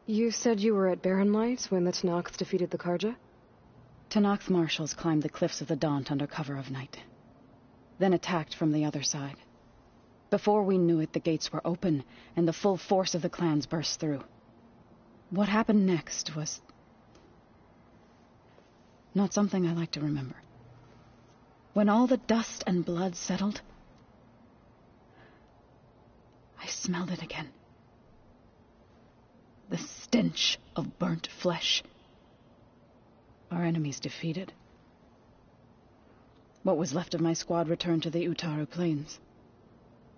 You said you were at Barren Light when the Tenakth defeated the Karja? Tenakth marshals climbed the cliffs of the Daunt under cover of night, then attacked from the other side. Before we knew it, the gates were open, and the full force of the clans burst through. What happened next was not something I like to remember. When all the dust and blood settled, I smelled it again. The stench of burnt flesh. Our enemies defeated. What was left of my squad returned to the Utaru Plains.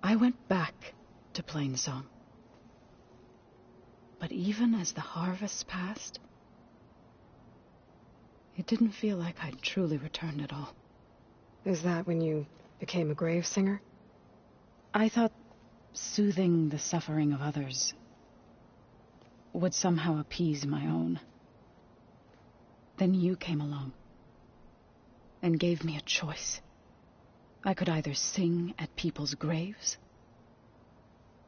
I went back to Plainsong. But even as the harvest passed, it didn't feel like I'd truly returned at all. Is that when you became a grave singer? I thought soothing the suffering of others would somehow appease my own. Then you came along and gave me a choice. I could either sing at people's graves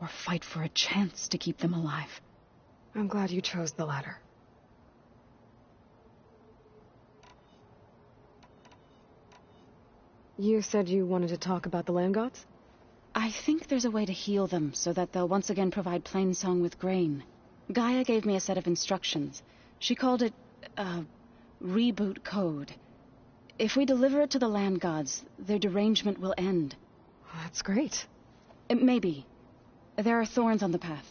or fight for a chance to keep them alive. I'm glad you chose the latter. You said you wanted to talk about the land gods? I think there's a way to heal them so that they'll once again provide Plainsong with grain. Gaia gave me a set of instructions. She called it a reboot code. If we deliver it to the land gods, their derangement will end. That's great. Maybe. There are thorns on the path.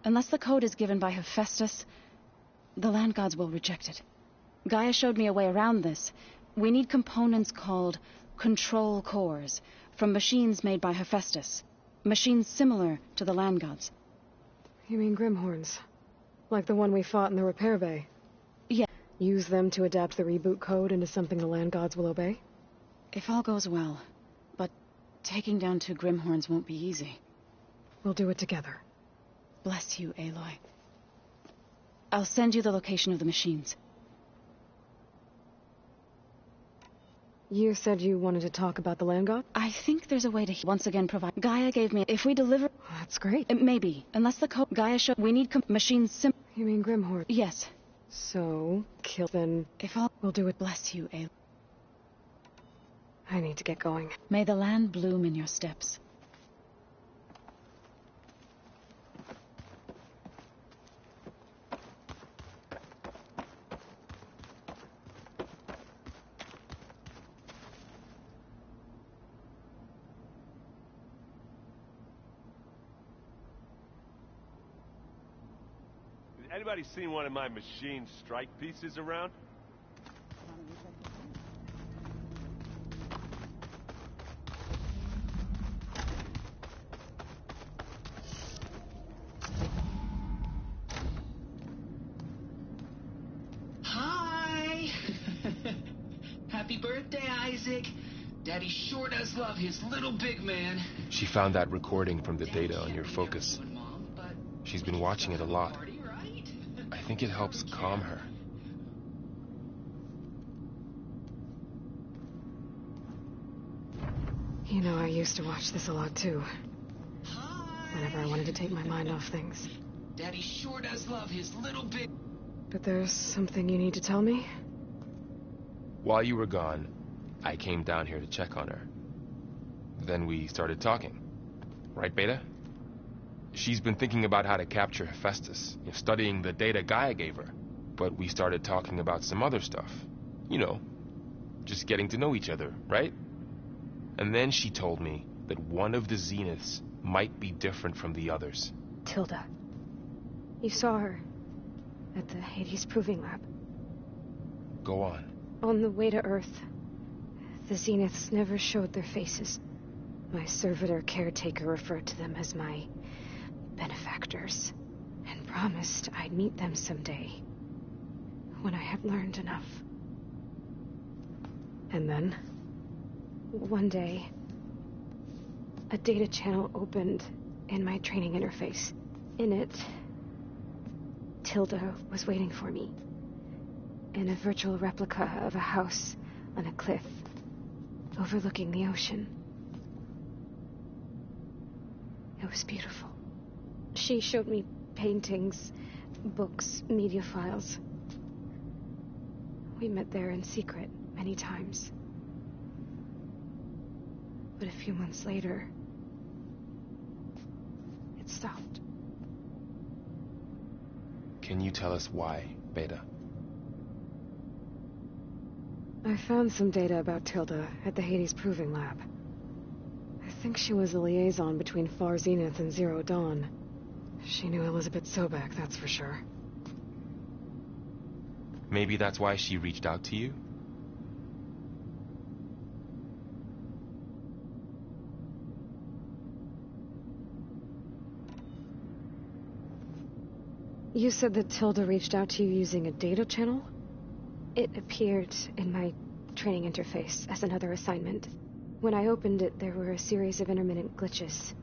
Unless the code is given by Hephaestus, the land gods will reject it. Gaia showed me a way around this. We need components called control cores from machines made by Hephaestus. Machines similar to the land gods. You mean Grimhorns? Like the one we fought in the repair bay? Yeah. Use them to adapt the reboot code into something the land gods will obey? If all goes well. But taking down 2 Grimhorns won't be easy. We'll do it together. Bless you, Aloy. I'll send you the location of the machines. You said you wanted to talk about the land god? I think there's a way to once again provide. Gaia gave me. If we deliver. That's great. Maybe. Unless the code. Gaia showed. We need machines You mean Grimhorn? Yes. So, kill them. If all. We'll do it. Bless you, Aloy. I need to get going. May the land bloom in your steps. Anybody seen one of my machine strike pieces around? Hi! Happy birthday, Isaac. Daddy sure does love his little big man. She found that recording from the data on your focus. She's been watching it a lot. I think it helps calm her. You know, I used to watch this a lot too. Whenever I wanted to take my mind off things. Daddy sure does love his little big... But there's something you need to tell me? While you were gone, I came down here to check on her. Then we started talking. Right, Beta? She's been thinking about how to capture Hephaestus, studying the data Gaia gave her. But we started talking about some other stuff. You know, just getting to know each other, right? And then she told me that one of the Zeniths might be different from the others. Tilda. You saw her at the Hades Proving Lab. Go on. On the way to Earth, the Zeniths never showed their faces. My servitor caretaker referred to them as my benefactors, and promised I'd meet them someday, when I had learned enough. And then, one day, a data channel opened in my training interface. In it, Tilda was waiting for me, in a virtual replica of a house on a cliff, overlooking the ocean. It was beautiful. She showed me paintings books, media files. We met there in secret many times. But a few months later, it stopped. Can you tell us why, Beta? I found some data about Tilda at the Hades Proving Lab. I think she was a liaison between Far Zenith and Zero Dawn. She knew Elizabeth Sobek, that's for sure. Maybe that's why she reached out to you? You said that Tilda reached out to you using a data channel? It appeared in my training interface as another assignment. When I opened it, there were a series of intermittent glitches.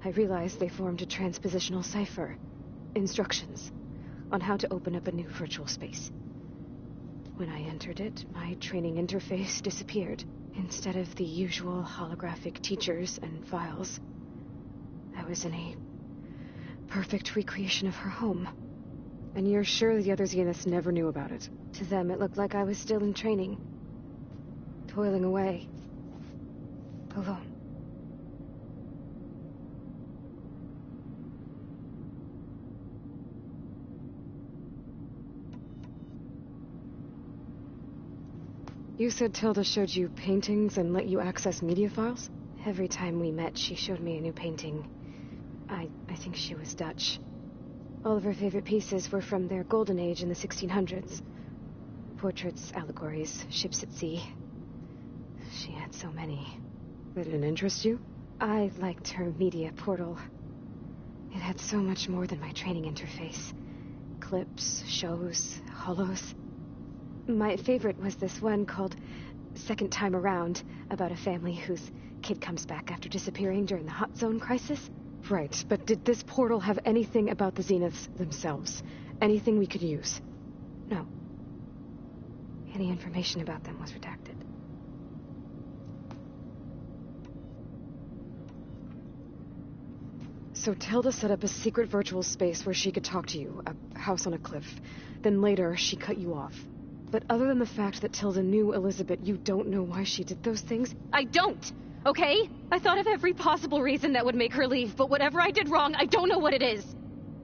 I realized they formed a transpositional cipher. Instructions on how to open up a new virtual space. When I entered it, my training interface disappeared. Instead of the usual holographic teachers and files, I was in a perfect recreation of her home. And you're sure the other Zeniths never knew about it? To them, it looked like I was still in training. Toiling away. Alone. You said Tilda showed you paintings and let you access media files? Every time we met, she showed me a new painting. I think she was Dutch. All of her favorite pieces were from their golden age in the 1600s. Portraits, allegories, ships at sea. She had so many. That didn't interest you? I liked her media portal. It had so much more than my training interface. Clips, shows, holos. My favorite was this one called Second Time Around, about a family whose kid comes back after disappearing during the Hot Zone crisis. Right, but did this portal have anything about the Zeniths themselves? Anything we could use? No. Any information about them was redacted. So Tilda set up a secret virtual space where she could talk to you, a house on a cliff. Then later, she cut you off. But other than the fact that Tilda knew Elizabeth, you don't know why she did those things? I don't! Okay? I thought of every possible reason that would make her leave, but whatever I did wrong, I don't know what it is.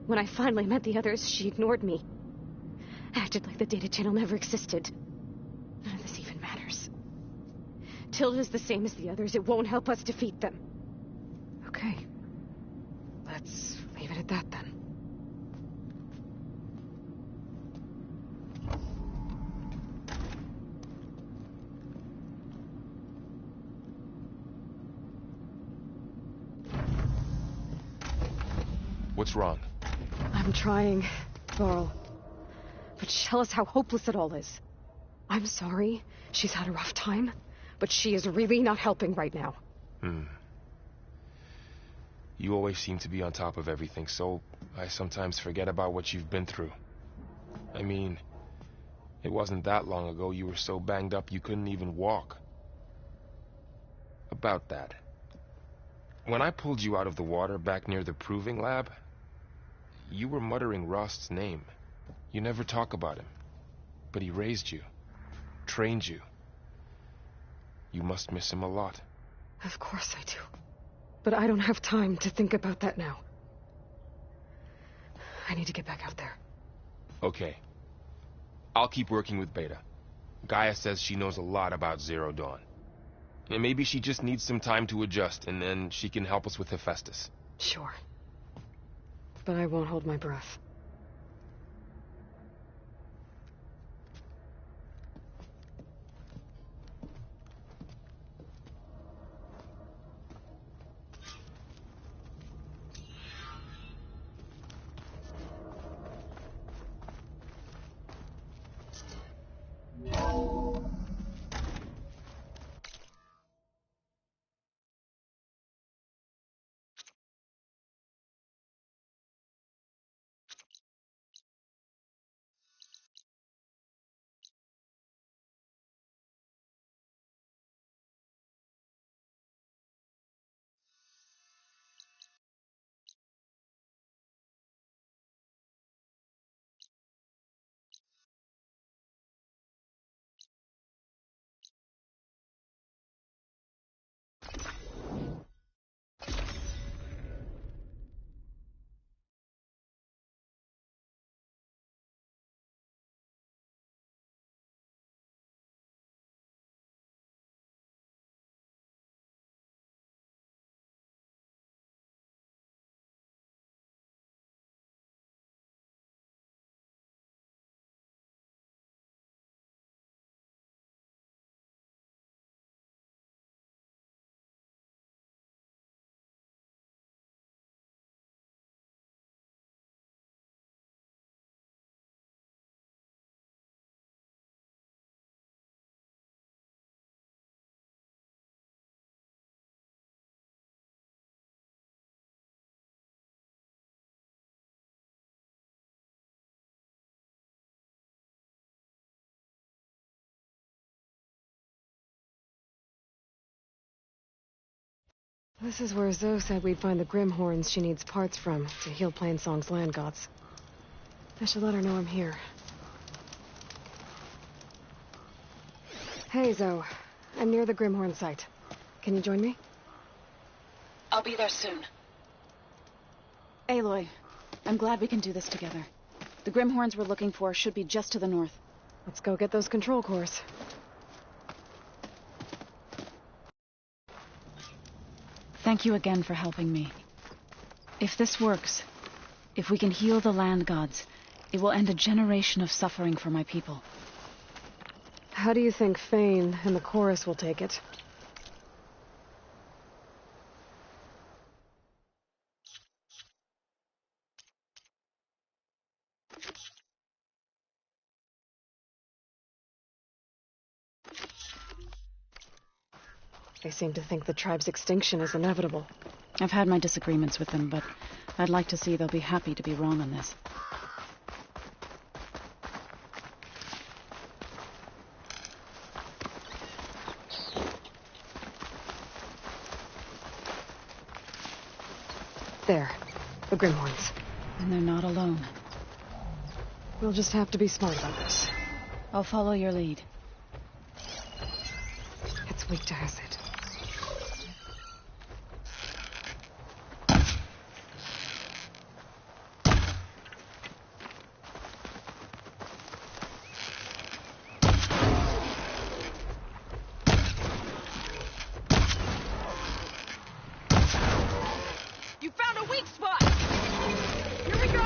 When I finally met the others, she ignored me. Acted like the data channel never existed. None of this even matters. Tilda's the same as the others. It won't help us defeat them. Okay. Let's leave it at that, then. What's wrong? I'm trying, Varl. But tell us how hopeless it all is. I'm sorry. She's had a rough time. But she is really not helping right now. You always seem to be on top of everything, so I sometimes forget about what you've been through. I mean, it wasn't that long ago you were so banged up you couldn't even walk. About that. When I pulled you out of the water back near the proving lab, you were muttering Rost's name. You never talk about him. But he raised you, trained you. You must miss him a lot. Of course I do. But I don't have time to think about that now. I need to get back out there. Okay. I'll keep working with Beta. Gaia says she knows a lot about Zero Dawn. And maybe she just needs some time to adjust, and then she can help us with Hephaestus. Sure. But I won't hold my breath. This is where Zoe said we'd find the Grimhorns she needs parts from to heal Plainsong's land gods. I should let her know I'm here. Hey, Zoe. I'm near the Grimhorn site. Can you join me? I'll be there soon. Aloy, I'm glad we can do this together. The Grimhorns we're looking for should be just to the north. Let's go get those control cores. Thank you again for helping me. If this works, if we can heal the land gods, it will end a generation of suffering for my people. How do you think Fane and the chorus will take it? They seem to think the tribe's extinction is inevitable. I've had my disagreements with them, but I'd like to see they'll be happy to be wrong on this. There. The Grimhorns. And they're not alone. We'll just have to be smart about this. I'll follow your lead. It's weak to acid. You found a weak spot! Here we go!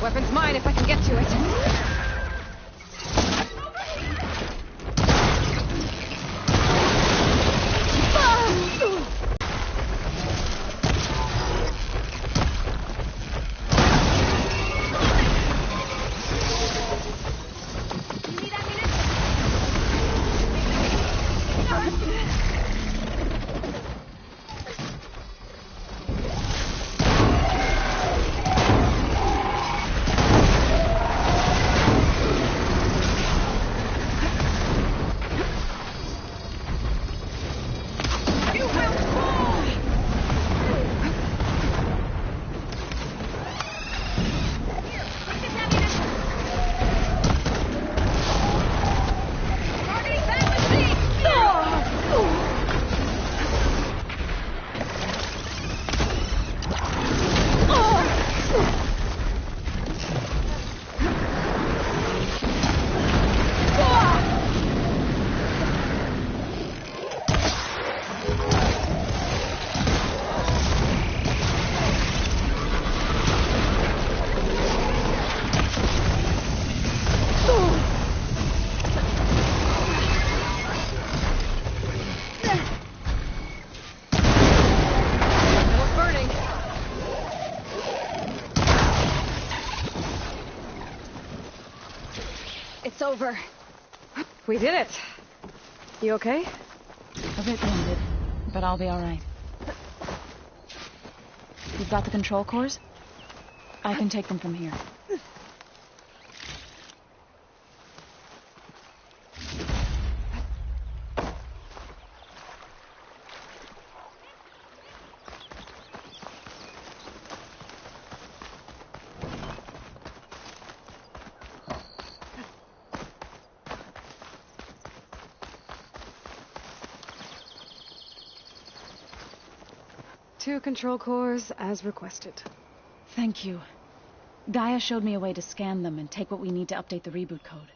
Weapon's mine if I can get to it. It's over. We did it. You okay? A bit winded. but I'll be all right. You've got the control cores? I can take them from here. Two control cores, as requested. Thank you. Gaia showed me a way to scan them and take what we need to update the reboot code.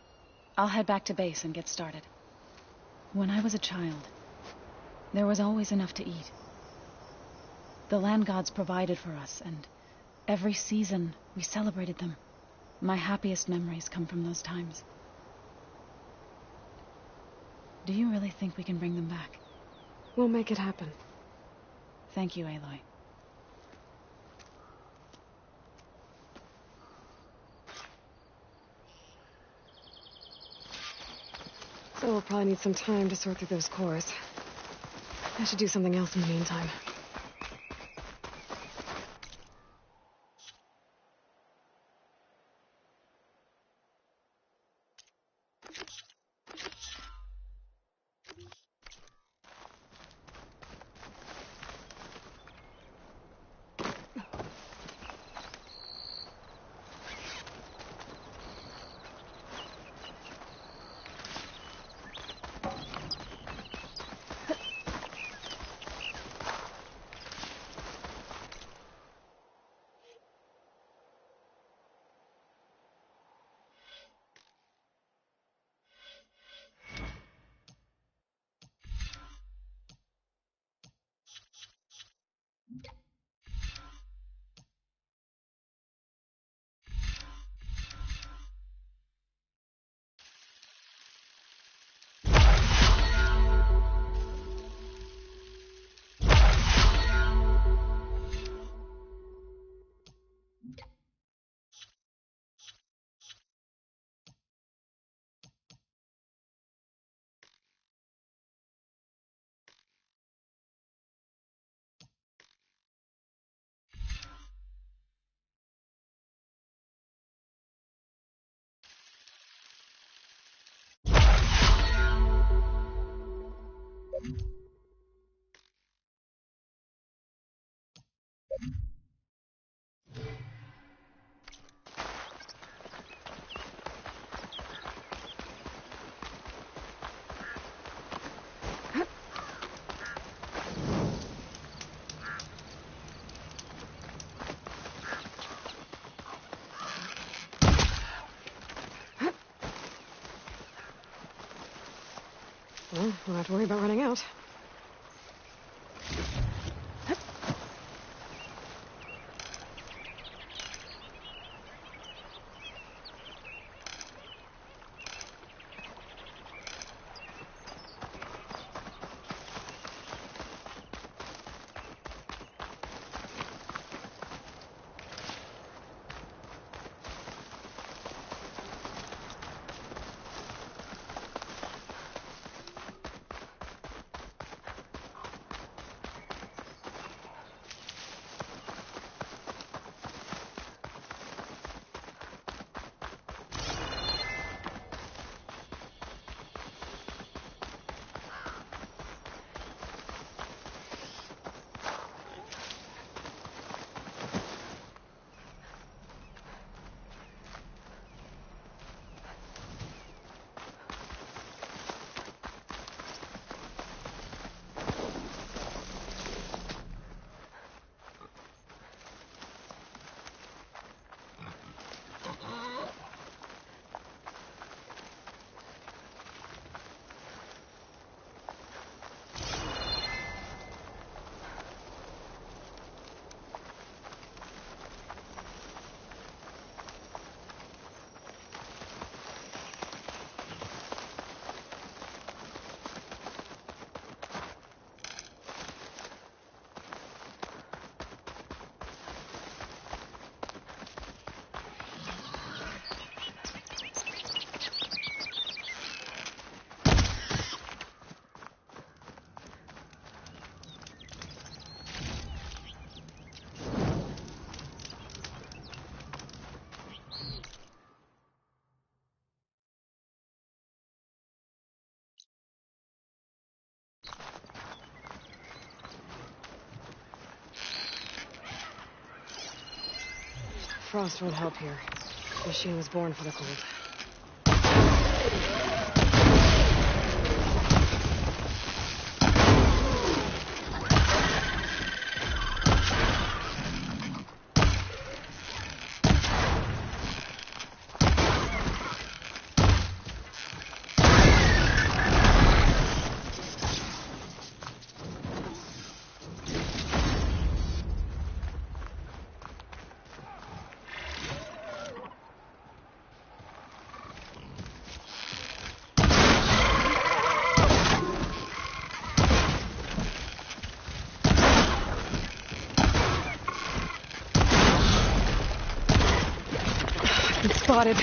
I'll head back to base and get started. When I was a child, there was always enough to eat. The land gods provided for us, and every season we celebrated them. My happiest memories come from those times. Do you really think we can bring them back? We'll make it happen. Thank you, Aloy. So we'll probably need some time to sort through those cores. I should do something else in the meantime. Well, we'll have to worry about running out. Frost won't help here. The machine was born for the cold. Spotted.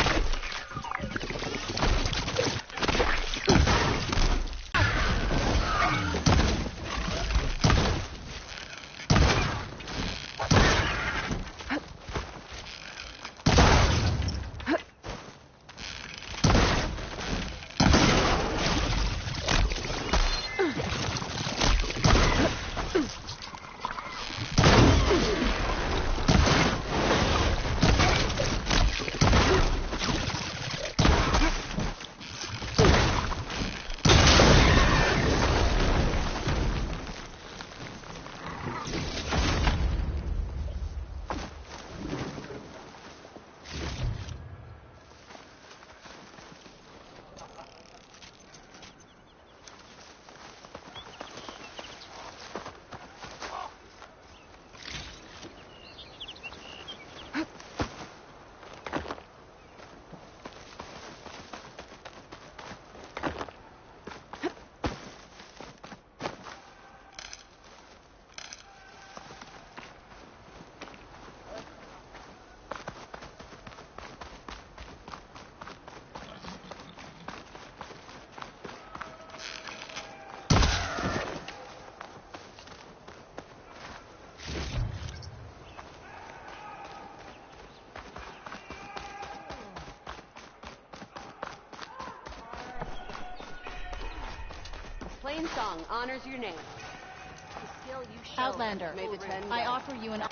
Plain song honors your name. The skill you show Outlander, made the 10 I better. offer you an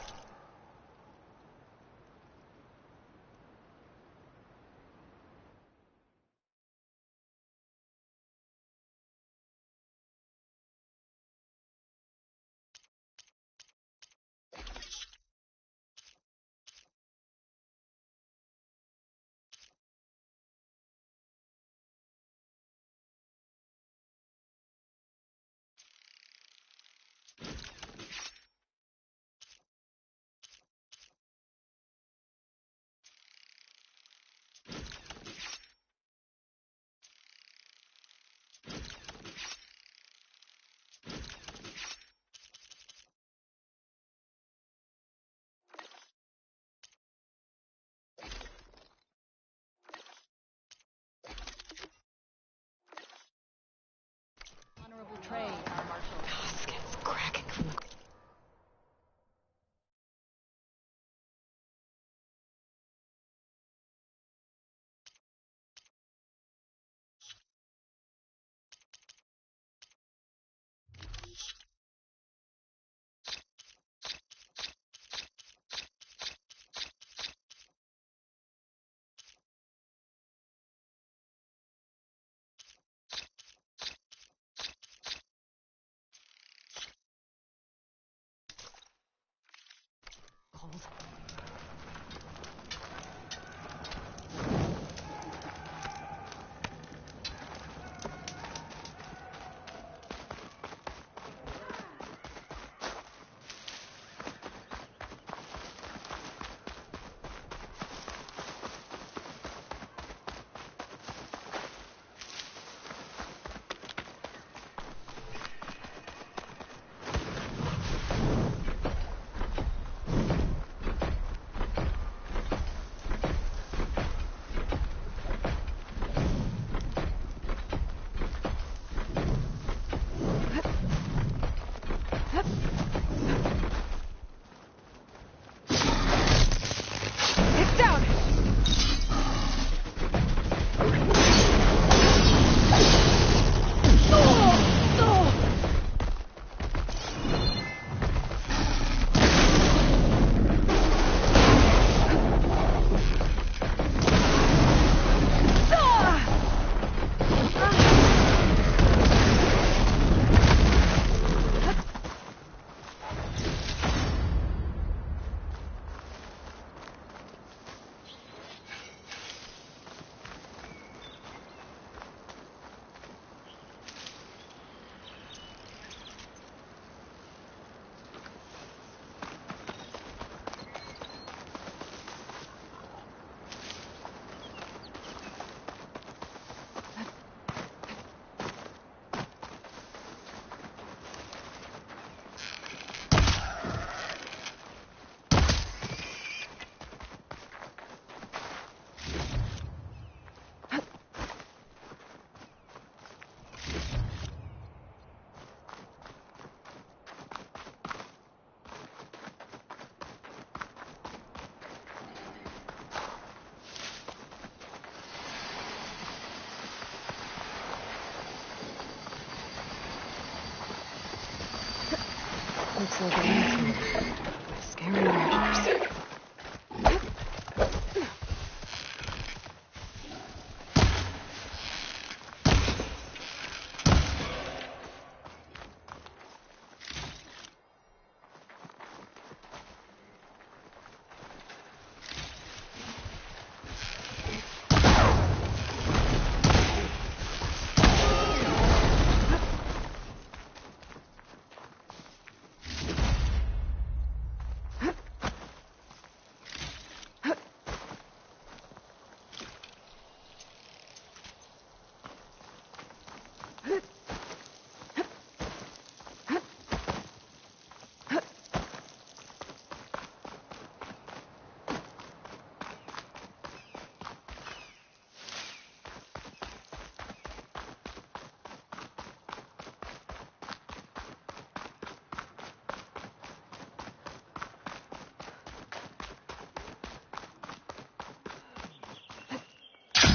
Looks like a landfill. Scary reactors.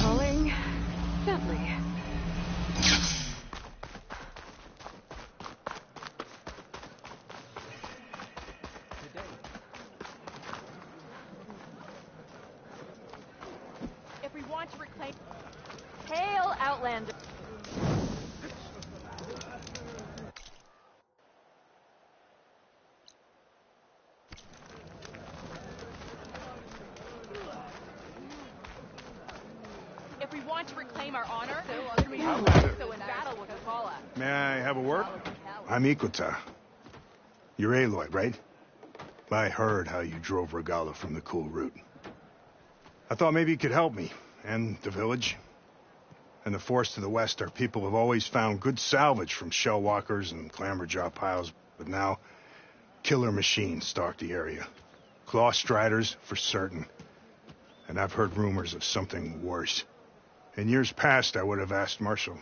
Falling gently. If we want to reclaim... Hail, Outlander! If we want to reclaim our honor, then we have to do so in battle with Apollo. May I have a word? I'm Ikota. You're Aloy, right? I heard how you drove Regala from the cool route. I thought maybe you could help me, and the village. And the forest to the west, our people have always found good salvage from shell walkers and clamberjaw piles, but now killer machines stalk the area. Claw striders, for certain. And I've heard rumors of something worse. In years past, I would have asked Marshal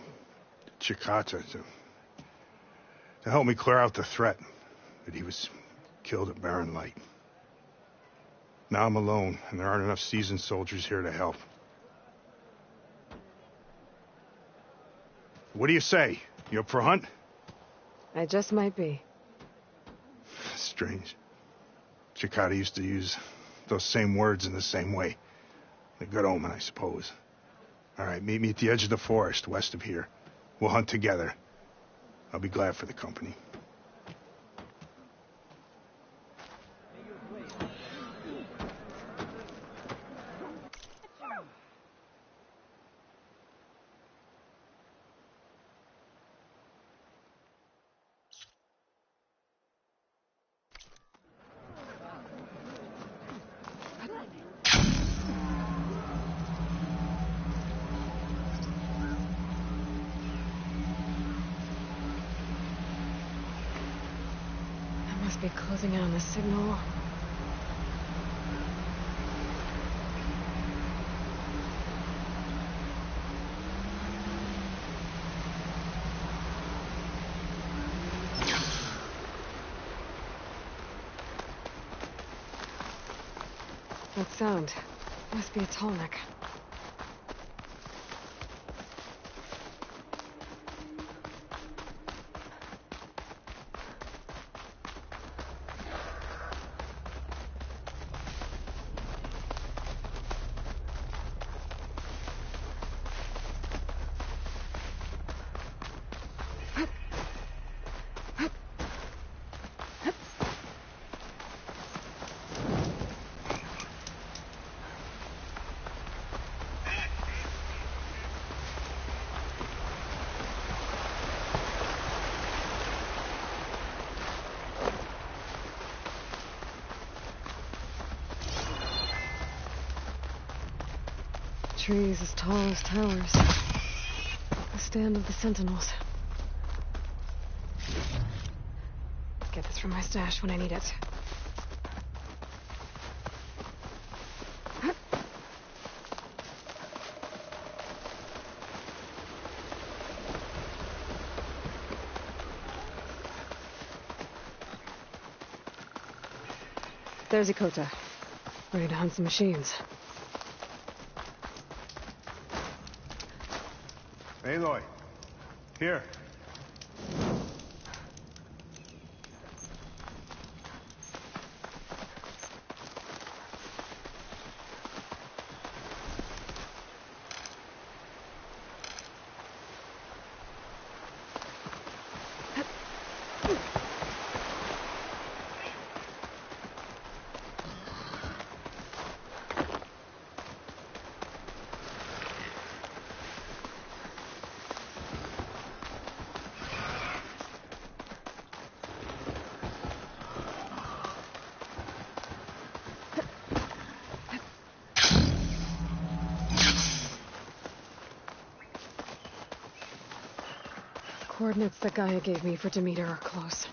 Chikata to help me clear out the threat, but he was killed at Barren Light. Now I'm alone, and there aren't enough seasoned soldiers here to help. What do you say? You up for a hunt? I just might be. Strange. Chikata used to use those same words in the same way. A good omen, I suppose. All right, meet me at the edge of the forest, west of here. We'll hunt together. I'll be glad for the company. Must be closing in on the signal. That sound must be a Tallneck. Trees as tall as towers. The stand of the sentinels. Get this from my stash when I need it. There's Ikota. Ready to hunt some machines. Aloy, here. coordinates that Gaia gave me for Demeter are close.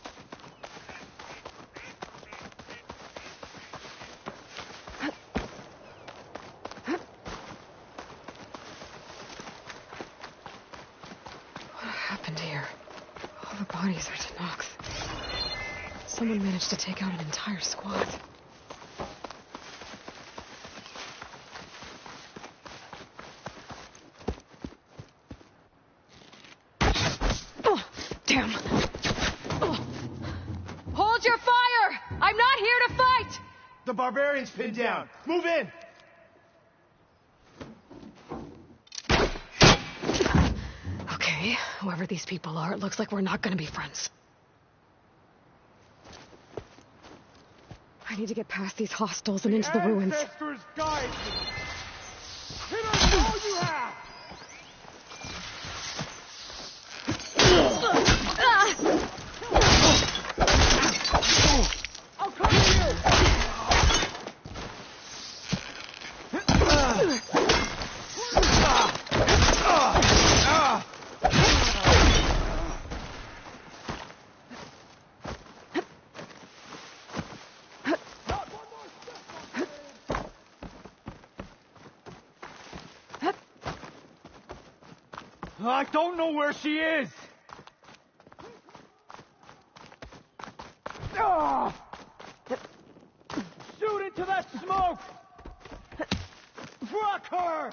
What happened here? All the bodies are Tanox. Someone managed to take out an entire squad. Damn. Oh. Hold your fire! I'm not here to fight! The barbarian's pinned down. Move in! Okay, whoever these people are, it looks like we're not gonna be friends. I need to get past these hostels and into the ruins. Ancestors guide me! Hit us all you have! I'll cover you! I don't know where she is! Ah! Shoot into that smoke! Rock her!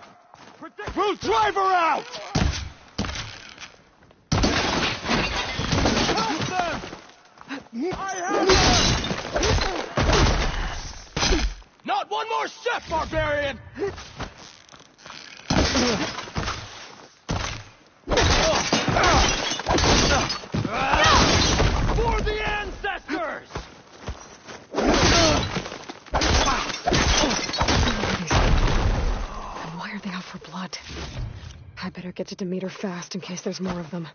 Protect. We'll drive her out! Help them! I have her! Not one more step, barbarian! For the ancestors! And why are they out for blood? I better get to Demeter fast in case there's more of them.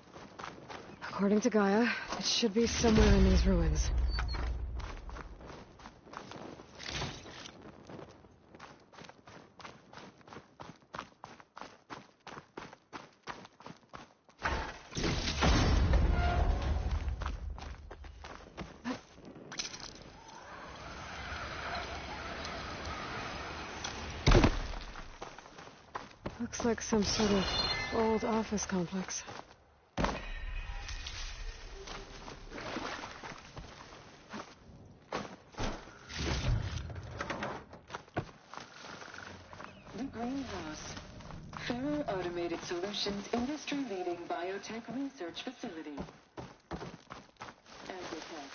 According to Gaia, it should be somewhere in these ruins. Looks like some sort of old office complex. The Greenhouse. Ferro Automated Solutions industry-leading biotech research facility. Agritech.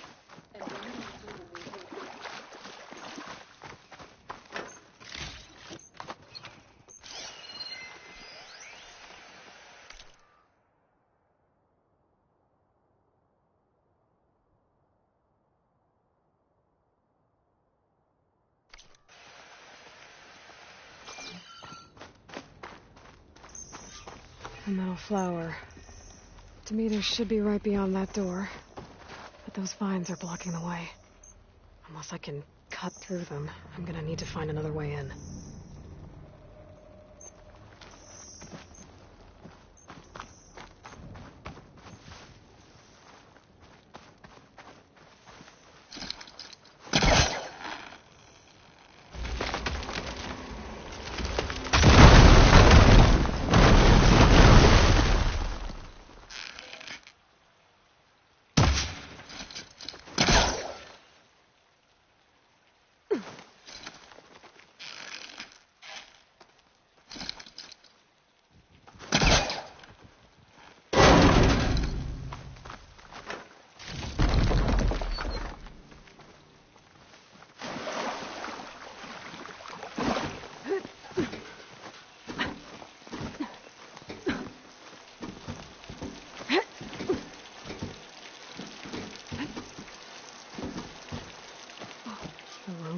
A metal flower. Demeter should be right beyond that door. But those vines are blocking the way. Unless I can cut through them, I'm gonna need to find another way in.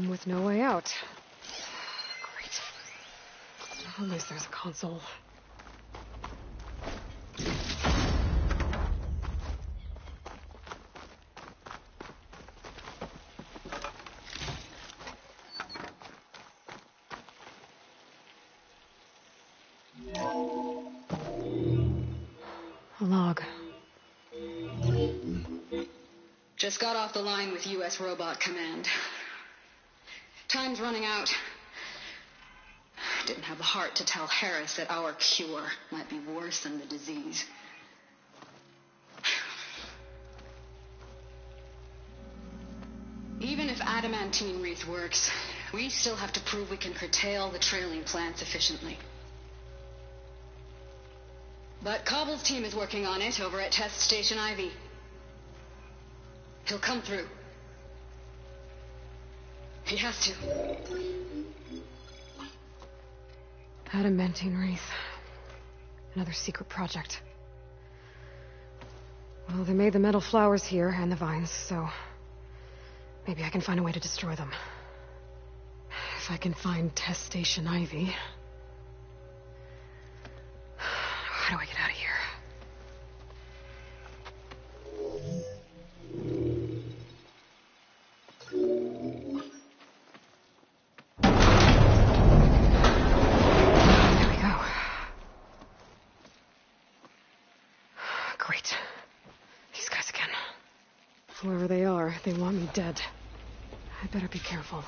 With no way out. Great. At least there's a console. A log. Just got off the line with U.S. Robot Command. Time's running out. Didn't have the heart to tell Harris that our cure might be worse than the disease. Even if adamantine wreath works, we still have to prove we can curtail the trailing plants efficiently. But Cobble's team is working on it over at Test Station Ivy. He'll come through. He has to. Adamantine wreath. Another secret project. Well, they made the metal flowers here and the vines, so maybe I can find a way to destroy them. If I can find Test Station Ivy. How do I get out of here? There we go. Great. These guys again. Whoever they are, they want me dead. I better be careful.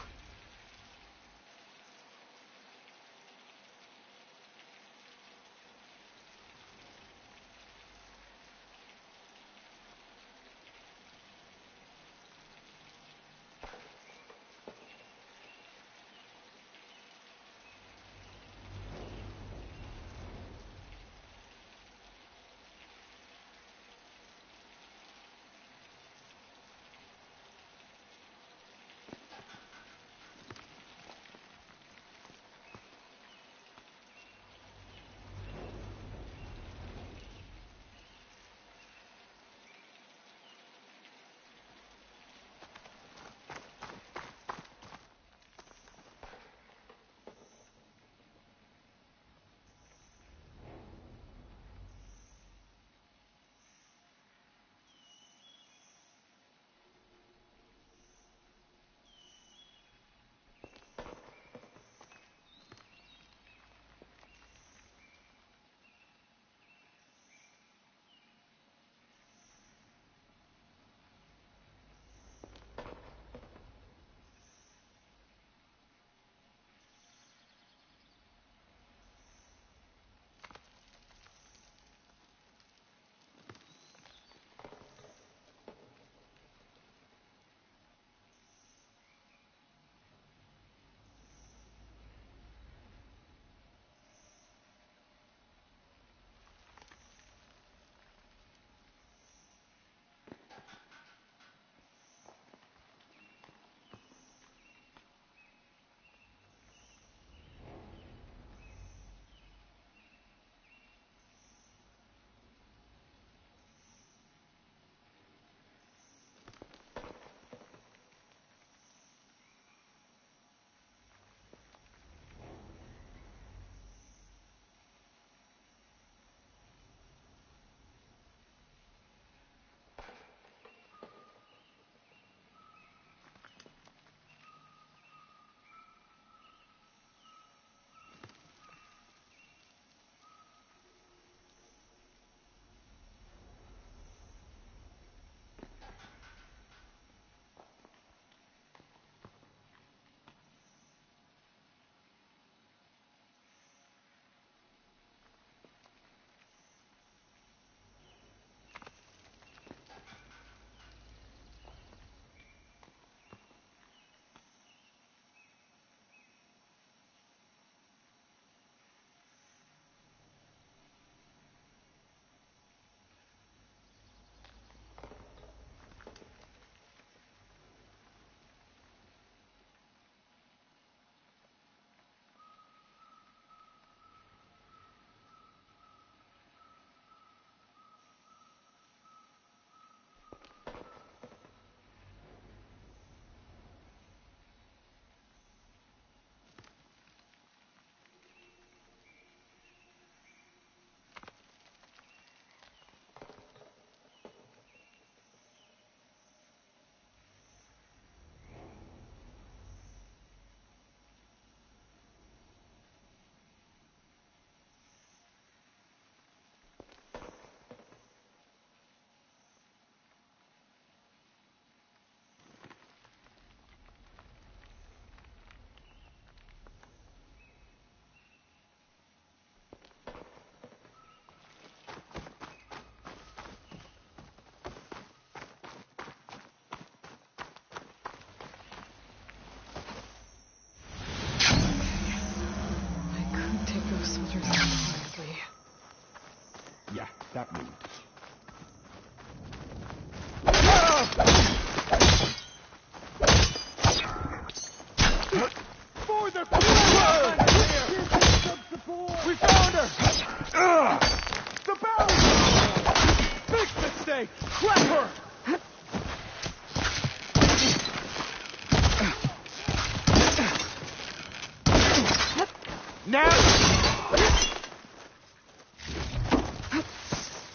now!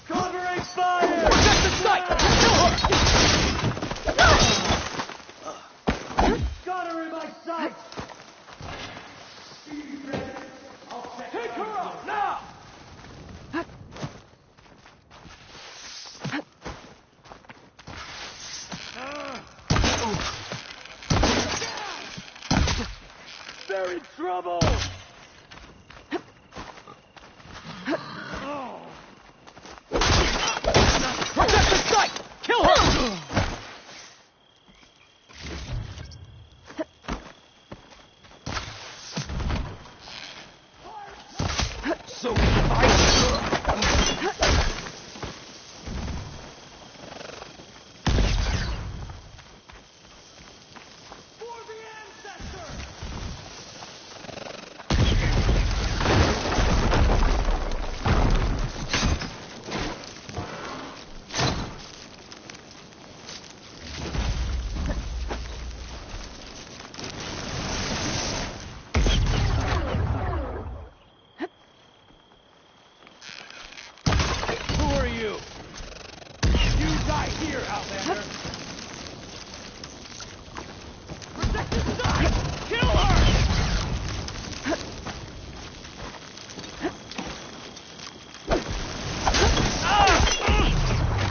Covering fire! Protect the site! Kill her! Got her in my sight! Take her out, now! They're in trouble! Protect the site! Kill her! So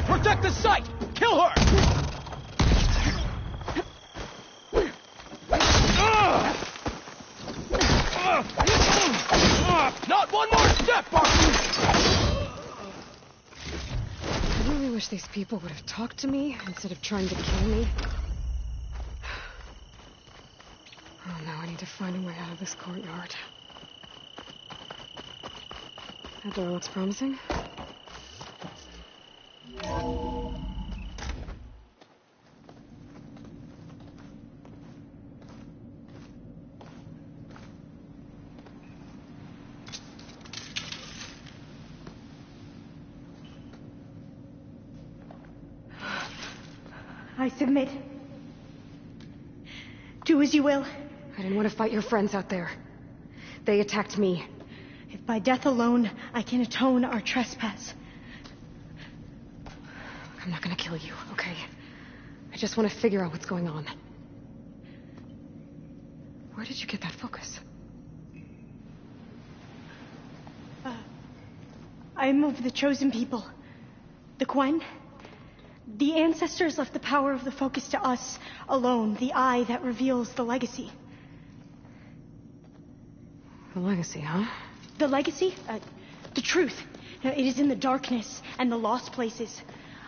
protect the site! Kill her! Not one more step, Barker! I really wish these people would have talked to me instead of trying to kill me. Oh, now I need to find a way out of this courtyard. That door looks promising. I submit. Do as you will. I didn't want to fight your friends out there. They attacked me. If by death alone I can atone our trespass. I'm not gonna kill you, okay? I just want to figure out what's going on. Where did you get that focus? I moved the chosen people. The Quen. The ancestors left the power of the focus to us alone, the eye that reveals the legacy. The legacy, huh? The legacy? The truth. It is in the darkness and the lost places,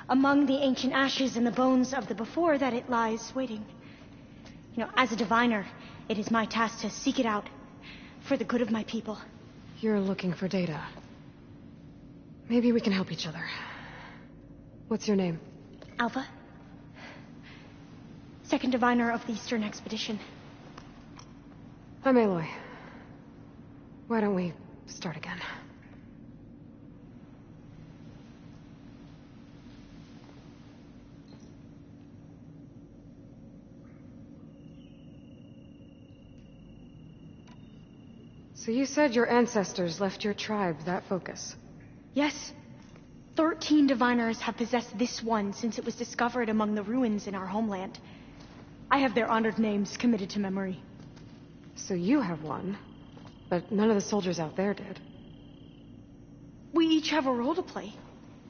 among the ancient ashes and the bones of the before that it lies waiting. As a diviner, it is my task to seek it out for the good of my people. You're looking for data. Maybe we can help each other. What's your name? Alpha. Second diviner of the Eastern Expedition. I'm Aloy. Why don't we start again? So you said your ancestors left your tribe that focus? Yes. 13 diviners have possessed this one since it was discovered among the ruins in our homeland. I have their honored names committed to memory. So you have one, but none of the soldiers out there did. We each have a role to play.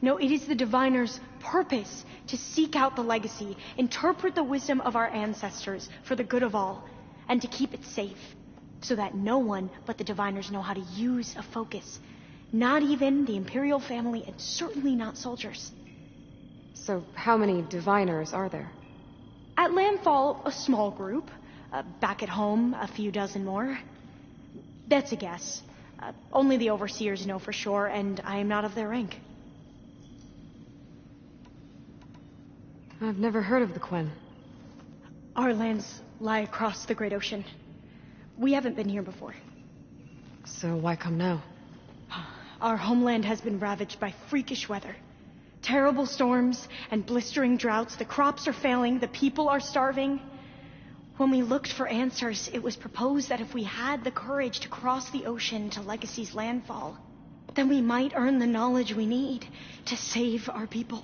No, it is the diviner's purpose to seek out the legacy, interpret the wisdom of our ancestors for the good of all, and to keep it safe, so that no one but the diviners know how to use a focus. Not even the Imperial family, and certainly not soldiers. So how many diviners are there? At Landfall, a small group. Back at home, a few dozen more. That's a guess. Only the overseers know for sure, and I am not of their rank. I've never heard of the Quen. Our lands lie across the Great Ocean. We haven't been here before. So why come now? Our homeland has been ravaged by freakish weather. Terrible storms and blistering droughts. The crops are failing. The people are starving. When we looked for answers, it was proposed that if we had the courage to cross the ocean to Legacy's landfall, then we might earn the knowledge we need to save our people.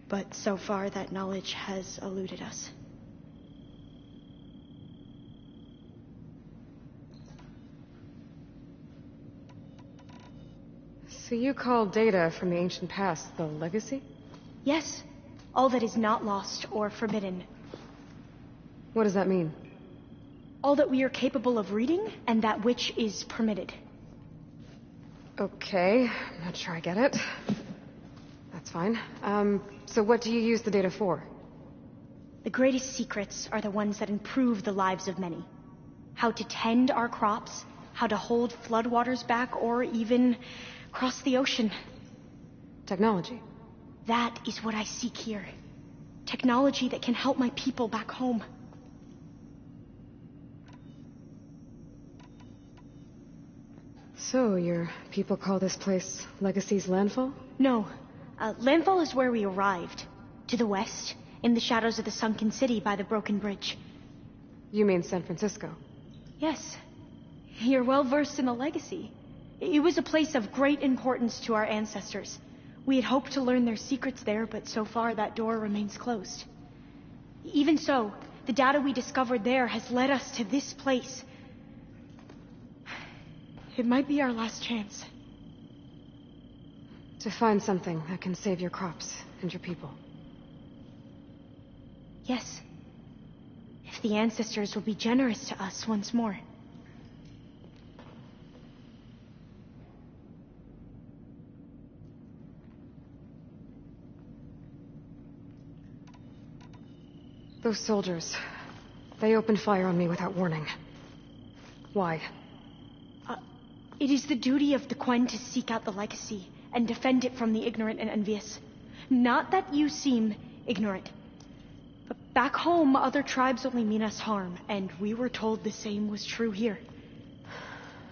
But so far, that knowledge has eluded us. So you call data from the ancient past the legacy? Yes. All that is not lost or forbidden. What does that mean? All that we are capable of reading, and that which is permitted. Okay, I'm not sure I get it. That's fine. So what do you use the data for? The greatest secrets are the ones that improve the lives of many. How to tend our crops, how to hold floodwaters back, or even cross the ocean. Technology. That is what I seek here. Technology that can help my people back home. So, your people call this place Legacy's landfall? No. Landfall is where we arrived. To the west, in the shadows of the sunken city by the broken bridge. You mean San Francisco? Yes. You're well versed in the Legacy. It was a place of great importance to our ancestors. We had hoped to learn their secrets there, but so far that door remains closed. Even so, the data we discovered there has led us to this place. It might be our last chance. To find something that can save your crops and your people. Yes. If the ancestors will be generous to us once more. Those soldiers, they opened fire on me without warning. Why? It is the duty of the Quen to seek out the Legacy and defend it from the ignorant and envious. Not that you seem ignorant. But back home, other tribes only mean us harm, and we were told the same was true here.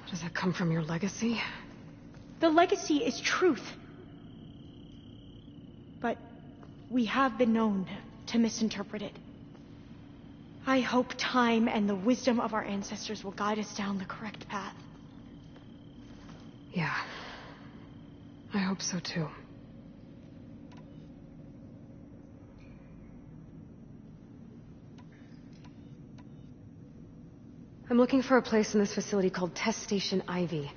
Does that come from your legacy? The Legacy is truth. But we have been known to misinterpret it. I hope time and the wisdom of our ancestors will guide us down the correct path. Yeah. I hope so too. I'm looking for a place in this facility called Test Station Ivy.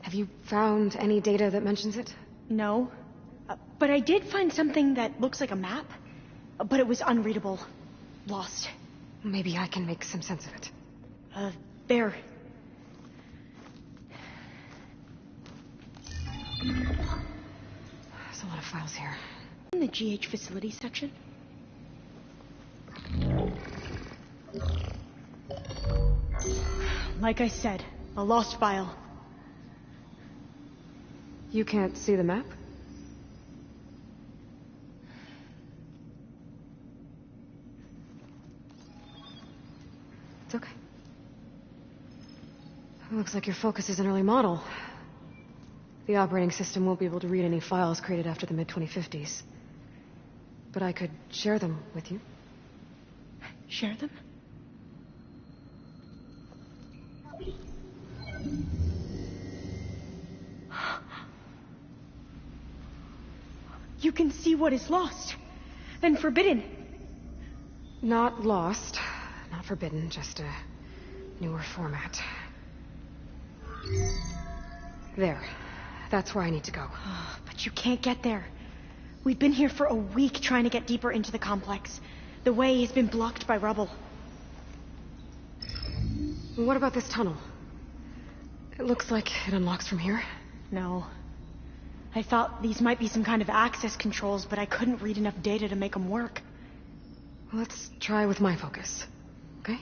Have you found any data that mentions it? No. But I did find something that looks like a map. But it was unreadable. Lost. Maybe I can make some sense of it. There. There's a lot of files here. In the GH facility section? Like I said, a lost file. You can't see the map? It's okay. It looks like your focus is an early model. The operating system won't be able to read any files created after the mid-2050s. But I could share them with you. Share them? You can see what is lost and forbidden. Not lost, not forbidden, just a newer format. There. That's where I need to go. But you can't get there. We've been here for a week trying to get deeper into the complex. The way has been blocked by rubble. What about this tunnel? It looks like it unlocks from here. No. I thought these might be some kind of access controls, but I couldn't read enough data to make them work. Let's try with my focus, okay?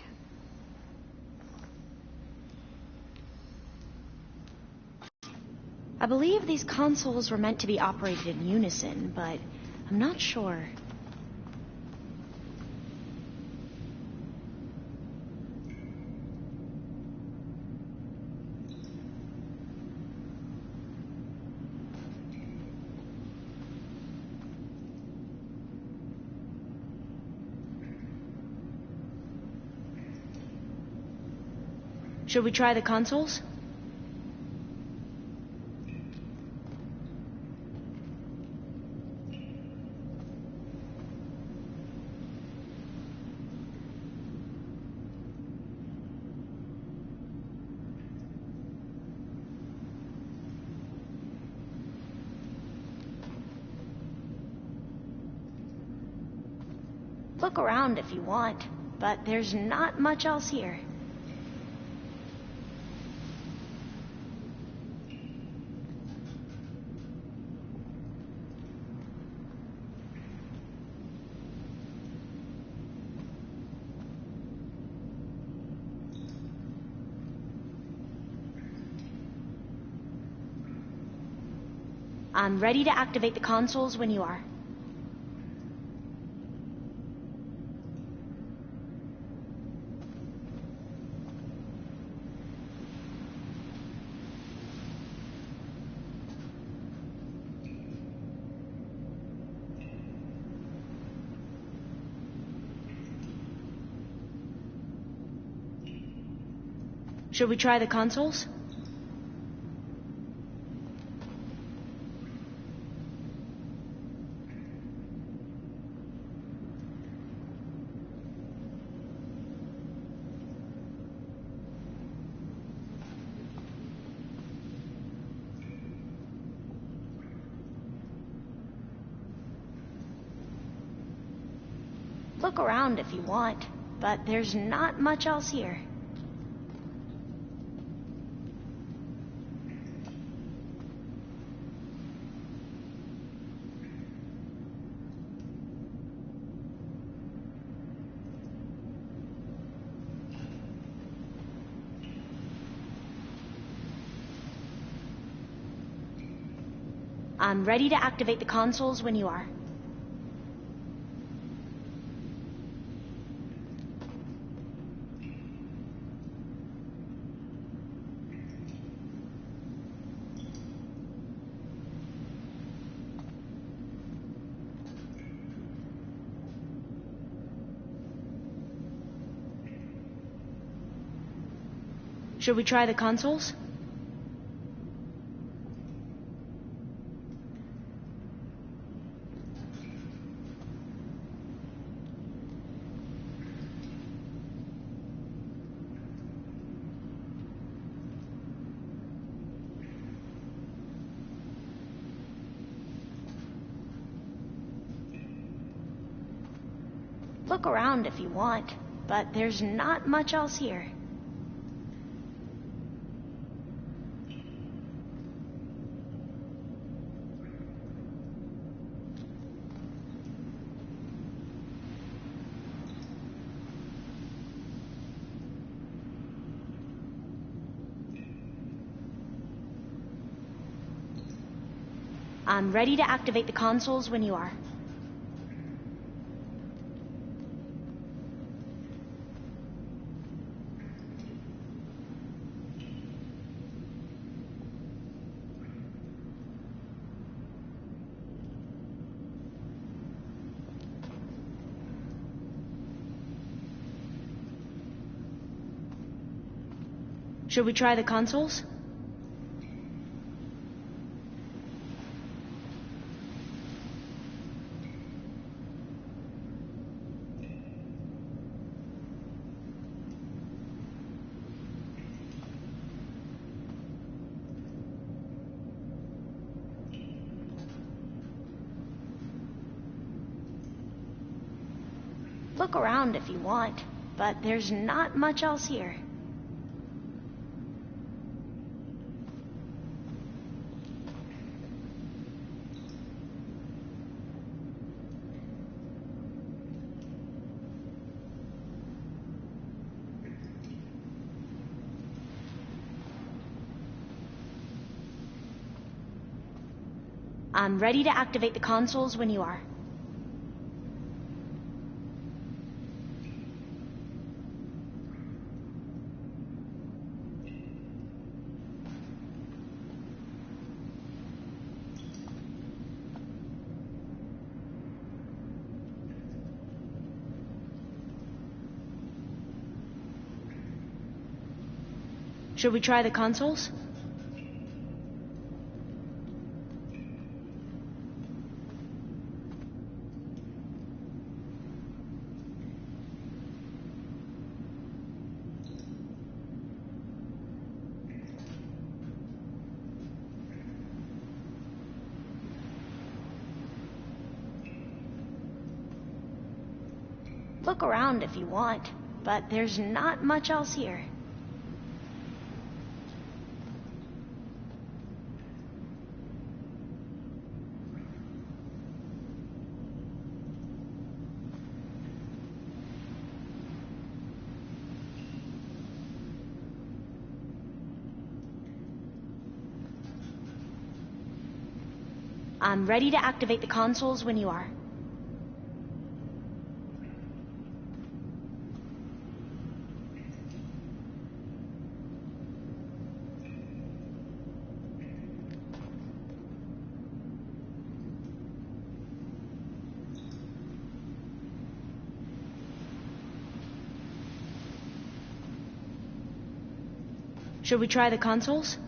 I believe these consoles were meant to be operated in unison, but I'm not sure. Should we try the consoles? Look around if you want, but there's not much else here. I'm ready to activate the consoles when you are. Should we try the consoles? Look around if you want, but there's not much else here. I'm ready to activate the consoles when you are. Should we try the consoles? Look around if you want, but there's not much else here. I'm ready to activate the consoles when you are. Should we try the consoles? Look around if you want, but there's not much else here. I'm ready to activate the consoles when you are. Should we try the consoles? Look around if you want, but there's not much else here. I'm ready to activate the consoles when you are. Should we try the consoles?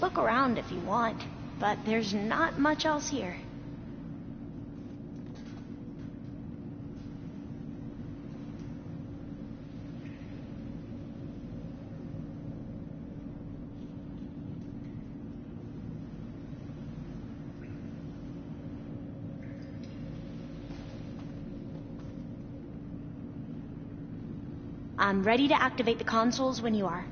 Look around if you want, but there's not much else here. I'm ready to activate the consoles when you are.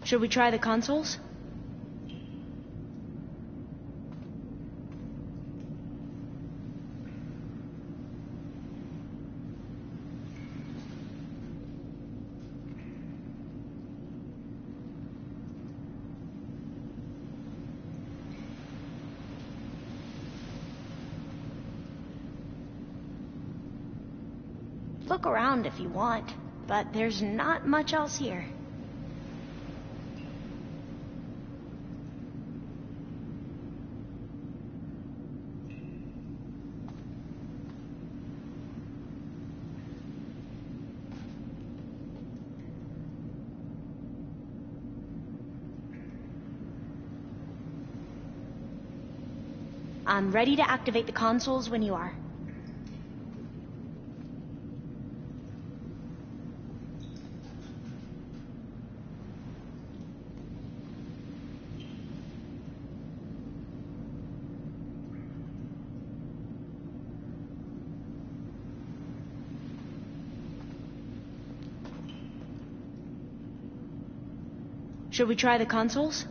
Should we try the consoles? Look around if you want, but there's not much else here. I'm ready to activate the consoles when you are. Should we try the consoles?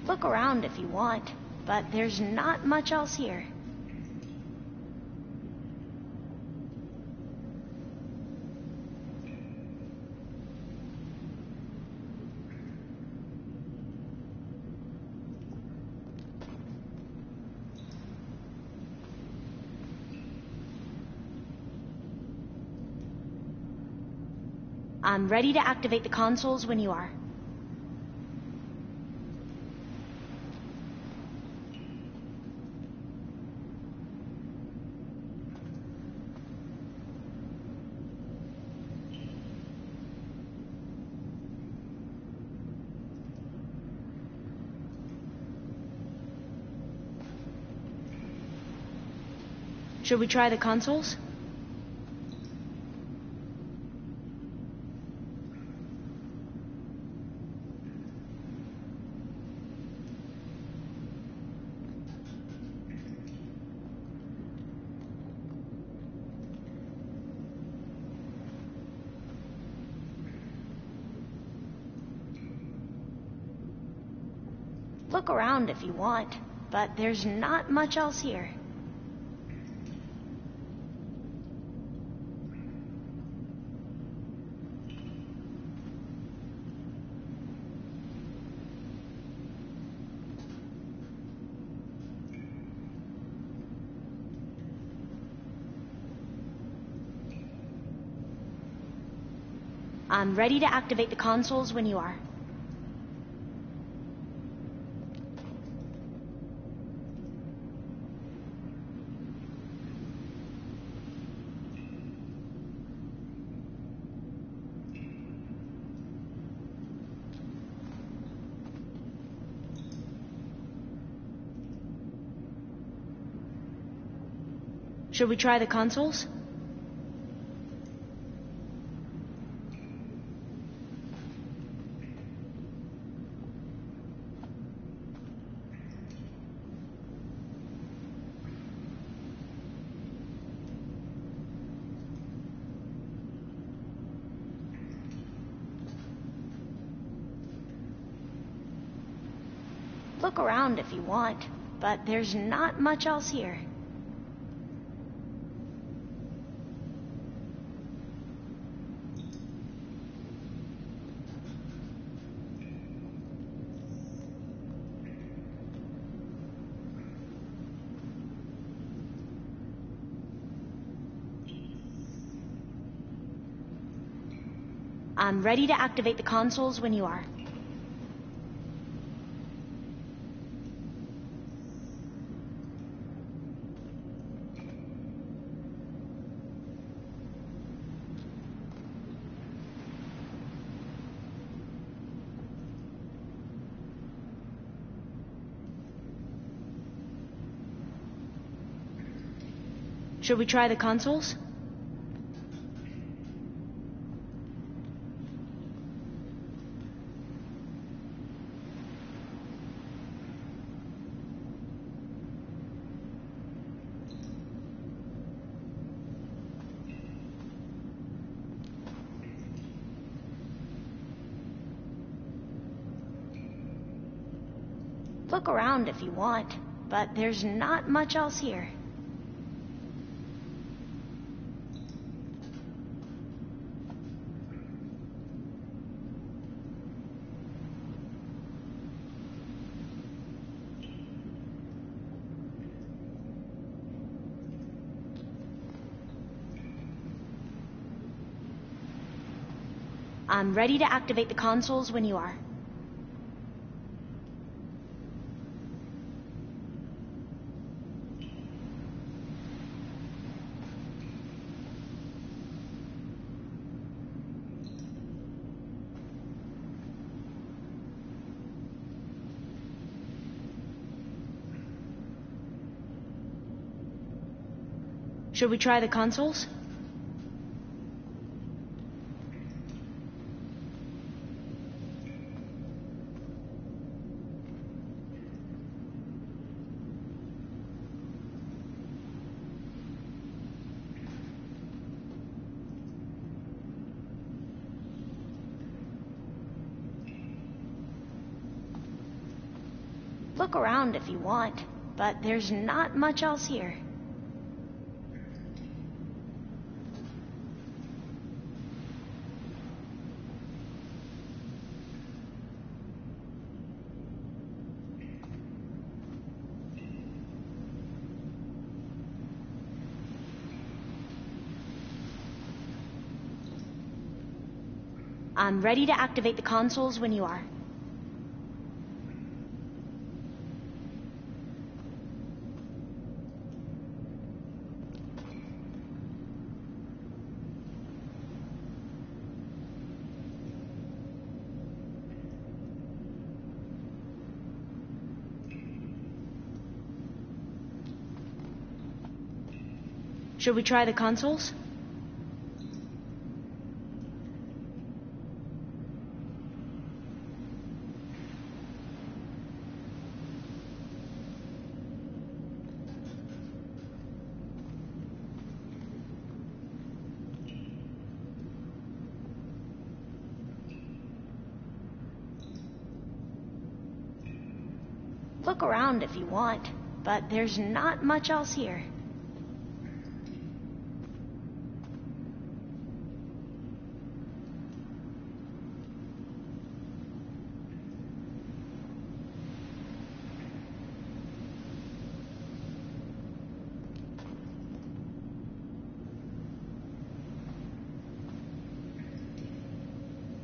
Look around if you want, but there's not much else here. I'm ready to activate the consoles when you are. Should we try the consoles? Look around if you want, but there's not much else here. I'm ready to activate the consoles when you are. Should we try the consoles? Look around if you want, but there's not much else here. I'm ready to activate the consoles when you are. Should we try the consoles? Look around if you want, but there's not much else here. I'm ready to activate the consoles when you are. Should we try the consoles? Look around if you want, but there's not much else here. I'm ready to activate the consoles when you are. Should we try the consoles? Look around if you want, but there's not much else here.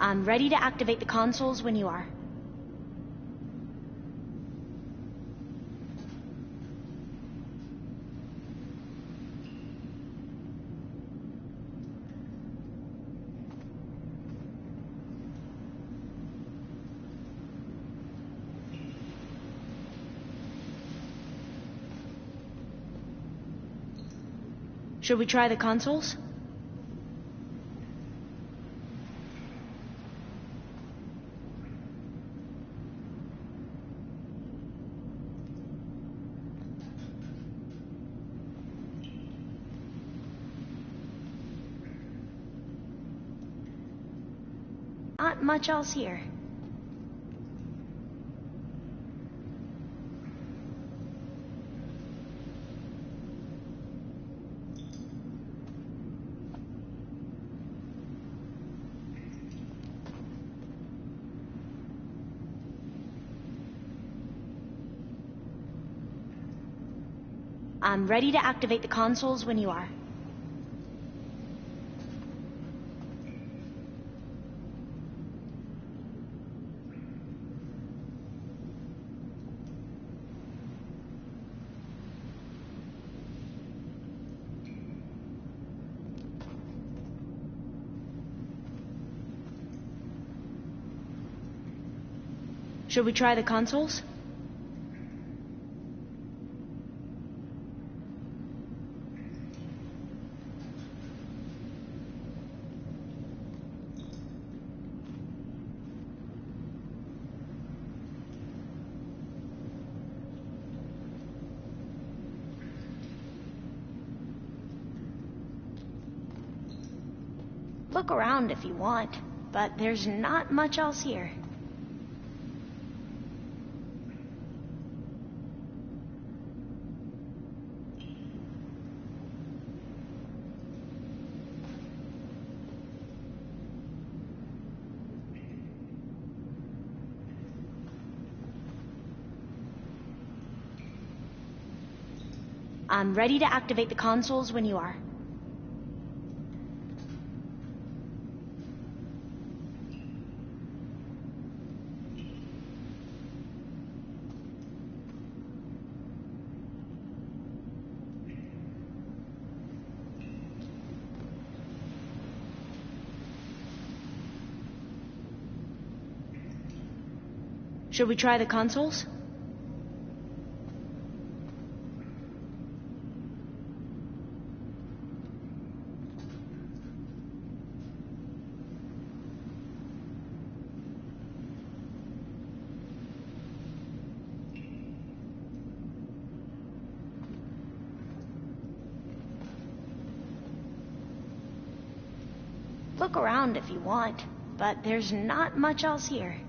I'm ready to activate the consoles when you are. Should we try the consoles? Not much else here. I'm ready to activate the consoles when you are. Should we try the consoles? Look around if you want, but there's not much else here. I'm ready to activate the consoles when you are. Should we try the consoles? Look around if you want, but there's not much else here.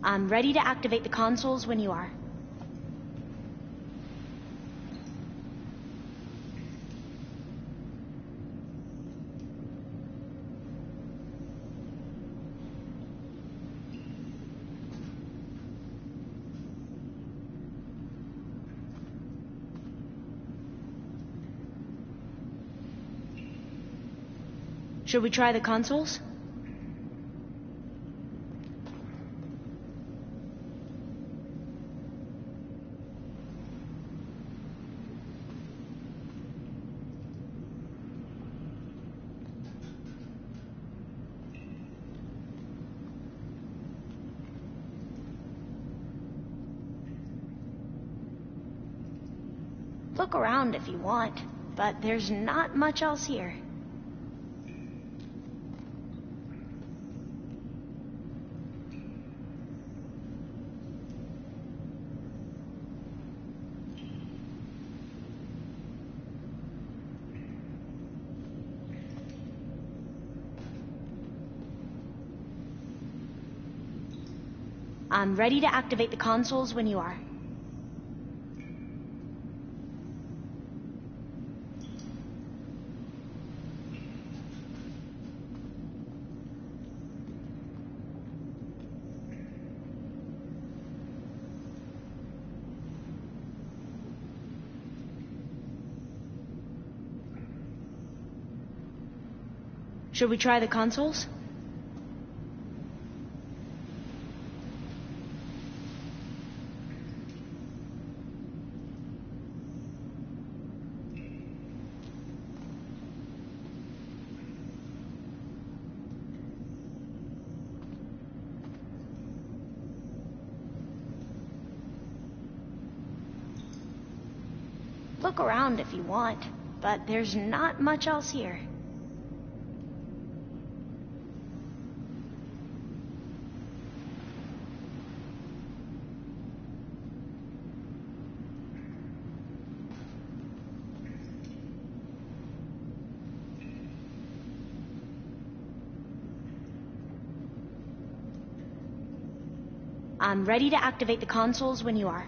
I'm ready to activate the consoles when you are. Should we try the consoles? Look around if you want, but there's not much else here. I'm ready to activate the consoles when you are. Should we try the consoles? Look around if you want, but there's not much else here. I'm ready to activate the consoles when you are.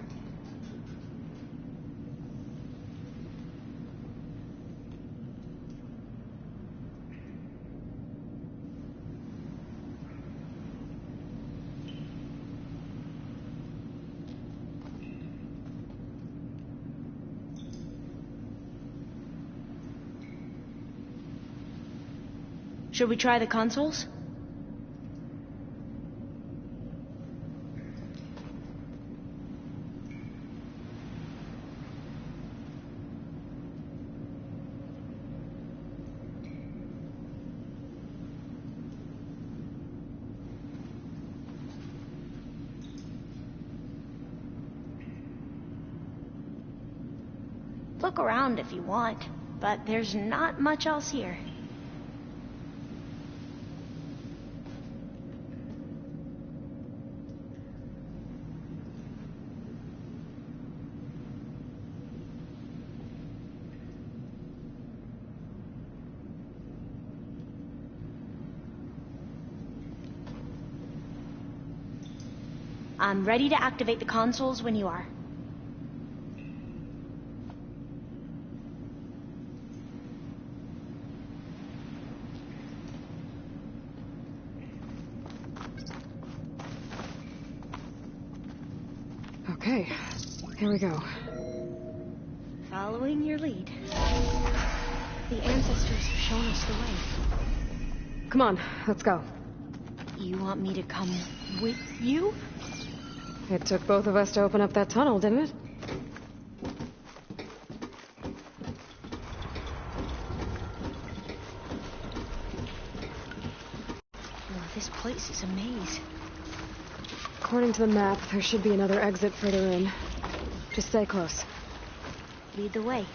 Should we try the consoles? Look around if you want, but there's not much else here. I'm ready to activate the consoles when you are. Okay, here we go. Following your lead. The ancestors have shown us the way. Come on, let's go. You want me to come with you? It took both of us to open up that tunnel, didn't it? Well, this place is a maze. According to the map, there should be another exit further in. Just stay close. Lead the way.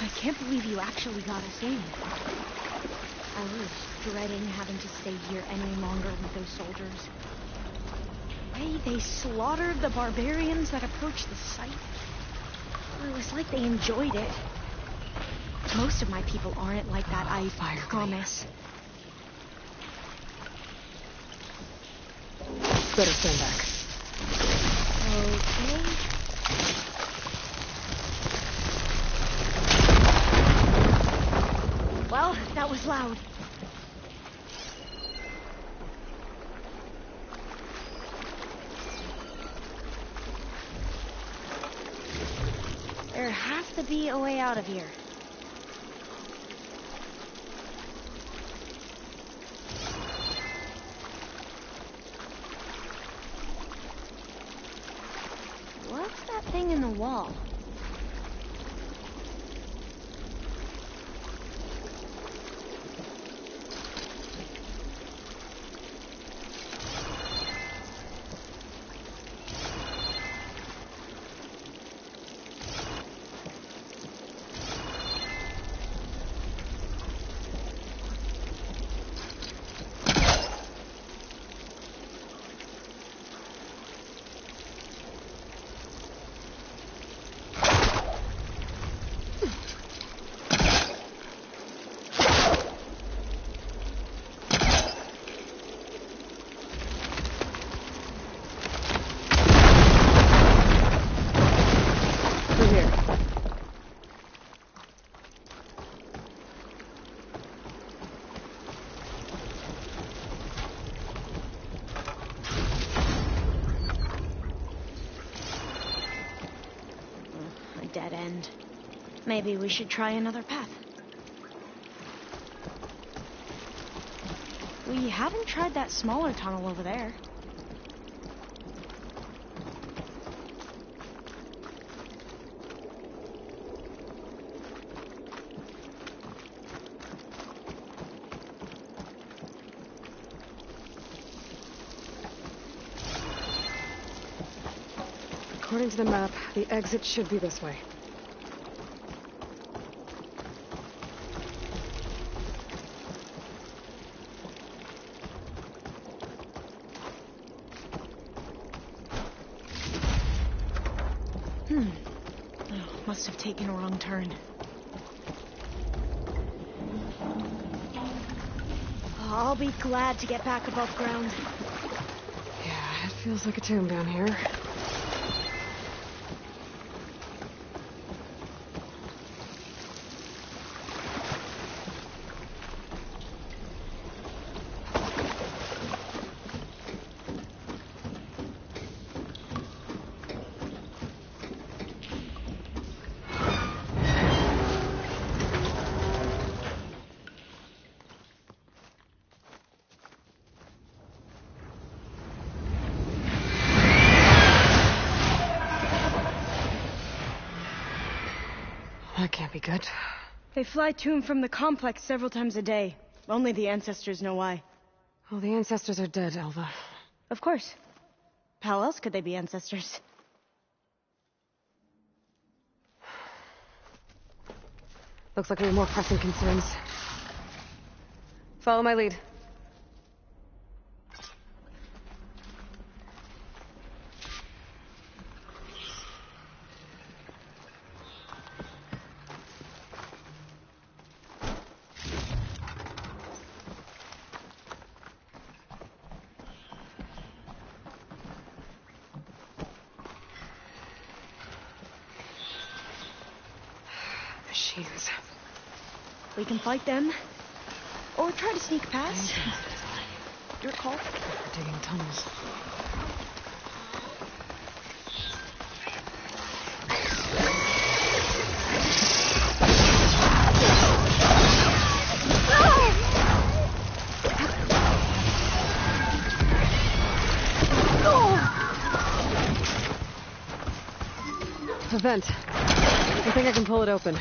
I can't believe you actually got us in. I was dreading having to stay here any longer with those soldiers. The way they slaughtered the barbarians that approached the site. It was like they enjoyed it. Most of my people aren't like that, I promise. Better stand back. Okay. Well, that was loud. There has to be a way out of here. What's that thing in the wall? dead end. Maybe we should try another path. We haven't tried that smaller tunnel over there. According to the map, the exit should be this way. Oh, must have taken a wrong turn. Oh, I'll be glad to get back above ground. Yeah, it feels like a tomb down here. That can't be good. They fly to and from the complex several times a day. Only the ancestors know why. Well, the ancestors are dead, Elva. Of course. How else could they be ancestors? Looks like we have more pressing concerns. Follow my lead. Machines. We can fight them, or try to sneak past. Your call. We're digging tunnels. A vent. I think I can pull it open.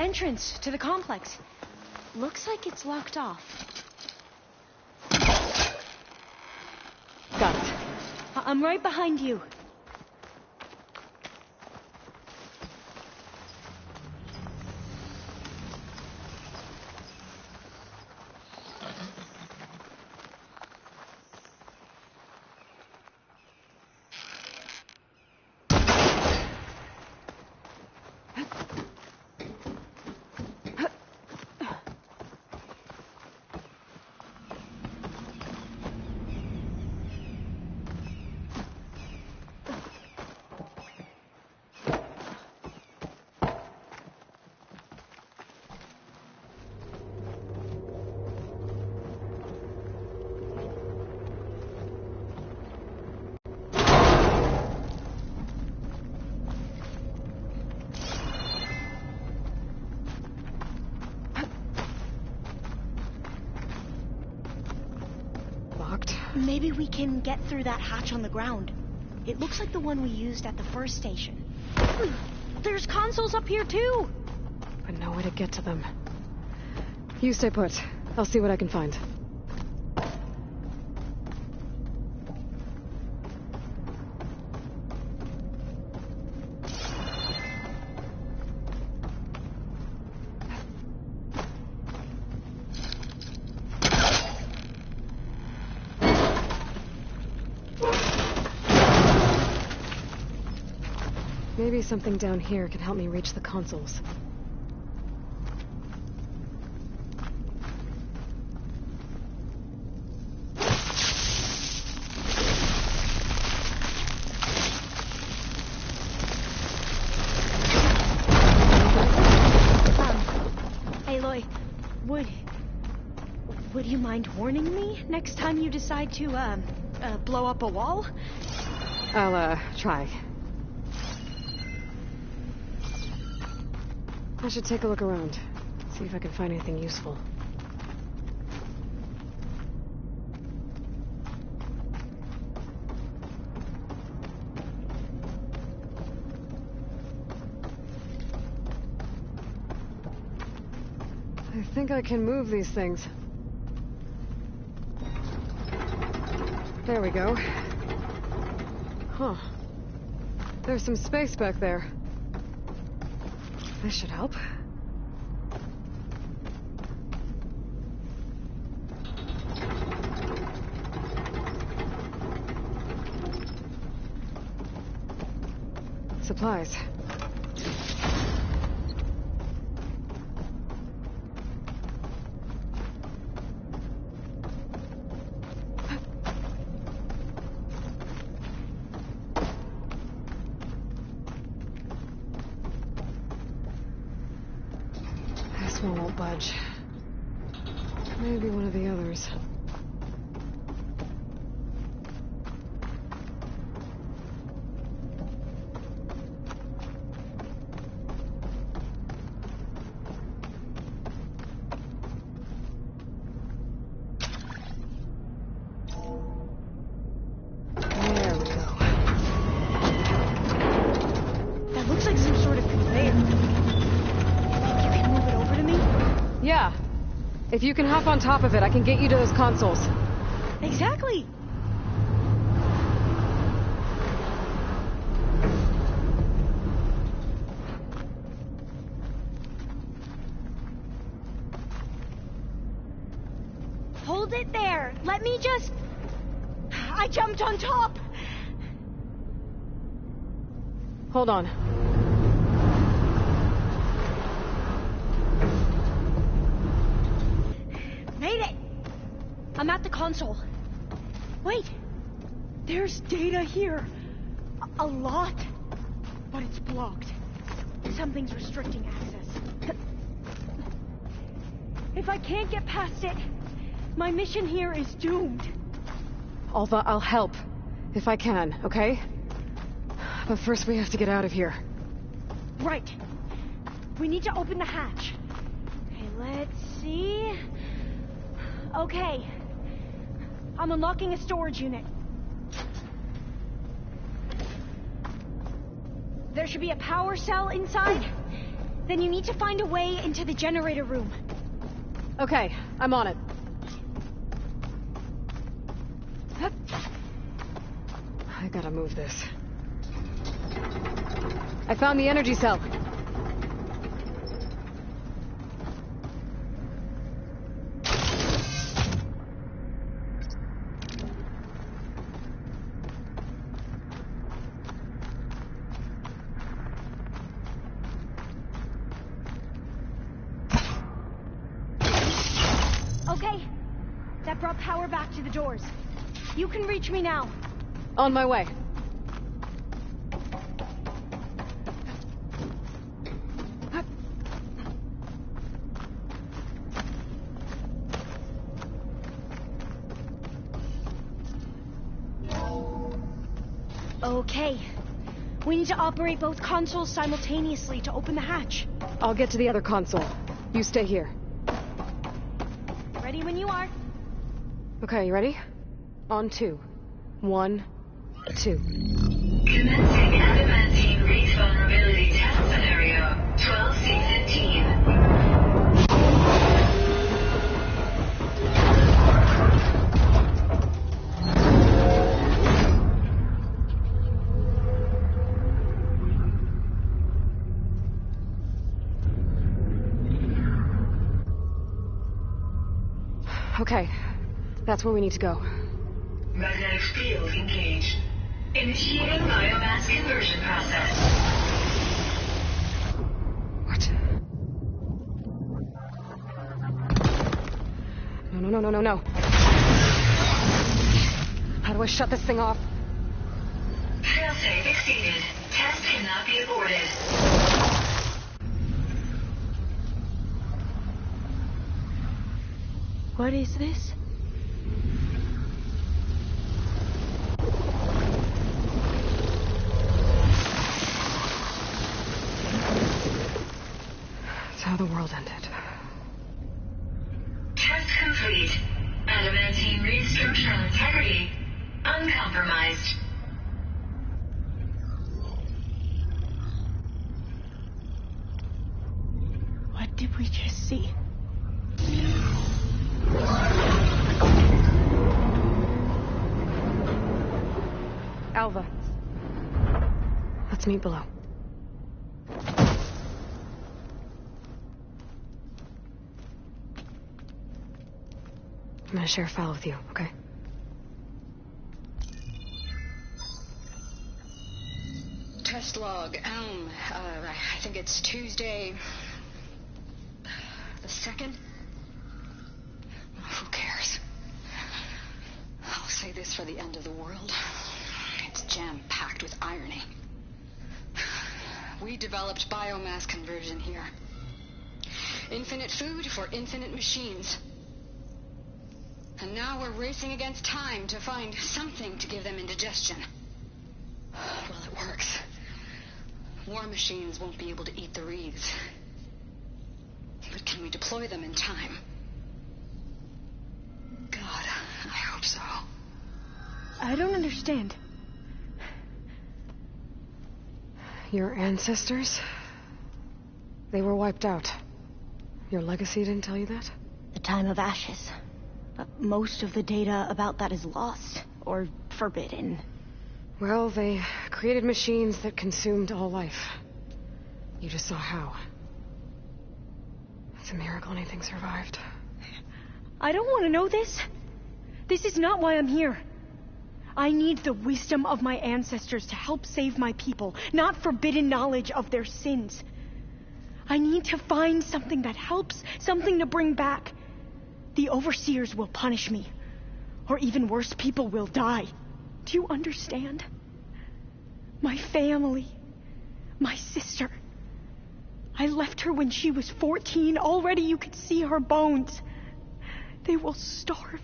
entrance to the complex. Looks like it's locked off. Got it. I'm right behind you. Maybe we can get through that hatch on the ground. It looks like the one we used at the first station. There's consoles up here too! But no way to get to them. You stay put. I'll see what I can find. Maybe something down here can help me reach the consoles. Aloy, would you mind warning me next time you decide to, blow up a wall? I'll, try. I should take a look around, see if I can find anything useful. I think I can move these things. There we go. Huh. There's some space back there. This should help. Supplies. This one won't budge. Maybe one of the others. If you can hop on top of it, I can get you to those consoles. Exactly! Hold it there! Let me just... I jumped on top! Hold on. Made it! I'm at the console. Wait! There's data here. A lot. But it's blocked. Something's restricting access. If I can't get past it, my mission here is doomed. Alva, I'll help. If I can, okay? But first we have to get out of here. Right. We need to open the hatch. Okay, let's see... Okay. I'm unlocking a storage unit. There should be a power cell inside. Then you need to find a way into the generator room. Okay, I'm on it. I gotta move this. I found the energy cell. Okay, that brought power back to the doors. You can reach me now. On my way. Okay. We need to operate both consoles simultaneously to open the hatch. I'll get to the other console. You stay here. Ready when you are. Okay, you ready? On 2. 1, 2. Commencing adamantine reef vulnerability test scenario 12C15. Okay, that's where we need to go. Magnetic field engaged. Initiating biomass conversion process. What? No. How do I shut this thing off? Failsafe exceeded. Test cannot be aborted. What is this? That's how the world ended. Test complete. Adamantine reef structural integrity uncompromised. What did we just see? Alva. Let's meet below. I'm gonna share a file with you, okay? Test log, I think it's Tuesday... the 2nd? Who cares? I'll say this for the end of the world. It's jam-packed with irony. We developed biomass conversion here. Infinite food for infinite machines. And now we're racing against time to find something to give them indigestion. Well, it works. War machines won't be able to eat the wreaths. But can we deploy them in time? God, I hope so. I don't understand. Your ancestors? They were wiped out. Your legacy didn't tell you that? The time of ashes. Most of the data about that is lost, or forbidden. Well, they created machines that consumed all life. You just saw how. It's a miracle anything survived. I don't want to know this. This is not why I'm here. I need the wisdom of my ancestors to help save my people, not forbidden knowledge of their sins. I need to find something that helps, something to bring back. The overseers will punish me. Or even worse, people will die. Do you understand? My family. My sister. I left her when she was 14. Already you could see her bones. They will starve.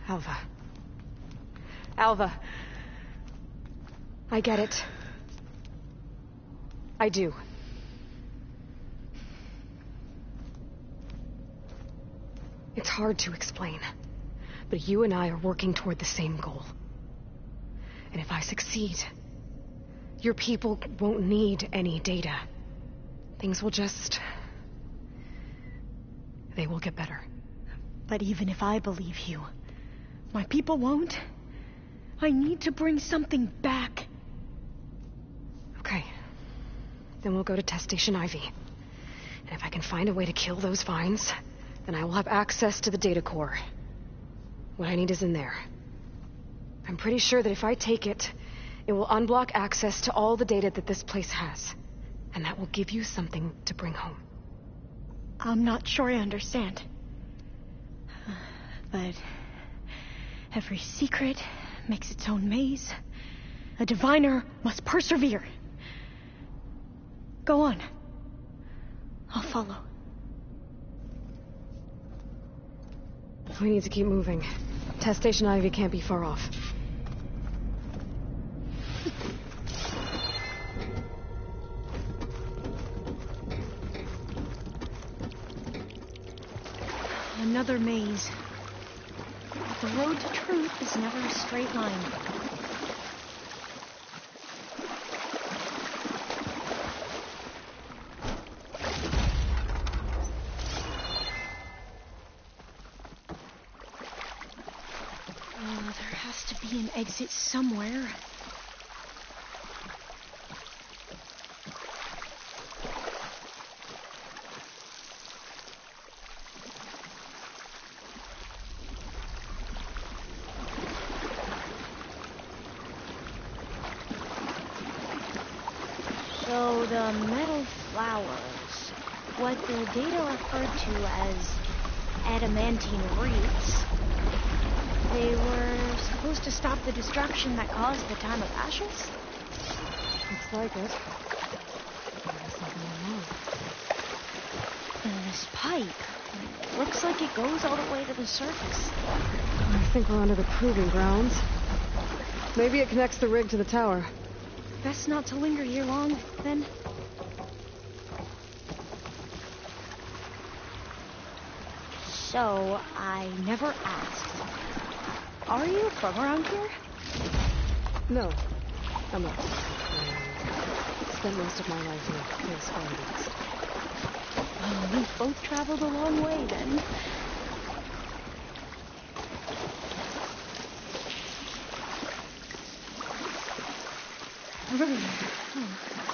Alva. Alva. I get it. I do. It's hard to explain, but you and I are working toward the same goal. And if I succeed, your people won't need any data. things will just... they will get better. But even if I believe you, my people won't. I need to bring something back. Okay. Then we'll go to Test Station Ivy. And if I can find a way to kill those vines, then I will have access to the data core. What I need is in there. I'm pretty sure that if I take it, it will unblock access to all the data that this place has. And that will give you something to bring home. I'm not sure I understand. But every secret makes its own maze. A diviner must persevere. Go on. I'll follow. We need to keep moving. Test Station Ivy can't be far off. Another maze. The road to truth is never a straight line. There has to be an exit somewhere. So the metal flowers, what the data referred to as adamantine reeds, they were supposed to stop the destruction that caused the Time of Ashes? Looks like it. There's something wrong. And this pipe, looks like it goes all the way to the surface. I think we're under the proving grounds. Maybe it connects the rig to the tower. Best not to linger here long, then. So, I never asked. Are you from around here? No, I'm not. I spent most of my life in the Far East. Oh, we both traveled a long way, then.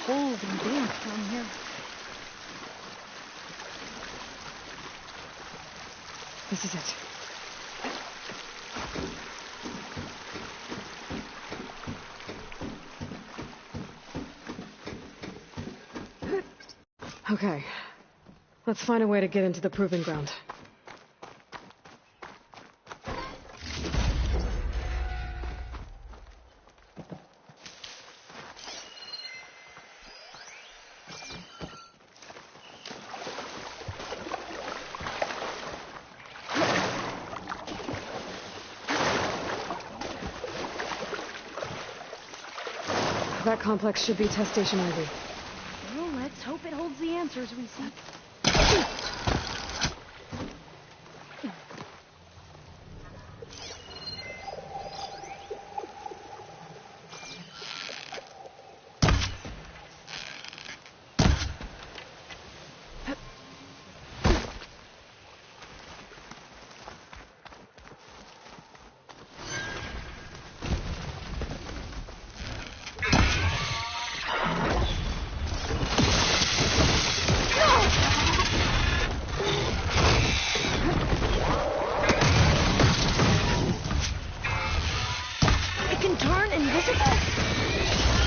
Cold and damp down here. This is it. Okay. Let's find a way to get into the proving ground. That complex should be Test Station Ivy. Well, let's hope it holds the answers we seek.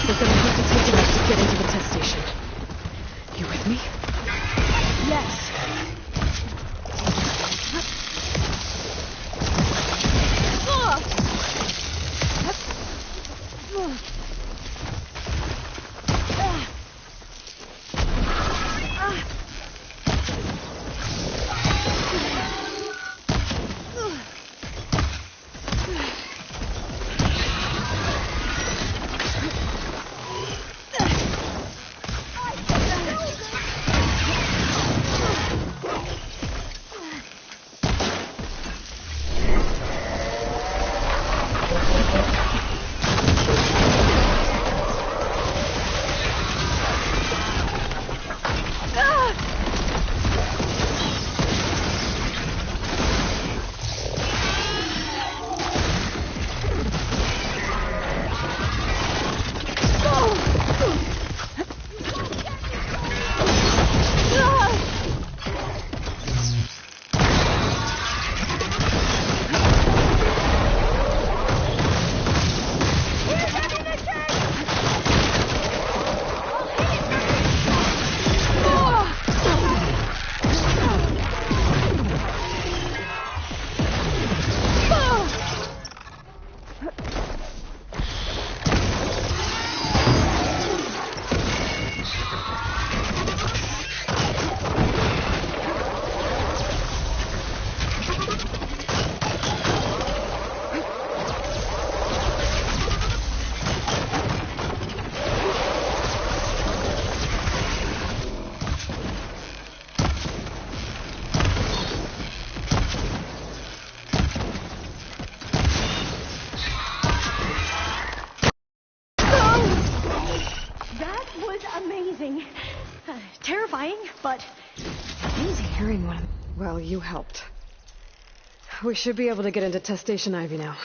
We're gonna have to take it out to get into the test station. You with me? Yes. but Easy hearing one of them. Well, you helped. We should be able to get into Test Station Ivy now.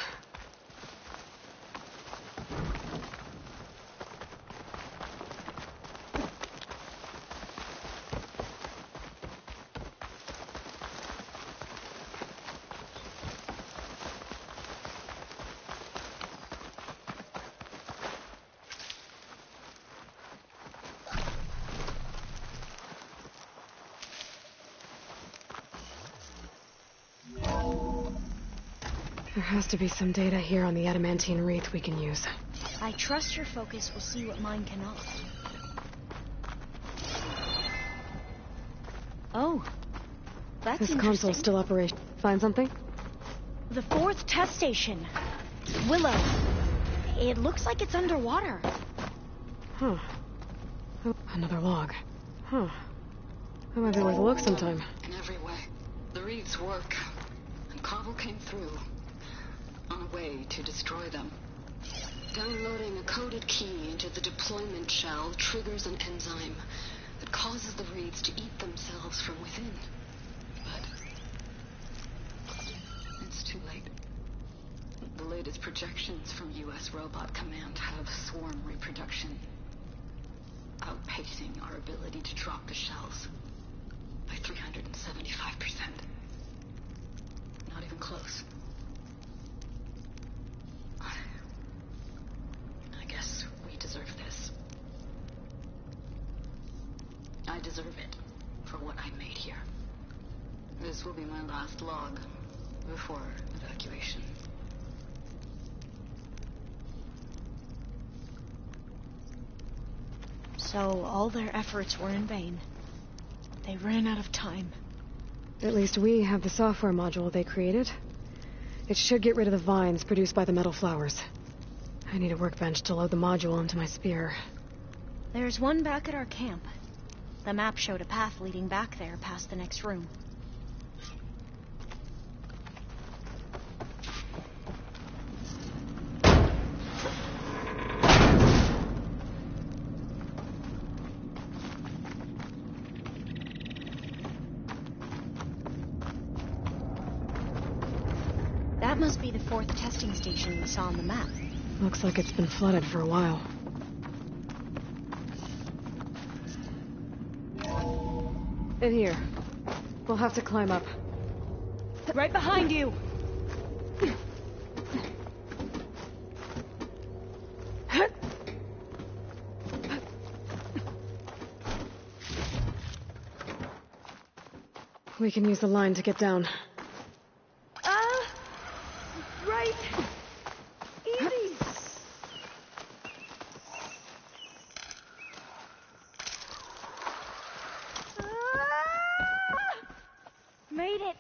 There has to be some data here on the adamantine wreath we can use. I trust your focus will see what mine cannot. Oh, that's This interesting. console's still operational. Find something? The 4th test station. Willow. It looks like it's underwater. Huh. Oh, another log. Huh. That might be worth a look sometime. In every way. The wreaths work. And Cobble came through. On a way to destroy them. Downloading a coded key into the deployment shell triggers an enzyme that causes the wreaths to eat themselves from within. But it's too late. The latest projections from U.S. Robot Command have swarm reproduction, outpacing our ability to drop the shells by 375%. Not even close. I guess we deserve this. I deserve it for what I made here. This will be my last log before evacuation. So all their efforts were in vain. They ran out of time. At least we have the software module they created. It should get rid of the vines produced by the metal flowers. I need a workbench to load the module into my spear. There's one back at our camp. The map showed a path leading back there past the next room. That must be the 4th testing station we saw on the map. Looks like it's been flooded for a while. In here. We'll have to climb up. Right behind you! We can use the line to get down. Right. Easy. Made it.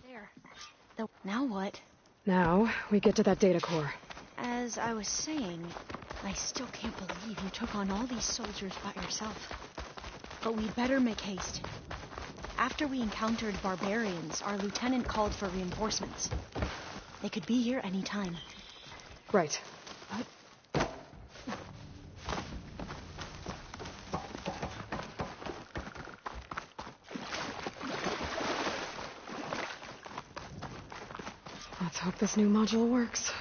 There. Now what? Now, we get to that data core. As I was saying, I still can't believe you took on all these soldiers by yourself. But we'd better make haste. After we encountered barbarians, our lieutenant called for reinforcements. They could be here any time. Right. Let's hope this new module works.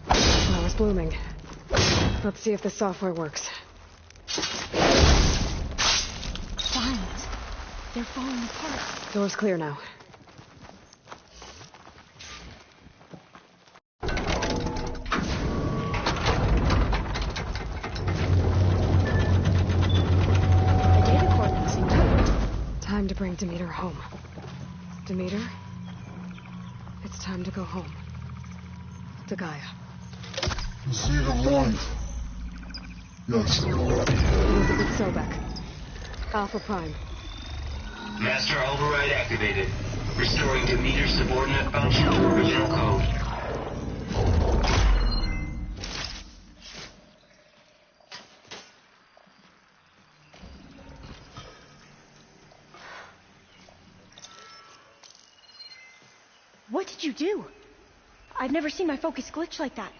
Flowers blooming. Let's see if the software works. Vines. They're falling apart. Door's clear now. Time to bring Demeter home. Demeter, it's time to go home. To Gaia. You see the light? Yes. Elizabeth Sobek. Alpha Prime. Master override activated. Restoring to meter subordinate function to original code. What did you do? I've never seen my focus glitch like that.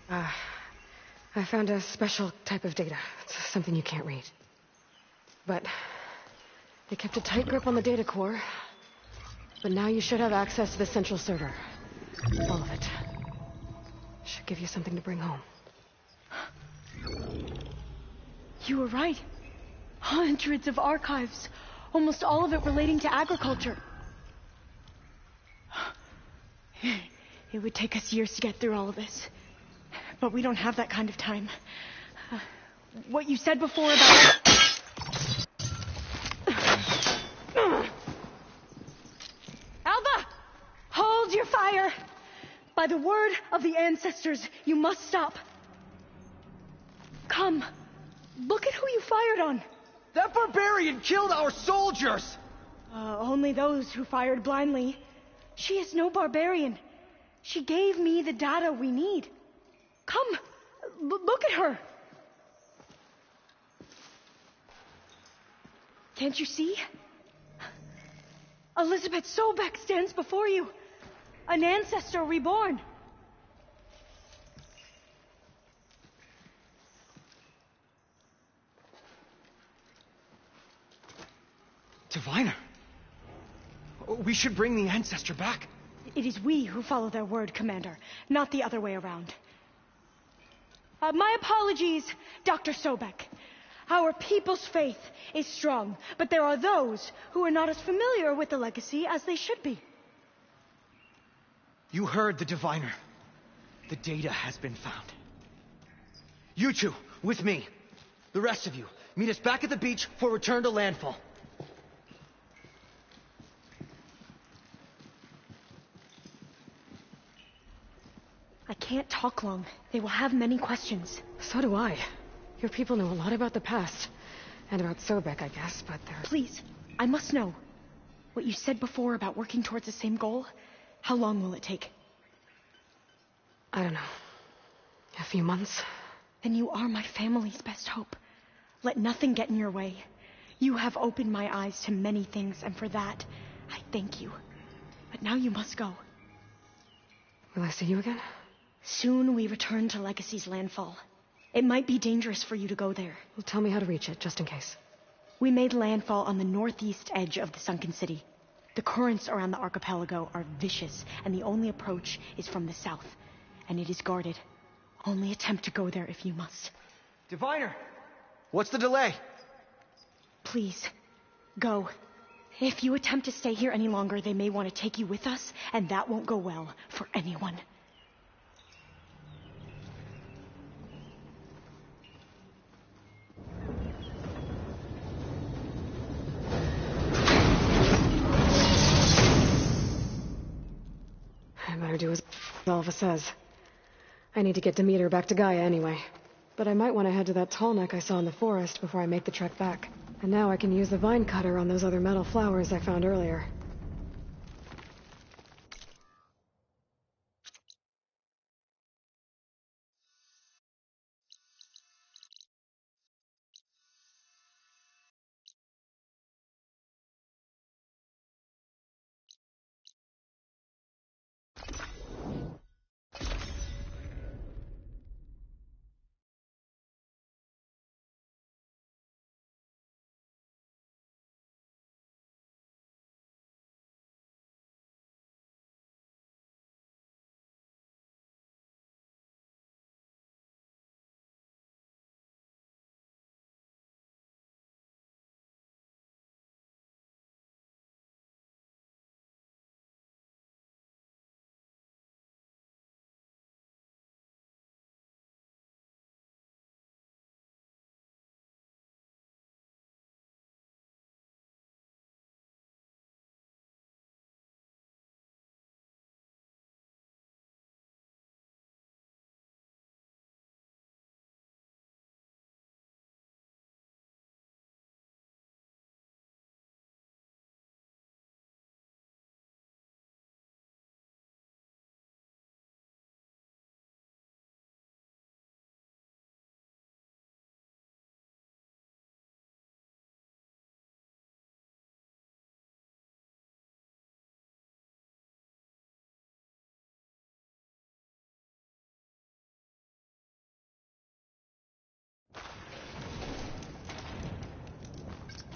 I found a special type of data. It's something you can't read. But they kept a tight grip on the data core. But now you should have access to the central server. All of it. Should give you something to bring home. You were right. Hundreds of archives. Almost all of it relating to agriculture. It would take us years to get through all of this. But we don't have that kind of time. What you said before about... Alva! Hold your fire! By the word of the ancestors, you must stop. Come. Look at who you fired on. That barbarian killed our soldiers! Only those who fired blindly. She is no barbarian. She gave me the data we need. Come, look at her. Can't you see? Elizabeth Sobek stands before you. An ancestor reborn. Diviner. We should bring the ancestor back. It is we who follow their word, Commander, not the other way around. My apologies, Dr. Sobek. Our people's faith is strong, but there are those who are not as familiar with the legacy as they should be. You heard the diviner. The data has been found. You two, with me. The rest of you, meet us back at the beach for return to landfall. I can't talk long. They will have many questions. So do I. Your people know a lot about the past. And about Sobek, I guess, but they're... Please, I must know. What you said before about working towards the same goal, how long will it take? I don't know. A few months? Then you are my family's best hope. Let nothing get in your way. You have opened my eyes to many things, and for that, I thank you. But now you must go. Will I see you again? Soon we return to Legacy's landfall. It might be dangerous for you to go there. Well, tell me how to reach it, just in case. We made landfall on the northeast edge of the sunken city. The currents around the archipelago are vicious, and the only approach is from the south. And it is guarded. Only attempt to go there if you must. Diviner! What's the delay? Please, go. If you attempt to stay here any longer, they may want to take you with us, and that won't go well for anyone. I better do as Alva says. I need to get Demeter back to Gaia anyway. But I might want to head to that tall neck I saw in the forest before I make the trek back. And now I can use the vine cutter on those other metal flowers I found earlier.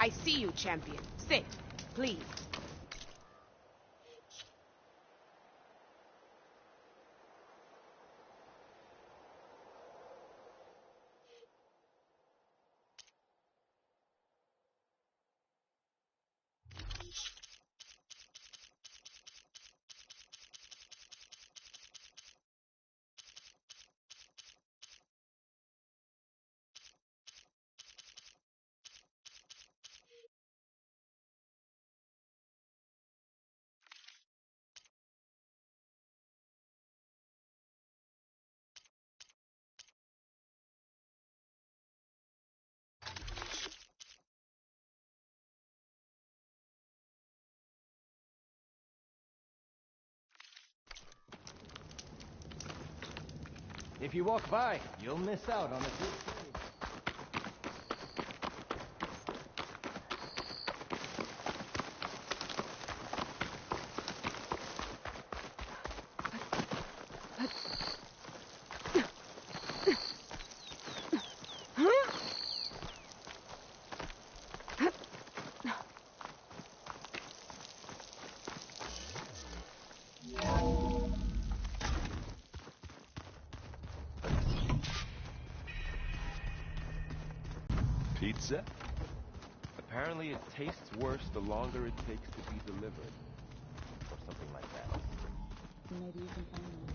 I see you, champion. Sit, please. If you walk by, you'll miss out on a good trade. Pizza? Apparently it tastes worse the longer it takes to be delivered. Or something like that. Maybe you can find one.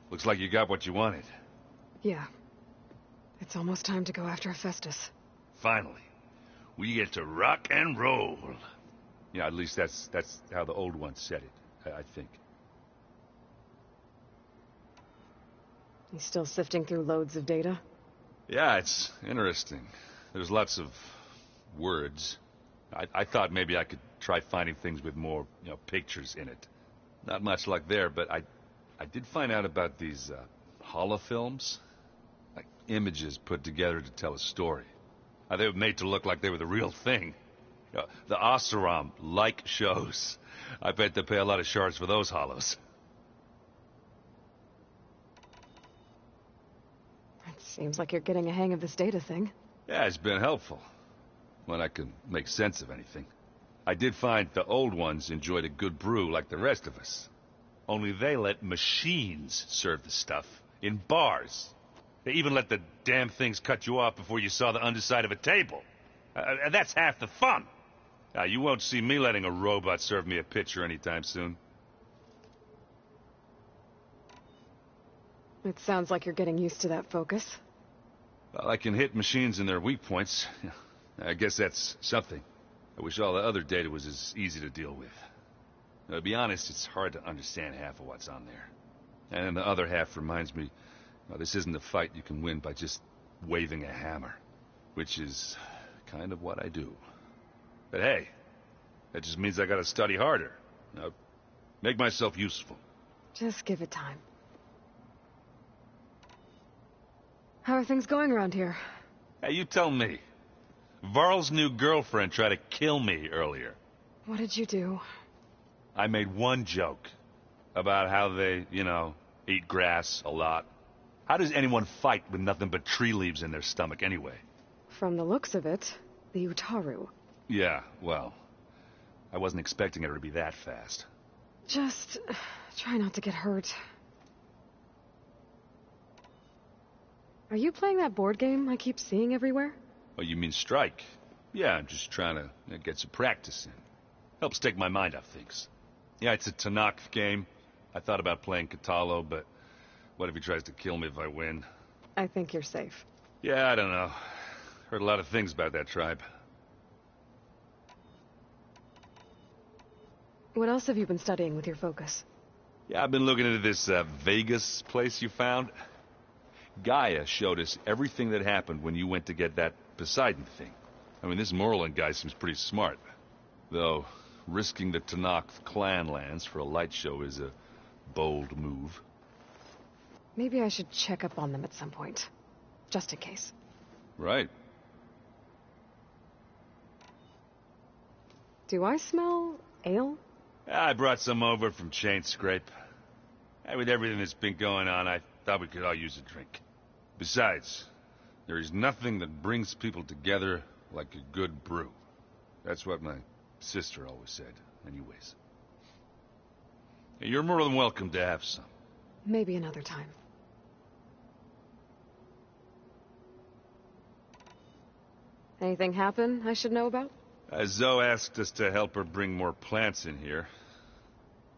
Looks like you got what you wanted. Yeah. It's almost time to go after Hephaestus. Finally. We get to rock and roll. Yeah, at least that's how the old ones said it, I think. You still sifting through loads of data? Yeah, it's interesting. There's lots of words. I thought maybe I could try finding things with more, pictures in it. Not much luck there, but I did find out about these holofilms. Like images put together to tell a story. They were made to look like they were the real thing. The Oseram-like shows. I bet they pay a lot of shards for those hollows. It seems like you're getting a hang of this data thing. Yeah, it's been helpful. When I can make sense of anything. I did find the old ones enjoyed a good brew like the rest of us. Only they let machines serve the stuff in bars. They even let the damn things cut you off before you saw the underside of a table. And that's half the fun. Now, you won't see me letting a robot serve me a pitcher anytime soon. It sounds like you're getting used to that focus. Well, I can hit machines in their weak points. I guess that's something. I wish all the other data was as easy to deal with. Now, to be honest, it's hard to understand half of what's on there. And the other half reminds me, well, this isn't a fight you can win by just waving a hammer. Which is kind of what I do. But hey, that just means I gotta study harder. Now, make myself useful. Just give it time. How are things going around here? Hey, you tell me. Varl's new girlfriend tried to kill me earlier. What did you do? I made one joke about how they, eat grass a lot. How does anyone fight with nothing but tree leaves in their stomach anyway? From the looks of it, the Utaru. Yeah, well, I wasn't expecting her to be that fast. Just try not to get hurt. Are you playing that board game I keep seeing everywhere? Oh, you mean Strike? Yeah, I'm just trying to get some practice in. Helps take my mind off things. Yeah, it's a Tanakh game. I thought about playing Katalo, but what if he tries to kill me if I win? I think you're safe. Yeah, I don't know. Heard a lot of things about that tribe. What else have you been studying with your focus? Yeah, I've been looking into this Vegas place you found. Gaia showed us everything that happened when you went to get that Poseidon thing. I mean, this Merlin guy seems pretty smart. Though, risking the Tanakh clan lands for a light show is a bold move. Maybe I should check up on them at some point. Just in case. Right. Do I smell ale? I brought some over from Chain Scrape. With everything that's been going on, I thought we could all use a drink. Besides, there is nothing that brings people together like a good brew. That's what my sister always said, anyways. You're more than welcome to have some. Maybe another time. Anything happen I should know about? Zoe asked us to help her bring more plants in here.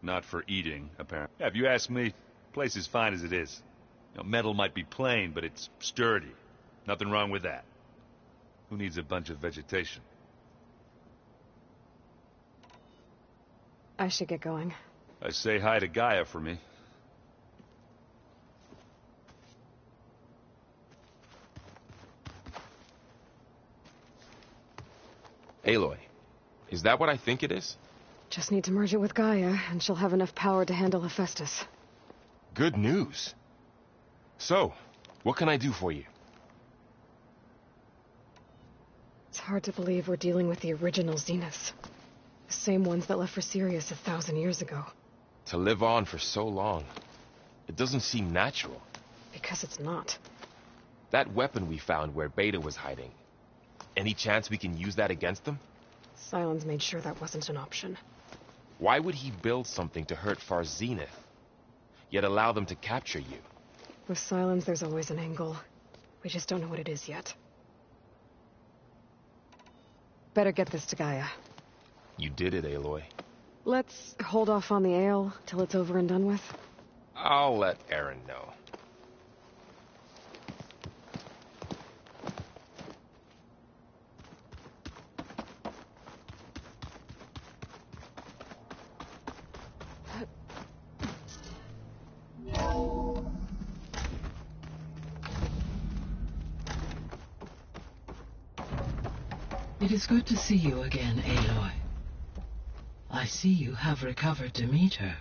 Not for eating, apparently. Yeah, if you ask me, the place is fine as it is. Metal might be plain, but it's sturdy. Nothing wrong with that. Who needs a bunch of vegetation? I should get going. Say hi to Gaia for me. Aloy, is that what I think it is? Just need to merge it with Gaia, and she'll have enough power to handle Hephaestus. Good news. So, what can I do for you? It's hard to believe we're dealing with the original Zeniths. The same ones that left for Sirius 1,000 years ago. To live on for so long, it doesn't seem natural. Because it's not. That weapon we found where Beta was hiding. Any chance we can use that against them? Sylens made sure that wasn't an option. Why would he build something to hurt Far's Zenith, yet allow them to capture you? With Sylens, there's always an angle. We just don't know what it is yet. Better get this to Gaia. You did it, Aloy. Let's hold off on the ale till it's over and done with. I'll let Aaron know. It is good to see you again, Aloy. I see you have recovered Demeter.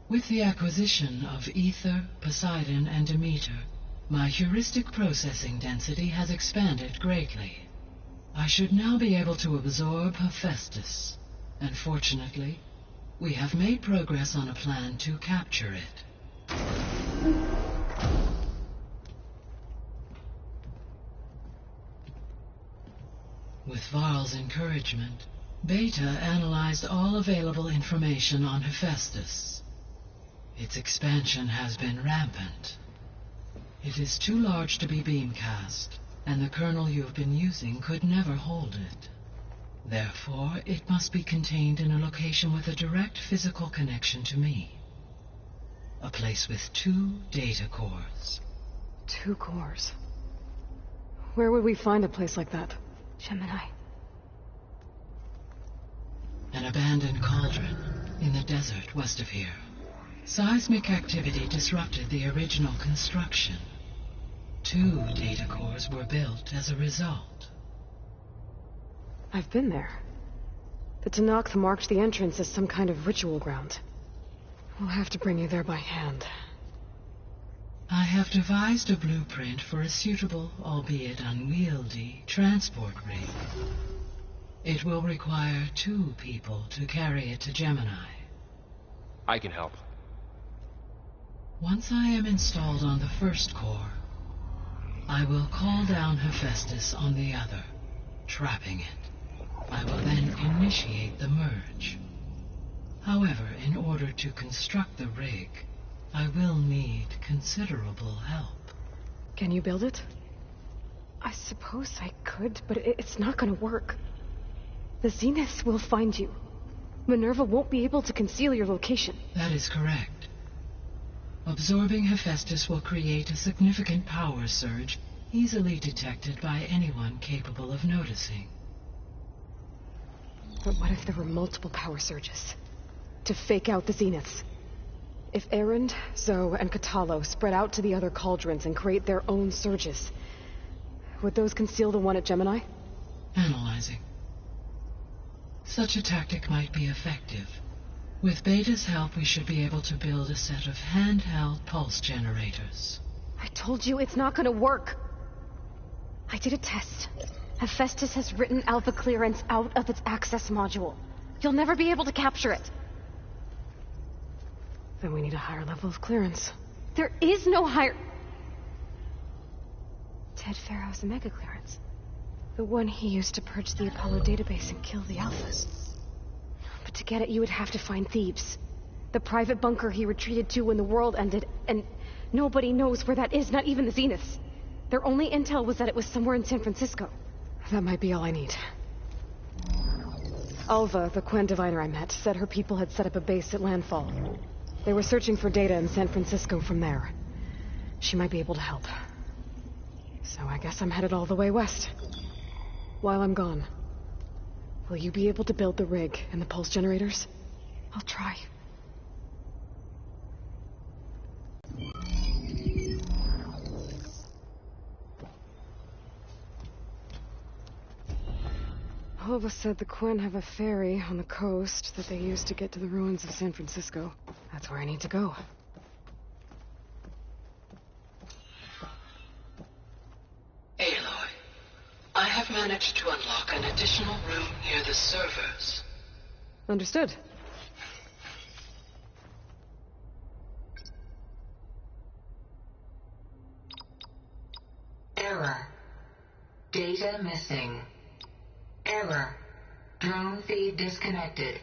With the acquisition of Ether, Poseidon, and Demeter, My heuristic processing density has expanded greatly. I should now be able to absorb Hephaestus, and fortunately, we have made progress on a plan to capture it. With Varl's encouragement, Beta analyzed all available information on Hephaestus. Its expansion has been rampant. It is too large to be beamcast, and the kernel you've been using could never hold it. Therefore, it must be contained in a location with a direct physical connection to me. A place with 2 data cores. 2 cores? Where would we find a place like that? Gemini. An abandoned cauldron in the desert west of here. Seismic activity disrupted the original construction. 2 data cores were built as a result. I've been there. The Tanakh marked the entrance as some kind of ritual ground. We'll have to bring you there by hand. I have devised a blueprint for a suitable, albeit unwieldy, transport rig. It will require 2 people to carry it to Gemini. I can help. Once I am installed on the first core, I will call down Hephaestus on the other, trapping it. I will then initiate the merge. However, in order to construct the rig, I will need considerable help. Can you build it? I suppose I could, but it's not gonna work. The Zeniths will find you. Minerva won't be able to conceal your location. That is correct. Absorbing Hephaestus will create a significant power surge, easily detected by anyone capable of noticing. But what if there were multiple power surges? To fake out the Zeniths? If Erend, Zoe, and Katalo spread out to the other cauldrons and create their own surges, would those conceal the one at Gemini? Analyzing. Such a tactic might be effective. With Beta's help, we should be able to build a set of handheld pulse generators. I told you it's not gonna work. I did a test. Hephaestus has written Alpha clearance out of its access module. You'll never be able to capture it. Then we need a higher level of clearance. There is no higher... Ted Farrow's mega clearance. The one he used to purge the Apollo database and kill the Alphas. But to get it, you would have to find Thebes. The private bunker he retreated to when the world ended, and nobody knows where that is, not even the Zeniths. Their only intel was that it was somewhere in San Francisco. That might be all I need. Alva, the Quen diviner I met, said her people had set up a base at Landfall. They were searching for data in San Francisco from there. She might be able to help. So I guess I'm headed all the way west. While I'm gone, will you be able to build the rig and the pulse generators? I'll try. Alva said the Quen have a ferry on the coast that they use to get to the ruins of San Francisco. That's where I need to go. Aloy, I have managed to unlock an additional room near the servers. Understood. Error. Data missing. Error. Drone feed disconnected.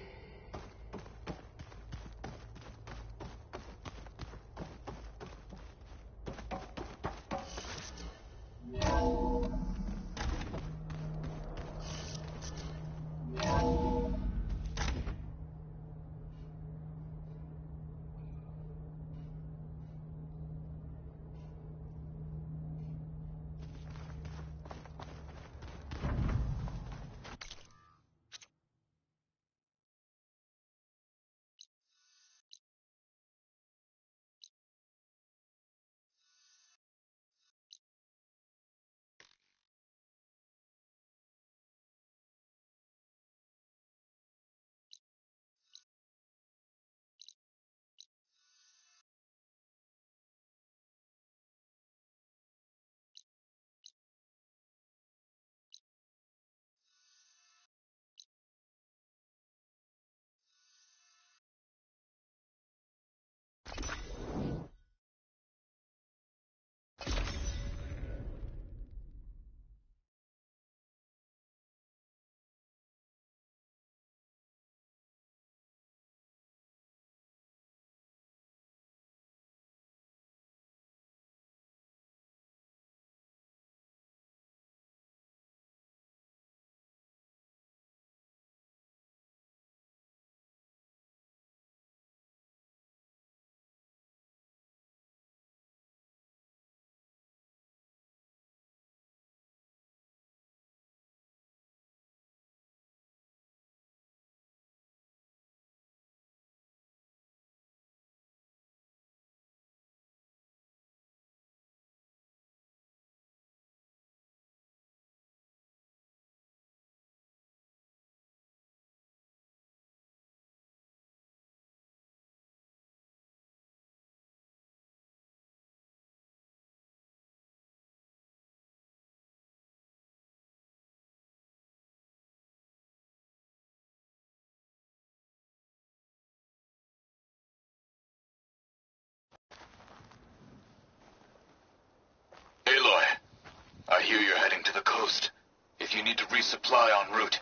resupply en route.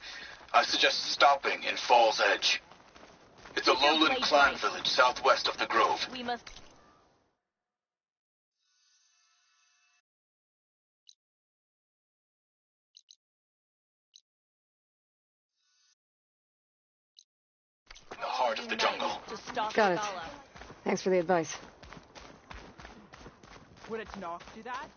I suggest stopping in Fall's Edge. It's a lowland clan village southwest of the Grove. We must... In the heart of the jungle. Got it. Thanks for the advice. Would it not do that?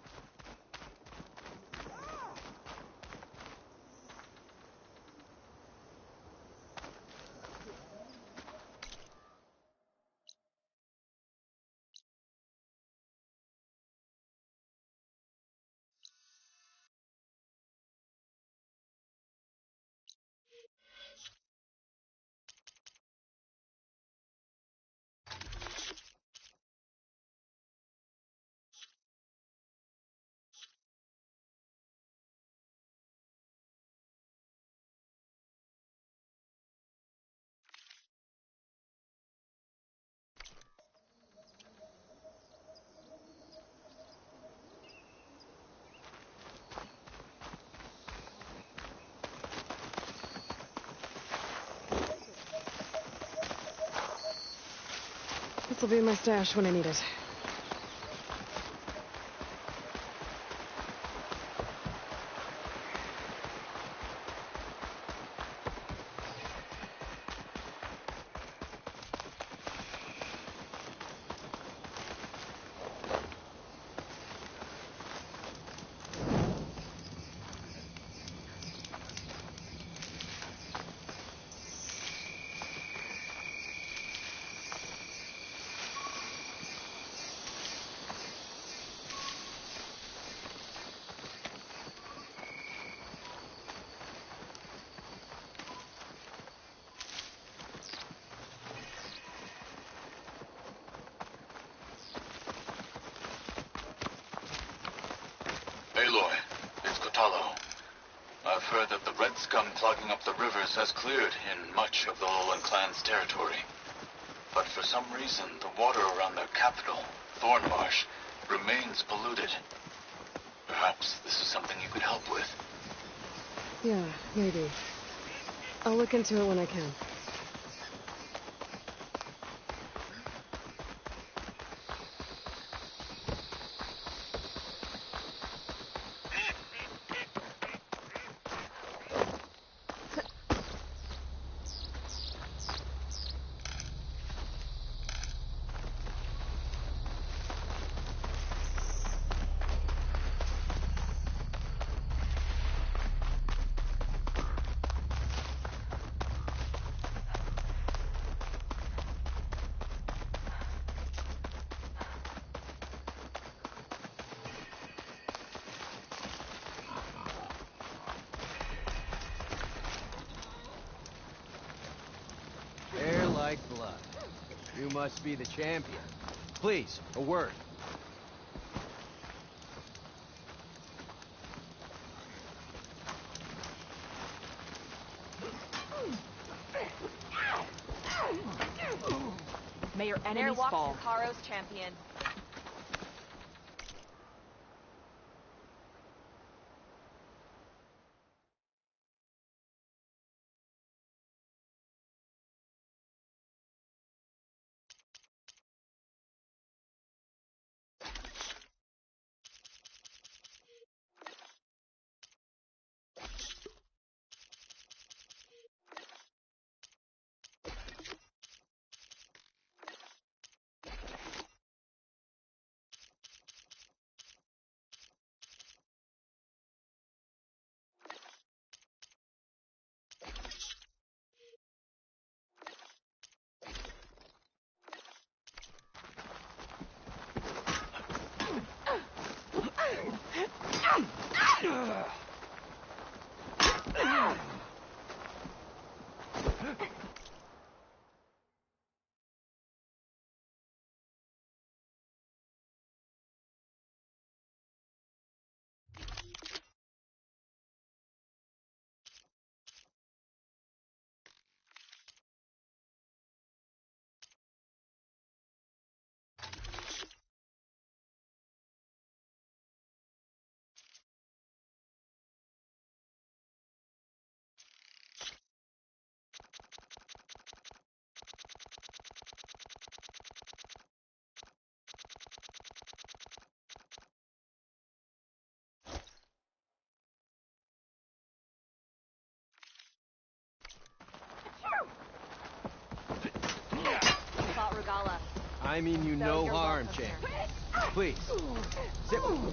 This'll be my stash when I need it. Aloy, it's Kotalo. I've heard that the red scum clogging up the rivers has cleared in much of the Lowland clan's territory. But for some reason, the water around their capital, Thornmarsh, remains polluted. Perhaps this is something you could help with. Yeah, maybe. I'll look into it when I can. Hair like blood. You must be the champion. Please, a word. May your enemies fall. Hikaro's champion. I mean you no harm, champ. Please, sit with me.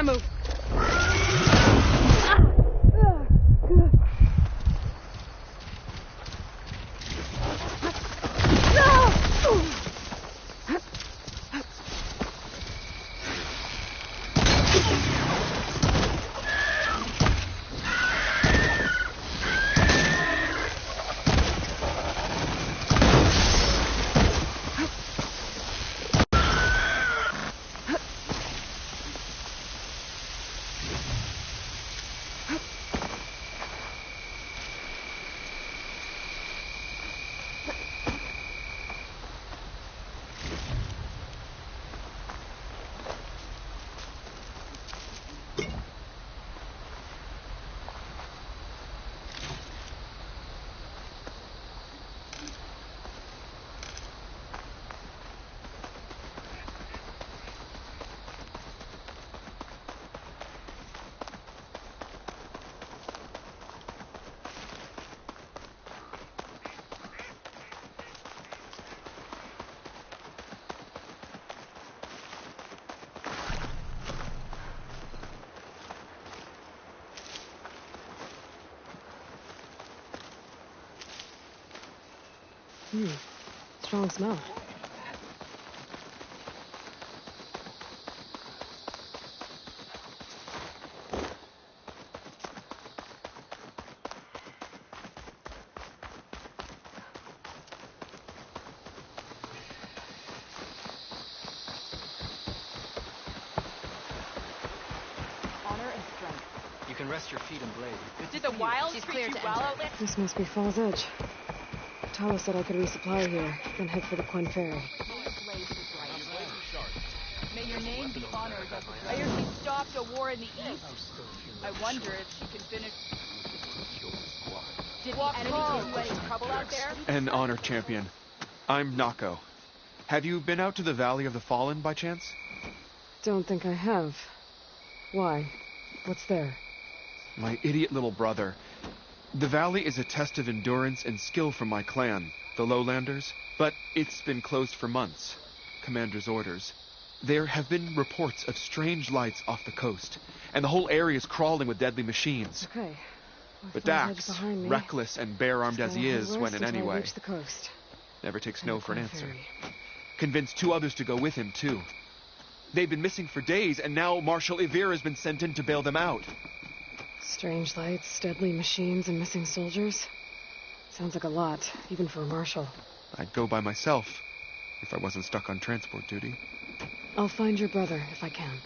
move. Strong smell. Honor and strength. You can rest your feet and blade. Did the wild treat you well out there? This must be Falls Edge. Tala said I could resupply here, then head for the Quinn Ferry. May your name be honored. I hear she stopped a war in the east. I wonder if she can finish. Did the enemy give you any trouble out there? An honor champion. I'm Nako. Have you been out to the Valley of the Fallen by chance? Don't think I have. Why? What's there? My idiot little brother. The valley is a test of endurance and skill from my clan, the Lowlanders, but it's been closed for months. Commander's orders. There have been reports of strange lights off the coast, and the whole area is crawling with deadly machines. Okay. But Dax, reckless and bare-armed as he is, went in anyway. Reach the coast. Never takes no for an answer. Ferry. Convinced 2 others to go with him, too. They've been missing for days, and now Marshal Ivir has been sent in to bail them out. Strange lights, deadly machines, and missing soldiers. Sounds like a lot, even for a marshal. I'd go by myself, if I wasn't stuck on transport duty. I'll find your brother, if I can.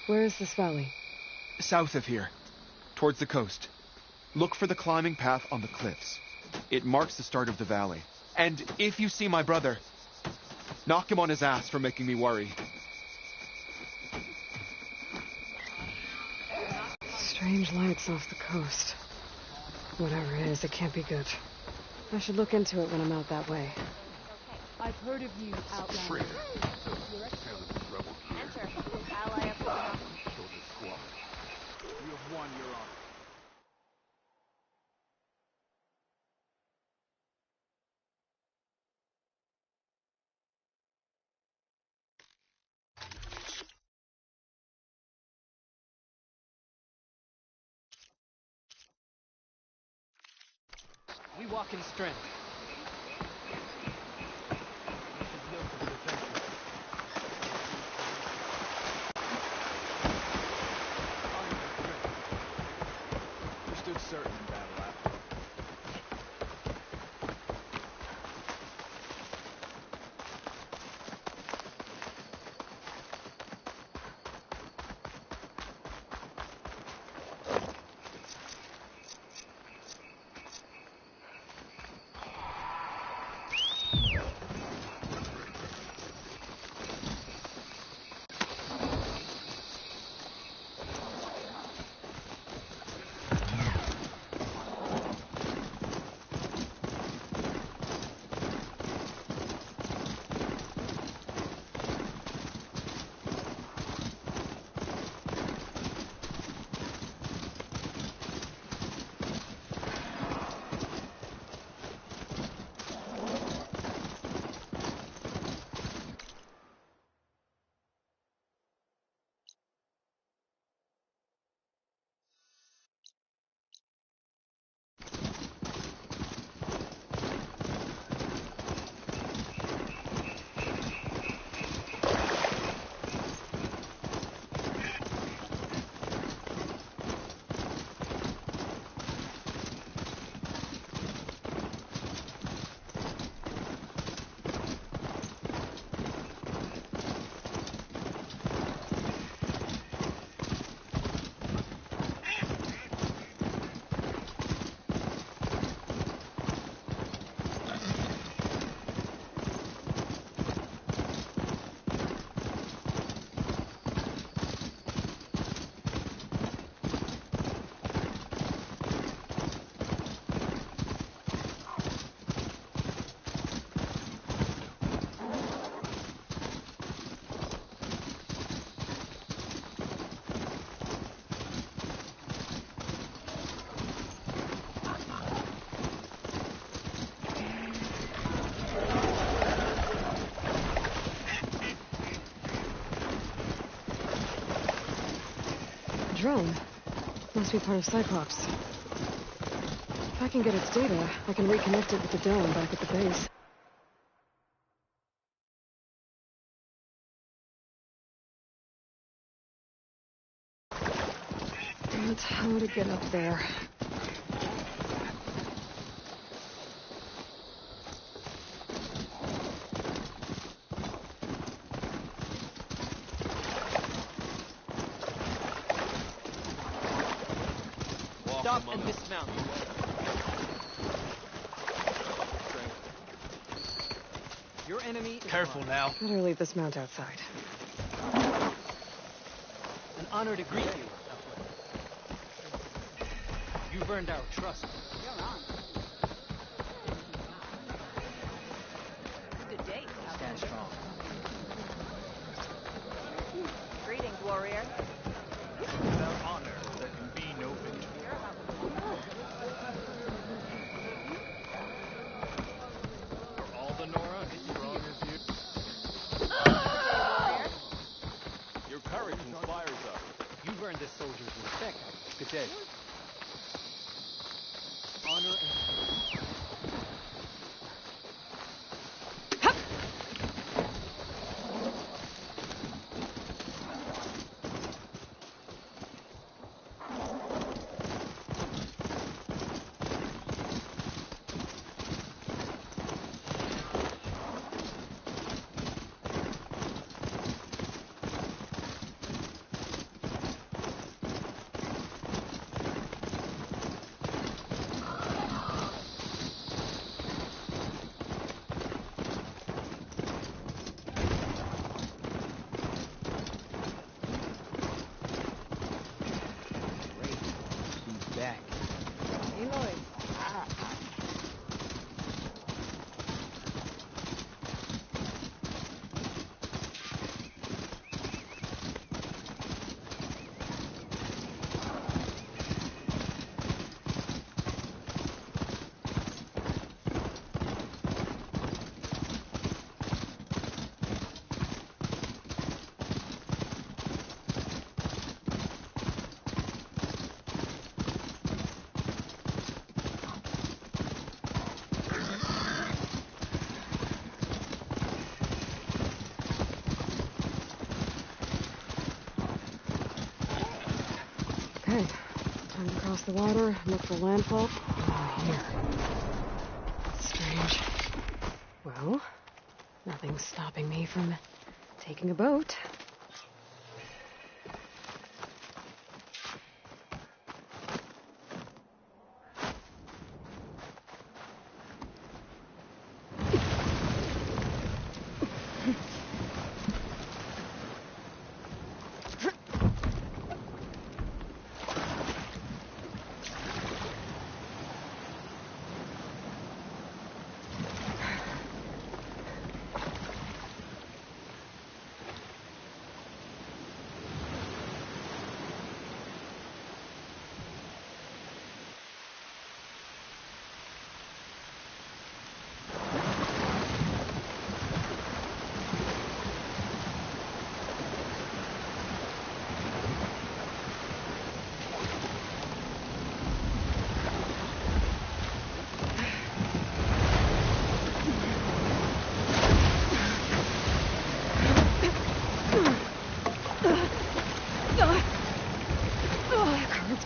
Where is this valley? South of here, towards the coast. Look for the climbing path on the cliffs. It marks the start of the valley. And if you see my brother, knock him on his ass for making me worry. Strange lights off the coast. Whatever it is, it can't be good. I should look into it when I'm out that way. I've heard of you, Outlander. Enter. Ally up front. You have won your honor. We walk in strength. We stood certain in battle after. dome. Must be part of Cyclops. If I can get its data, I can reconnect it with the dome back at the base. Damn it, how to get up there? Stop and dismount. Your enemy is careful now. Better leave this mount outside. An honor to greet you. You've earned our trust. You're on. Good day. Stand strong. Greetings, warrior. Without honor, there can be no victory. For all the Nora, it's your honor's here. Your courage inspires us. You've earned this soldier's respect. Good day. Honor and... Okay, time to cross the water, look for landfall. Oh, here. Strange. Well, nothing's stopping me from taking a boat.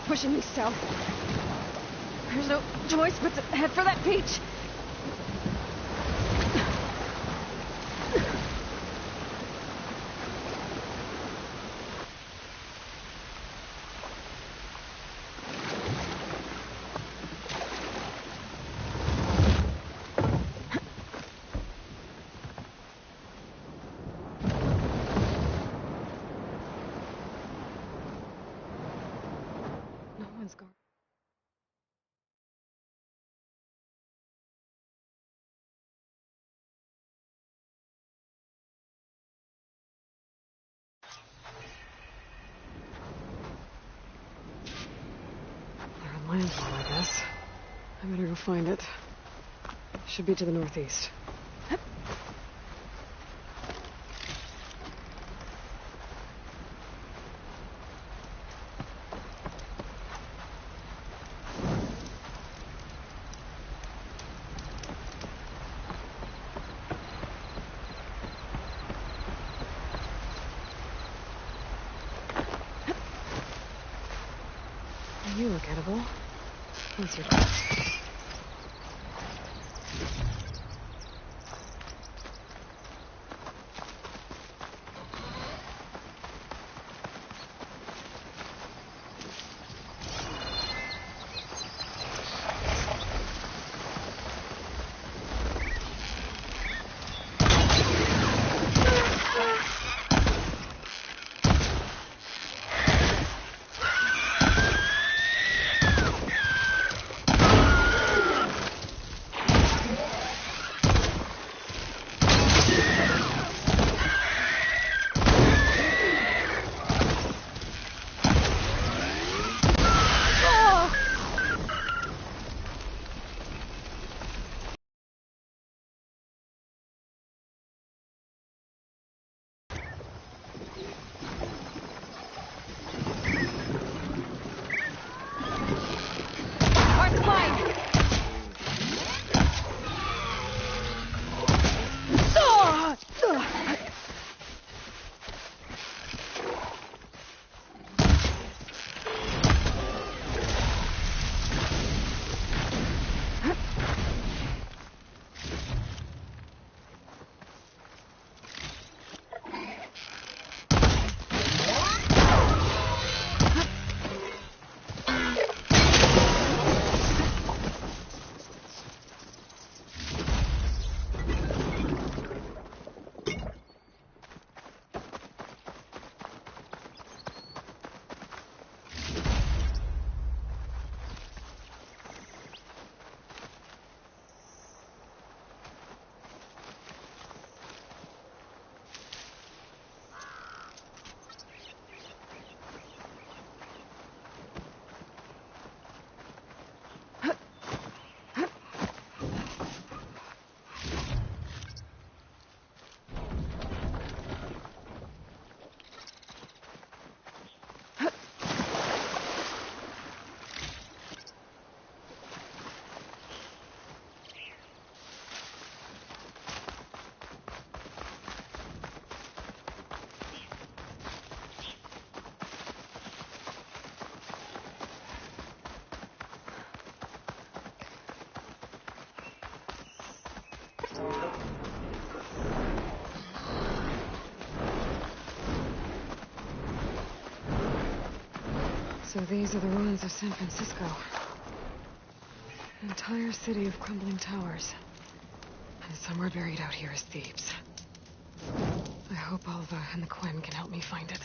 Pushing me south. There's no choice but to head for that beach. No one's gone. Landfall, I guess. I better go find it. Should be to the northeast. unforgettable. What's your thought? So these are the ruins of San Francisco. An entire city of crumbling towers. And somewhere buried out here is Thebes. I hope Alva and the Quen can help me find it.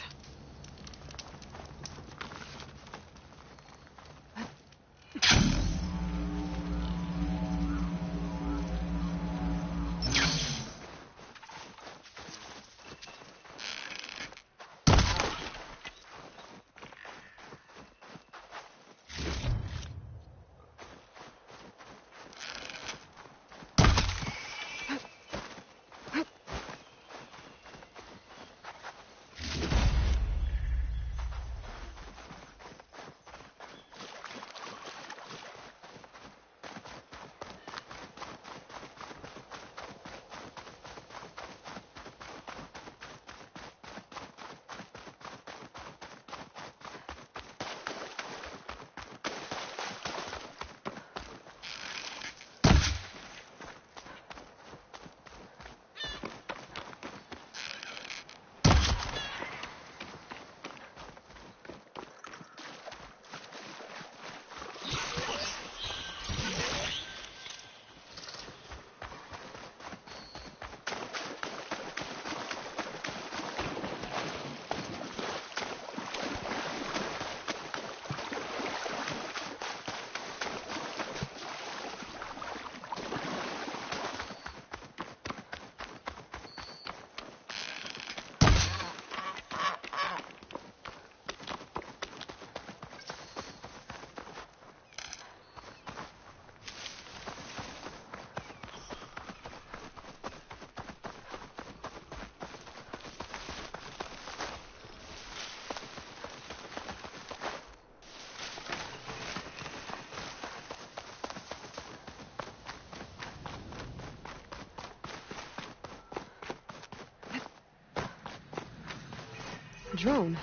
Drone.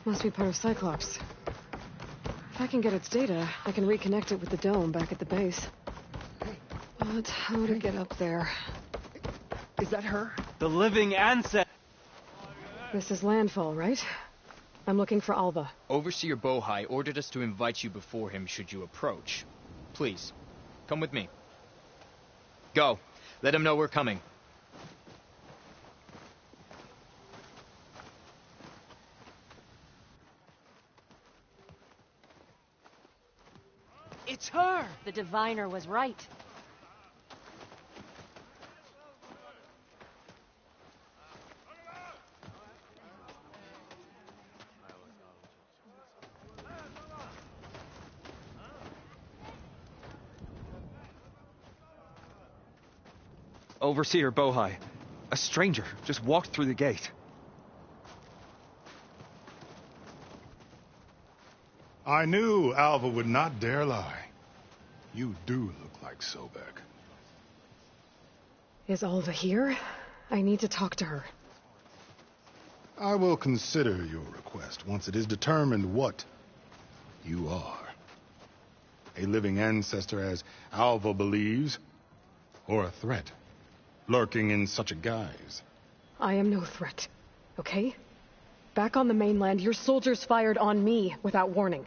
Must be part of Cyclops. If I can get its data, I can reconnect it with the dome back at the base. But how to get up there? Is that her? The living ancestor! This is landfall, right? I'm looking for Alva. Overseer Bohai ordered us to invite you before him should you approach. Please, come with me. Go. Let him know we're coming. It's her! The diviner was right. Overseer Bohai. A stranger just walked through the gate. I knew Alva would not dare lie. You do look like Sobek. Is Alva here? I need to talk to her. I will consider your request once it is determined what you are. A living ancestor, as Alva believes, or a threat, lurking in such a guise. I am no threat, okay? Back on the mainland, your soldiers fired on me without warning.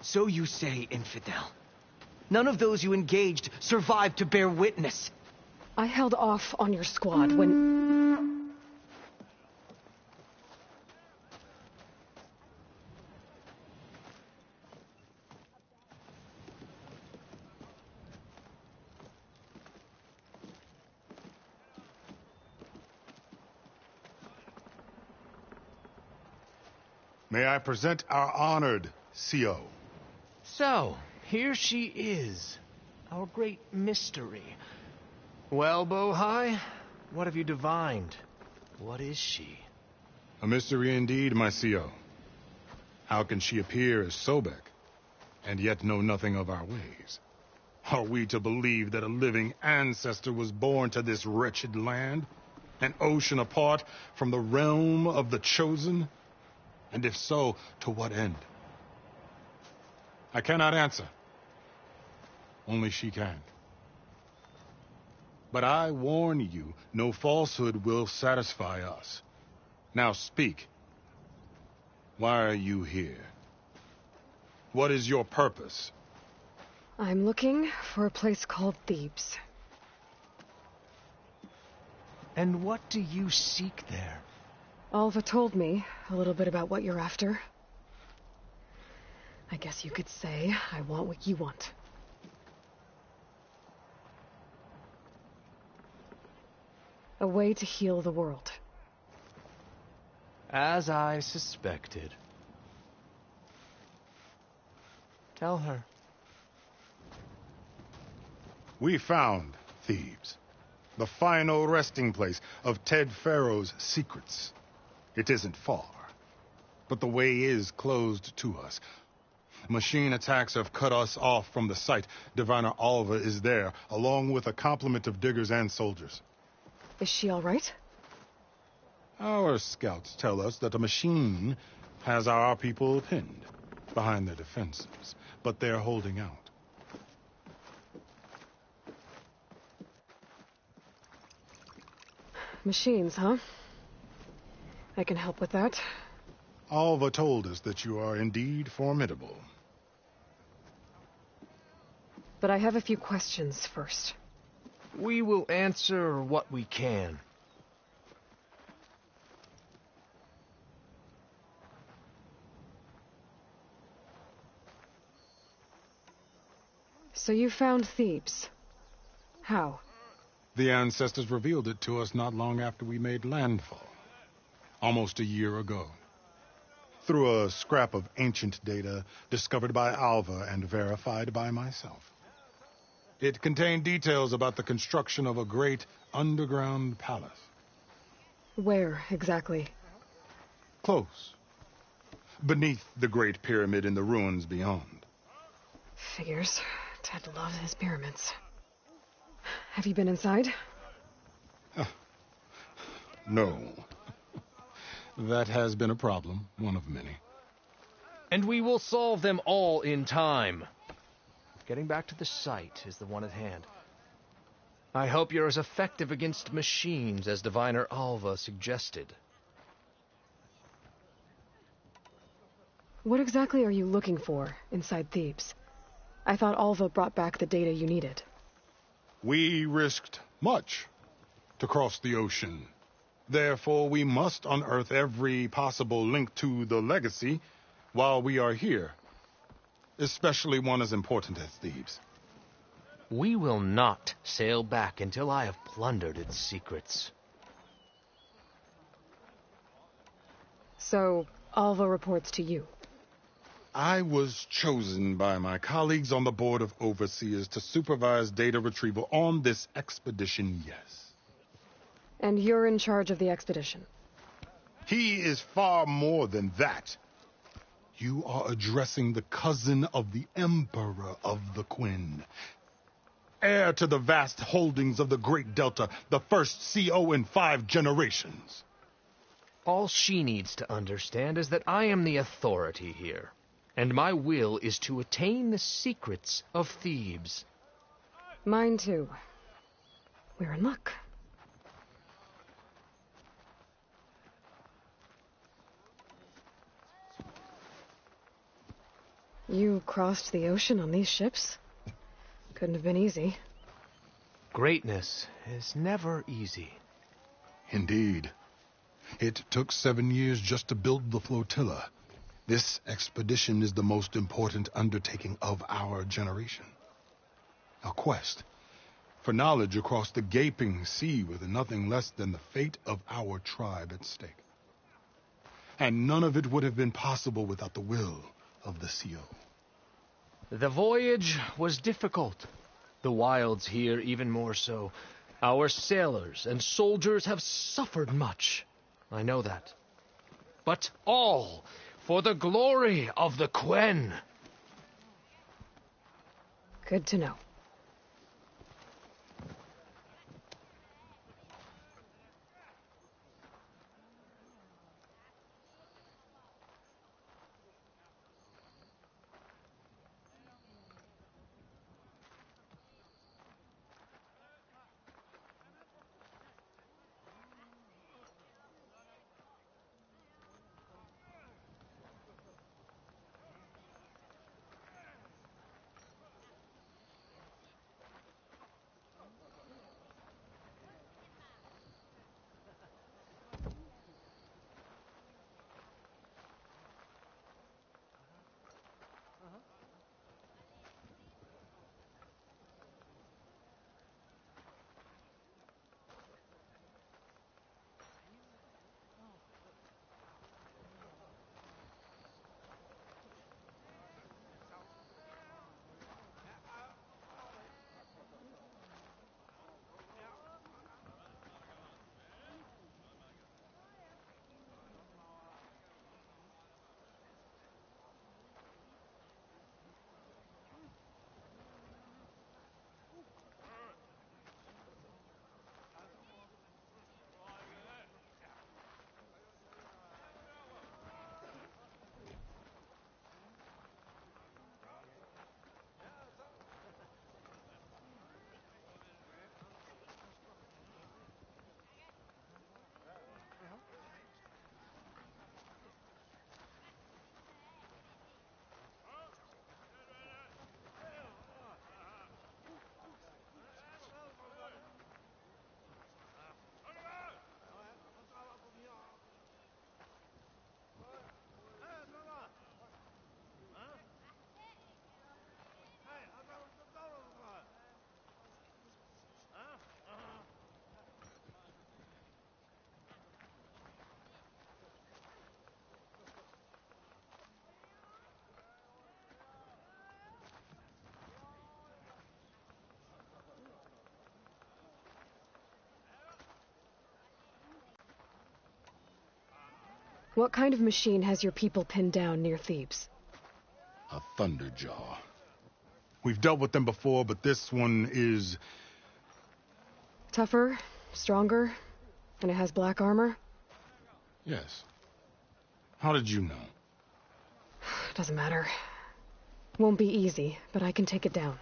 So you say, infidel. None of those you engaged survived to bear witness. I held off on your squad when... May I present our honored CO? So, here she is. Our great mystery. Well, Bohai, what have you divined? What is she? A mystery indeed, my CO. How can she appear as Sobek, and yet know nothing of our ways? Are we to believe that a living ancestor was born to this wretched land, an ocean apart from the realm of the Chosen? And if so, to what end? I cannot answer. Only she can. But I warn you, no falsehood will satisfy us. Now speak. Why are you here? What is your purpose? I'm looking for a place called Thebes. And what do you seek there? Alva told me a little bit about what you're after. I guess you could say I want what you want. A way to heal the world. As I suspected. Tell her. We found Thebes, the final resting place of Ted Pharaoh's secrets. It isn't far, but the way is closed to us. Machine attacks have cut us off from the site. Diviner Alva is there, along with a complement of diggers and soldiers. Is she all right? Our scouts tell us that a machine has our people pinned behind their defenses, but they're holding out. Machines, huh? I can help with that. Alva told us that you are indeed formidable. But I have a few questions first. We will answer what we can. So you found Thebes. How? The ancestors revealed it to us not long after we made landfall. Almost a year ago. Through a scrap of ancient data discovered by Alva and verified by myself. It contained details about the construction of a great underground palace. Where, exactly? Close. Beneath the Great Pyramid in the ruins beyond. Figures. Ted loves his pyramids. Have you been inside? No. That has been a problem, one of many. And we will solve them all in time. Getting back to the site is the one at hand. I hope you're as effective against machines as Diviner Alva suggested. What exactly are you looking for inside Thebes? I thought Alva brought back the data you needed. We risked much to cross the ocean. Therefore, we must unearth every possible link to the legacy while we are here, especially one as important as Thebes. We will not sail back until I have plundered its secrets. So, Alva reports to you. I was chosen by my colleagues on the Board of Overseers to supervise data retrieval on this expedition, yes. And you're in charge of the expedition. He is far more than that. You are addressing the cousin of the Emperor of the Quinn. Heir to the vast holdings of the Great Delta, the first CO in 5 generations. All she needs to understand is that I am the authority here, and my will is to attain the secrets of Thebes. Mine too. We're in luck. You crossed the ocean on these ships? Couldn't have been easy. Greatness is never easy. Indeed. It took 7 years just to build the flotilla. This expedition is the most important undertaking of our generation. A quest for knowledge across the gaping sea with nothing less than the fate of our tribe at stake. And none of it would have been possible without the will of the CO. The voyage was difficult. The wilds here even more so. Our sailors and soldiers have suffered much. I know that. But all for the glory of the Quen. Good to know. What kind of machine has your people pinned down near Thebes? A Thunderjaw. We've dealt with them before, but this one is... Tougher, stronger, and it has black armor? Yes. How did you know? Doesn't matter. Won't be easy, but I can take it down.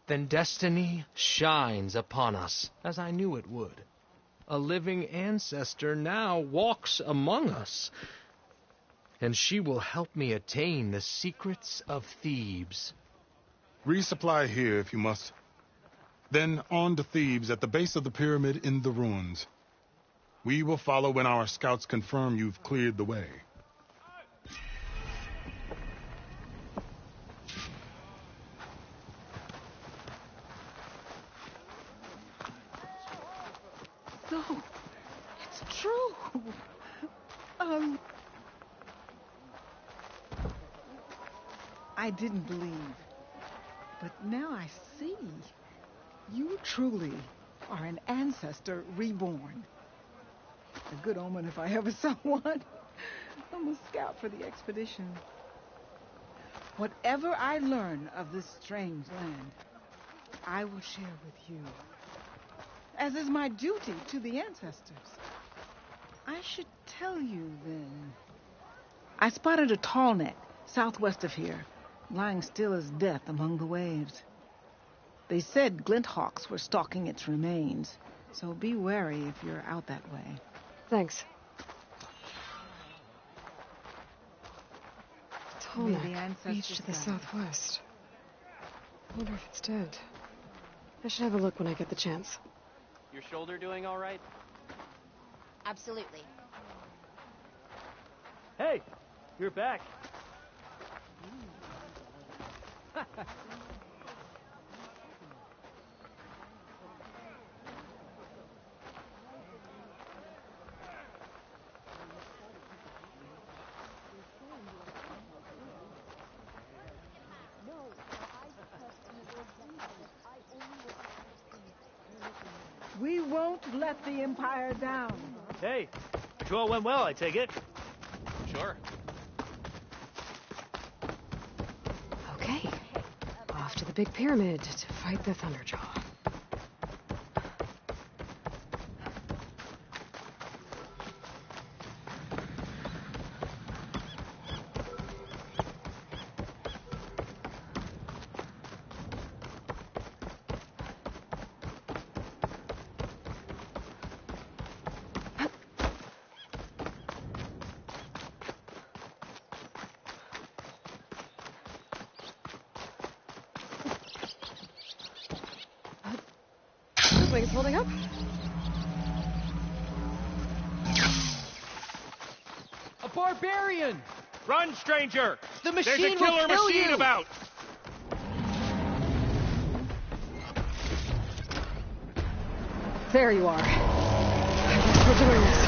Then destiny shines upon us, as I knew it would. A living ancestor now walks among us, and she will help me attain the secrets of Thebes. Resupply here if you must. Then on to Thebes at the base of the pyramid in the ruins. We will follow when our scouts confirm you've cleared the way. No, it's true. I didn't believe, but now I see. You truly are an ancestor reborn. A good omen if I ever saw one. I'm a scout for the expedition. Whatever I learn of this strange land, I will share with you. As is my duty to the ancestors. I should tell you, then. I spotted a tall neck southwest of here, lying still as death among the waves. They said glinthawks were stalking its remains, so be wary if you're out that way. Thanks. Tallneck, beach to the southwest. I wonder if it's dead. I should have a look when I get the chance. Your shoulder doing all right? Absolutely. Hey, you're back. We won't let the Empire down. Hey, patrol went well, I take it. Sure. Okay. Off to the big pyramid to fight the Thunderjaw. Wings holding up? A barbarian! Run, stranger! The machine There's a killer will kill machine you! about! There you are. I guess we're doing this.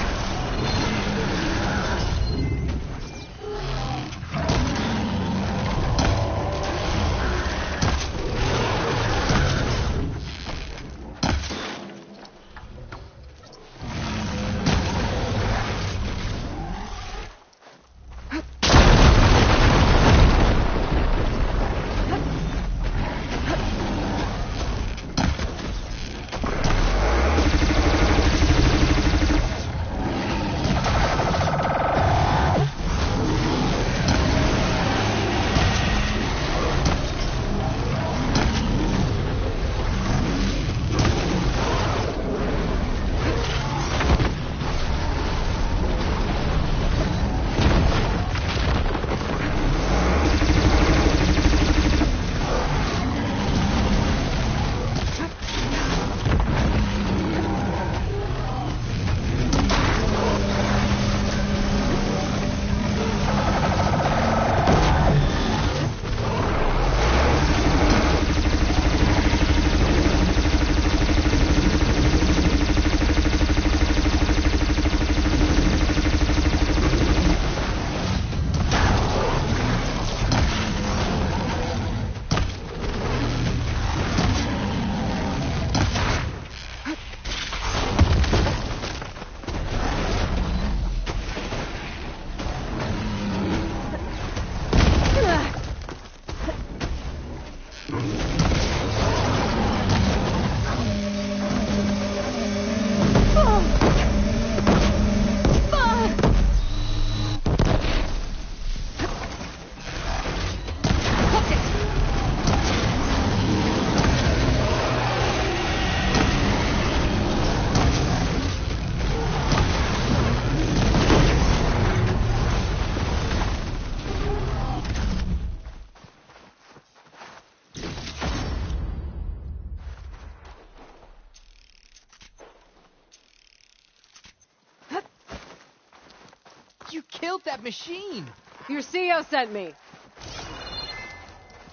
You killed that machine! Your CO sent me.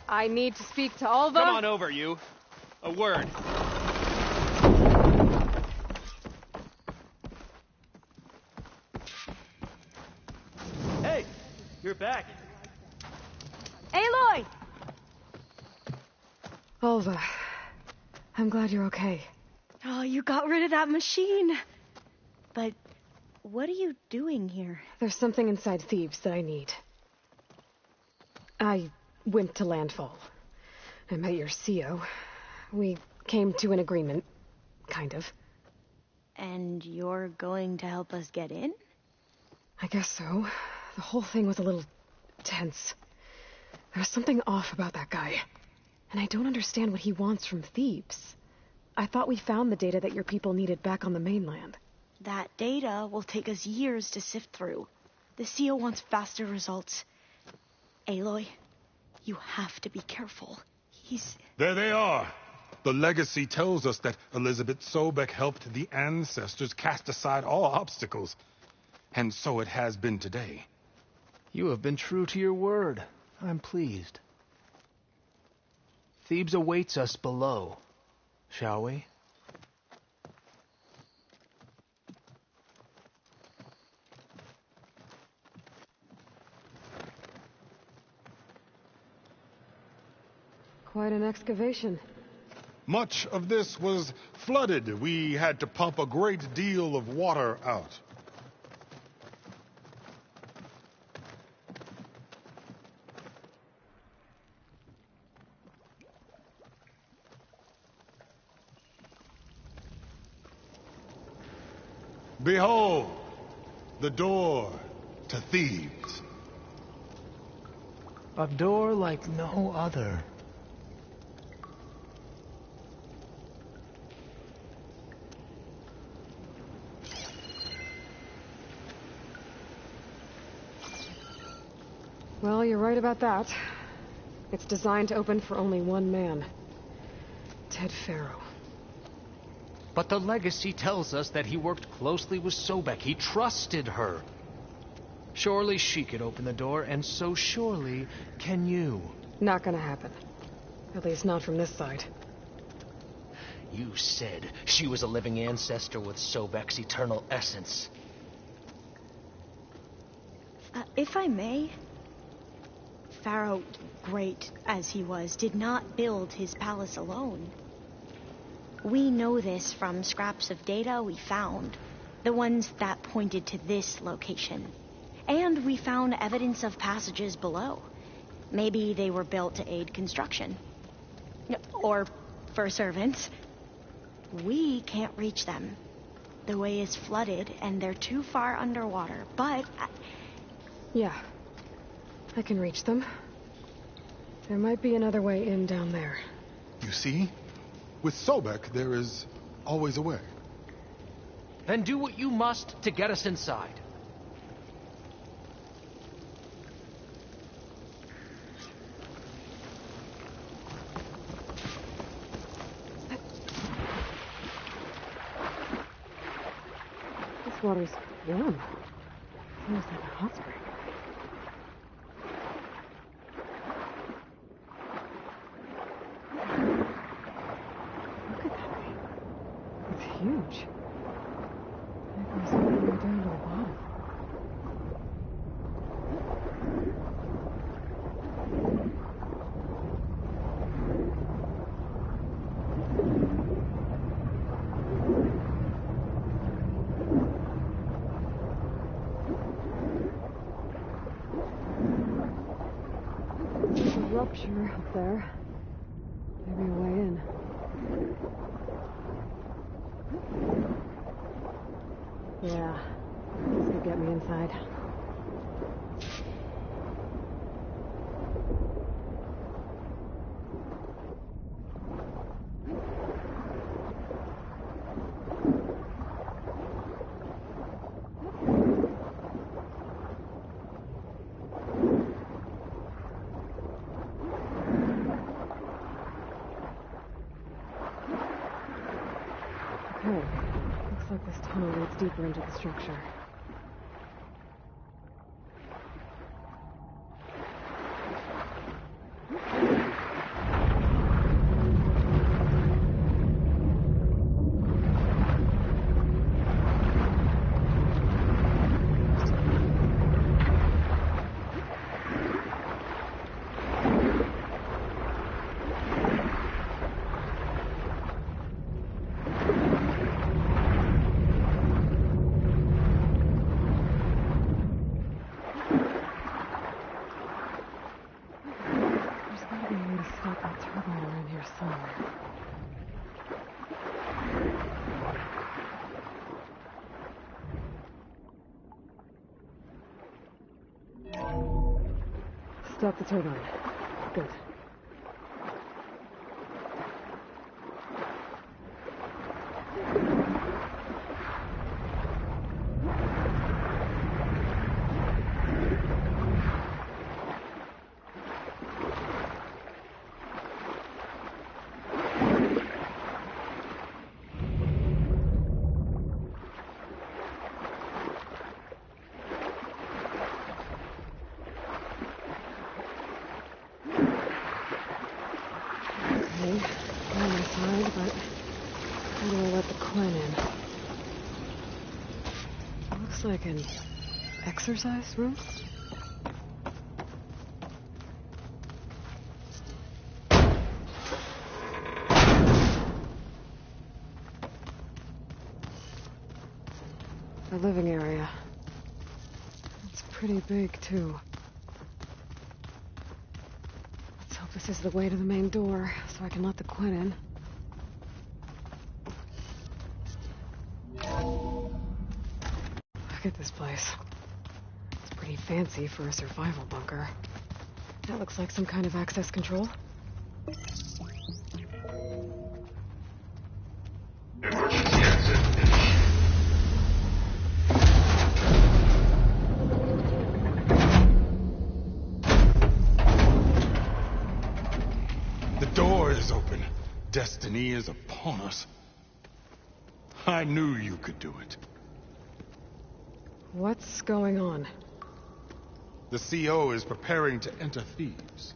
I need to speak to Alva. Come on over, you. A word. Hey, you're back. Aloy! Alva, I'm glad you're okay. Oh, you got rid of that machine. But what are you doing here? There's something inside Thebes that I need. I went to Landfall. I met your CO. We came to an agreement, kind of. And you're going to help us get in? I guess so. The whole thing was a little tense. There was something off about that guy. And I don't understand what he wants from Thebes. I thought we found the data that your people needed back on the mainland. That data will take us years to sift through. The CO wants faster results. Aloy, you have to be careful. There they are. The legacy tells us that Elizabeth Sobek helped the ancestors cast aside all obstacles. And so it has been today. You have been true to your word. I'm pleased. Thebes awaits us below. Shall we? Quite an excavation. Much of this was flooded. We had to pump a great deal of water out. Behold, the door to Thebes. A door like no other. Well, you're right about that. It's designed to open for only one man. Ted Farrow. But the legacy tells us that he worked closely with Sobek. He trusted her. Surely she could open the door, and so surely can you. Not gonna happen. At least not from this side. You said she was a living ancestor with Sobek's eternal essence. If I may, Pharaoh, great as he was, did not build his palace alone. We know this from scraps of data we found, the ones that pointed to this location. And we found evidence of passages below. Maybe they were built to aid construction. Or for servants. We can't reach them. The way is flooded, and they're too far underwater, but... Yeah. I can reach them. There might be another way in down there. You see? With Sobek, there is always a way. Then do what you must to get us inside. This water's warm. It's almost like a hot spring. Look at that thing. It's huge. It goes all the way down to the bottom. There's a rupture up there. Maybe a way in. Yeah, this could get me inside. Okay, looks like this tunnel leads deeper into the structure. Stop the turbine. Good. Like an exercise room? The living area. It's pretty big, too. Let's hope this is the way to the main door, so I can let the Quinn in. Look at this place. It's pretty fancy for a survival bunker. That looks like some kind of access control. Emergency exit. The door is open. Destiny is upon us. I knew you could do it. What's going on? The CO is preparing to enter Thebes.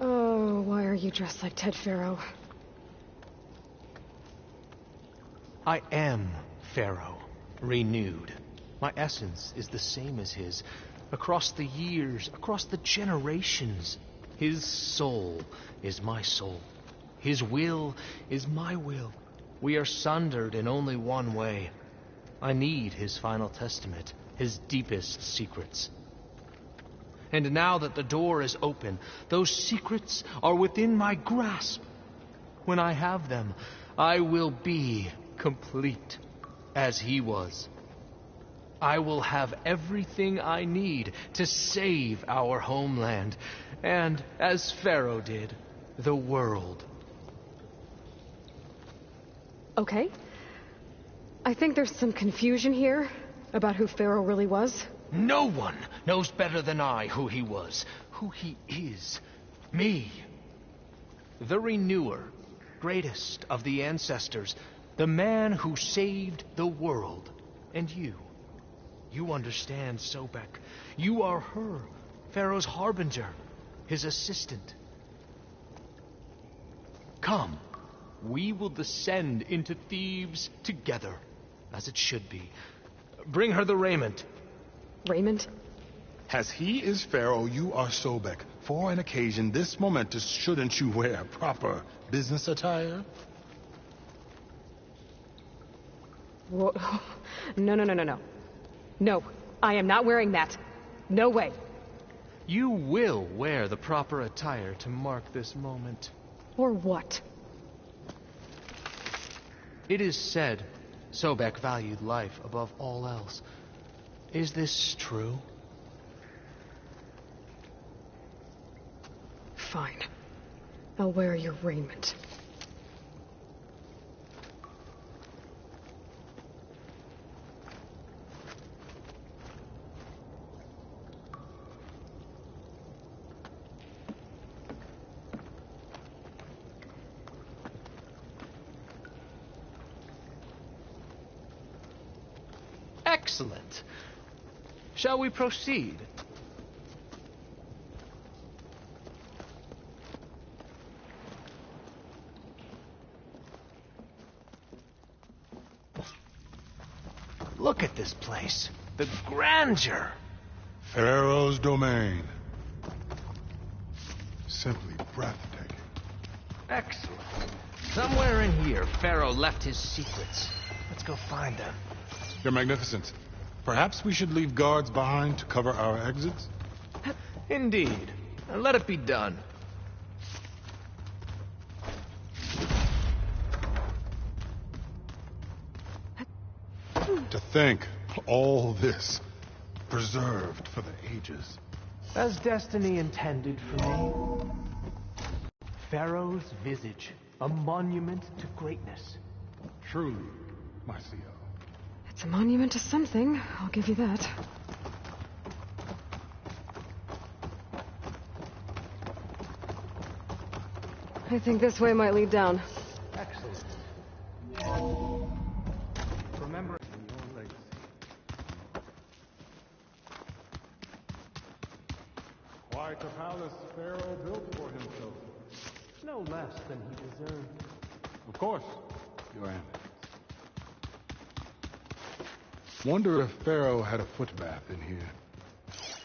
Oh, why are you dressed like Ted Faro? I am Pharaoh, renewed. My essence is the same as his. Across the years, across the generations. His soul is my soul. His will is my will. We are sundered in only one way. I need his final testament, his deepest secrets. And now that the door is open, those secrets are within my grasp. When I have them, I will be complete, as he was. I will have everything I need to save our homeland, and, as Pharaoh did, the world. Okay. I think there's some confusion here about who Pharaoh really was. No one knows better than I who he was, who he is. Me. The Renewer, greatest of the ancestors, the man who saved the world, and you. You understand, Sobek. You are her, Pharaoh's harbinger, his assistant. Come, we will descend into Thebes together, as it should be. Bring her the raiment. Raiment? As he is Pharaoh, you are Sobek. For an occasion this momentous, shouldn't you wear proper business attire? Whoa. No. No, I am not wearing that. No way. You will wear the proper attire to mark this moment. Or what? It is said Sobek valued life above all else. Is this true? Fine. I'll wear your raiment. Excellent. Shall we proceed? Look at this place. The grandeur. Pharaoh's domain. Simply breathtaking. Excellent. Somewhere in here, Pharaoh left his secrets. Let's go find them. Your Magnificence, perhaps we should leave guards behind to cover our exits? Indeed. Let it be done. To think all this preserved for the ages. As destiny intended for me. Pharaoh's visage, a monument to greatness. Truly, my CO. It's a monument to something, I'll give you that. I think this way might lead down. Excellent. Remember your legacy. Quite a palace Pharaoh built for himself. No less than he deserved. Of course, Your Eminence. Wonder if Pharaoh had a foot bath in here.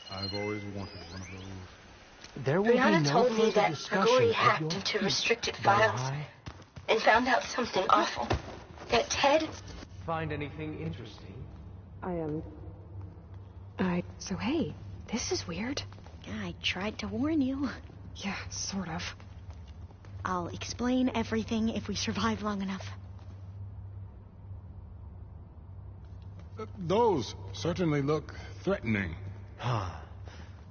I've always wanted one of those. There will Brianna be no told me further that discussion Aguri of hacked your into peace, restricted but files I and found out something awful. That Ted... find anything interesting. So hey, this is weird. I tried to warn you. Yeah, sort of. I'll explain everything if we survive long enough. Those certainly look threatening. Huh.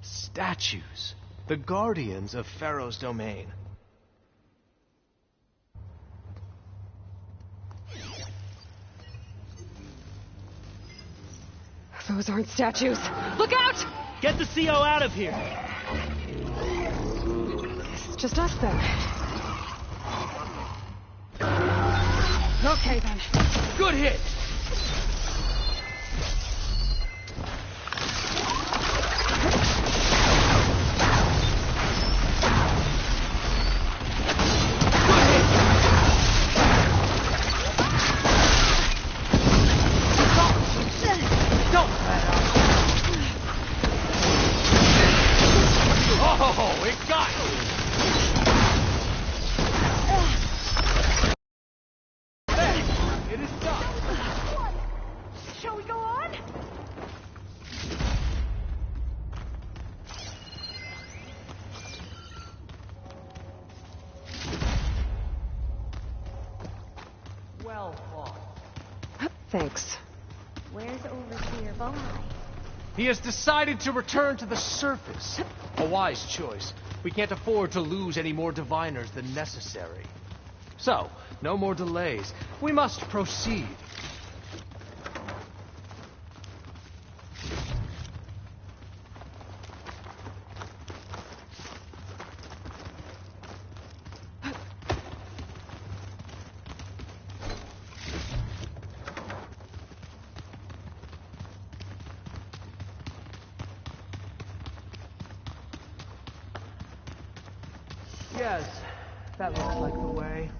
Statues. The guardians of Pharaoh's domain. Those aren't statues. Look out! Get the CO out of here! It's just us then. Okay then. Good hit! Thanks. Where's Overseer Bohai? He has decided to return to the surface. A wise choice. We can't afford to lose any more diviners than necessary. So, no more delays. We must proceed. Yes, that looks like the way.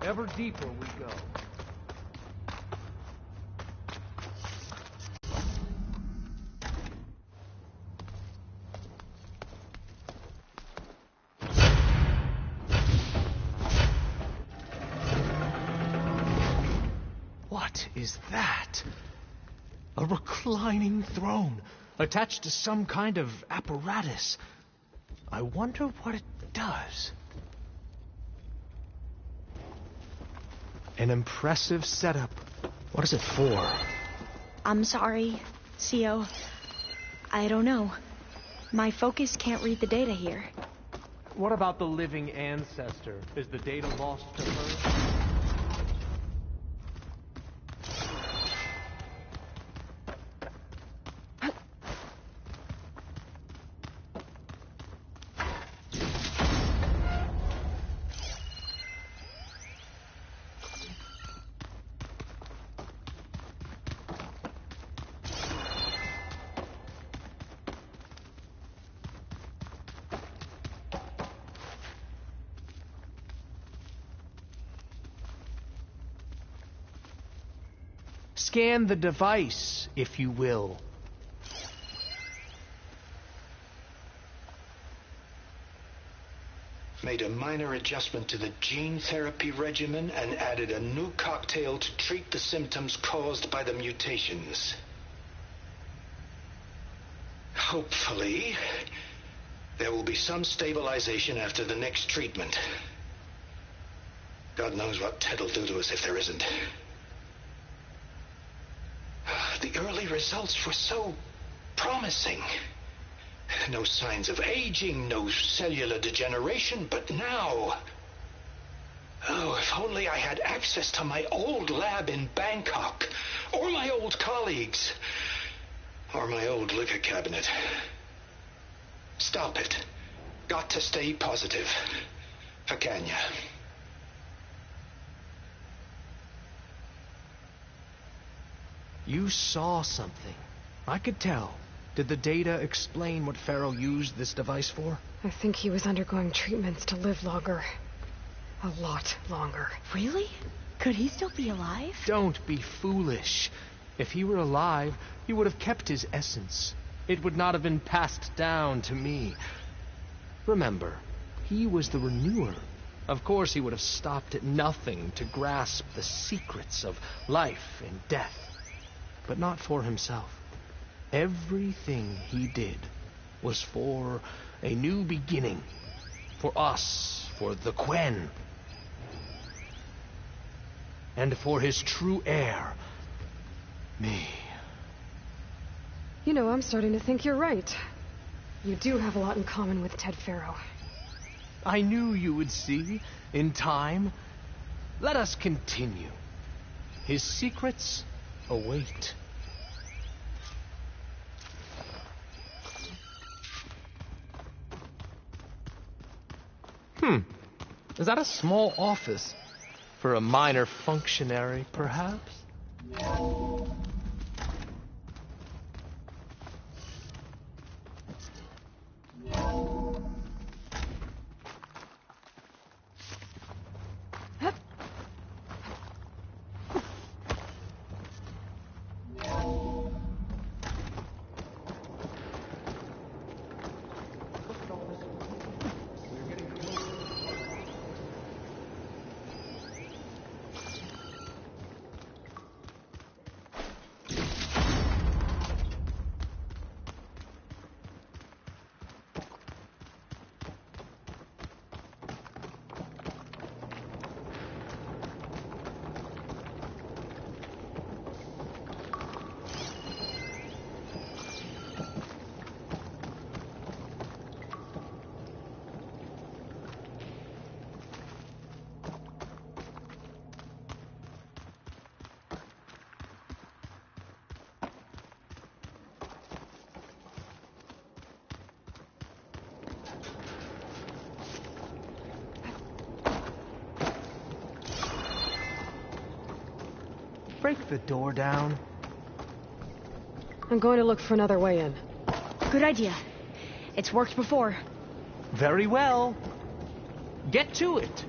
Ever deeper we go. What is that? A reclining throne, attached to some kind of apparatus. I wonder what it does. An impressive setup. What is it for? I'm sorry, CO. I don't know. My focus can't read the data here. What about the living ancestor? Is the data lost to her? Scan the device, if you will. made a minor adjustment to the gene therapy regimen, and added a new cocktail to treat the symptoms caused by the mutations. Hopefully, there will be some stabilization after the next treatment. God knows what Ted will do to us if there isn't. The early results were so promising. No signs of aging, no cellular degeneration, but now... Oh, if only I had access to my old lab in Bangkok, or my old colleagues, or my old liquor cabinet. Stop it. Got to stay positive. For Kenya. You saw something. I could tell. Did the data explain what Pharaoh used this device for? I think he was undergoing treatments to live longer. A lot longer. Really? Could he still be alive? Don't be foolish. If he were alive, he would have kept his essence. It would not have been passed down to me. Remember, he was the renewer. Of course he would have stopped at nothing to grasp the secrets of life and death. But not for himself. Everything he did was for a new beginning. For us, for the Quen. And for his true heir, me. You know, I'm starting to think you're right. You do have a lot in common with Ted Pharaoh. I knew you would see, in time. Let us continue. His secrets await. Is that a small office? For a minor functionary, perhaps? Break the door down. I'm going to look for another way in. Good idea. It's worked before. Very well. Get to it.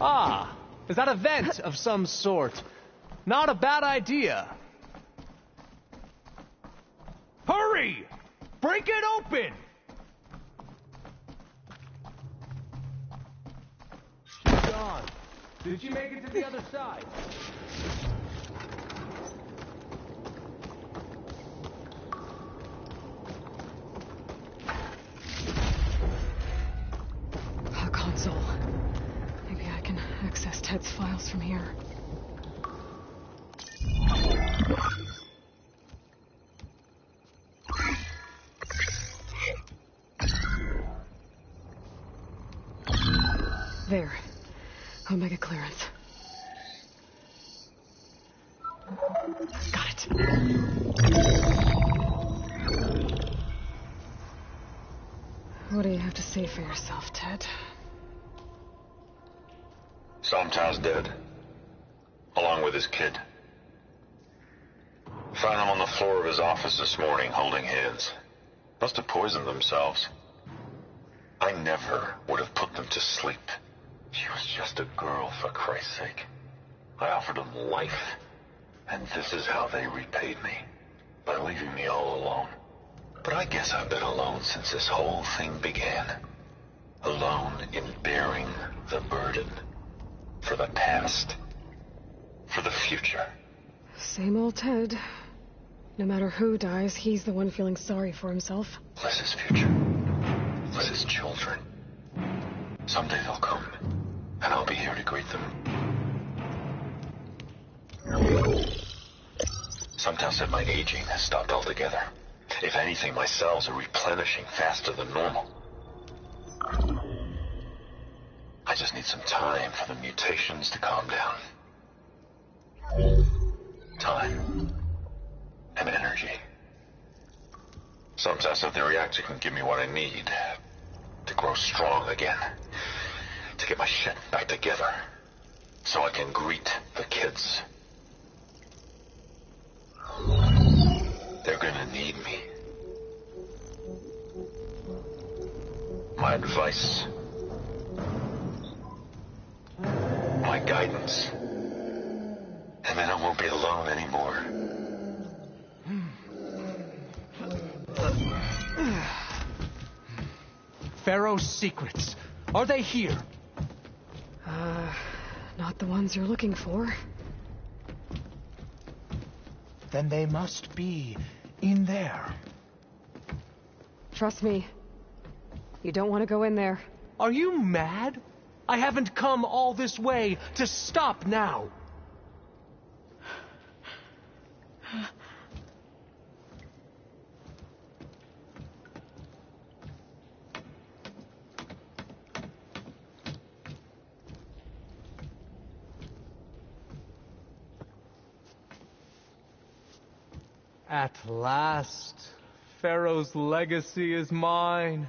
Ah, is that a vent of some sort? Not a bad idea. Hurry! Break it open! She's gone. Did she make it to the other side? A console. Maybe I can access Ted's files from here. There. Omega clearance. Got it. What do you have to say for yourself, Ted? Sometimes dead. Along with his kid. Found them on the floor of his office this morning, holding hands. Must have poisoned themselves. I never would have put them to sleep. She was just a girl, for Christ's sake. I offered them life. And this is how they repaid me, by leaving me all alone. But I guess I've been alone since this whole thing began. Alone in bearing the burden. For the past. For the future. Same old Ted. No matter who dies, he's the one feeling sorry for himself. Less his future. Less his children. Someday they'll come, and I'll be here to greet them. Some tell said my aging has stopped altogether. If anything, my cells are replenishing faster than normal. I just need some time for the mutations to calm down. Time. And energy. Some tell said the reactor can give me what I need to grow strong again. To get my shit back together. So I can greet the kids. They're gonna need me. My advice. My guidance. And then I won't be alone anymore. Pharaoh's secrets. Are they here? Not the ones you're looking for. Then they must be in there. Trust me. You don't want to go in there. Are you mad? I haven't come all this way to stop now. At last, Pharaoh's legacy is mine.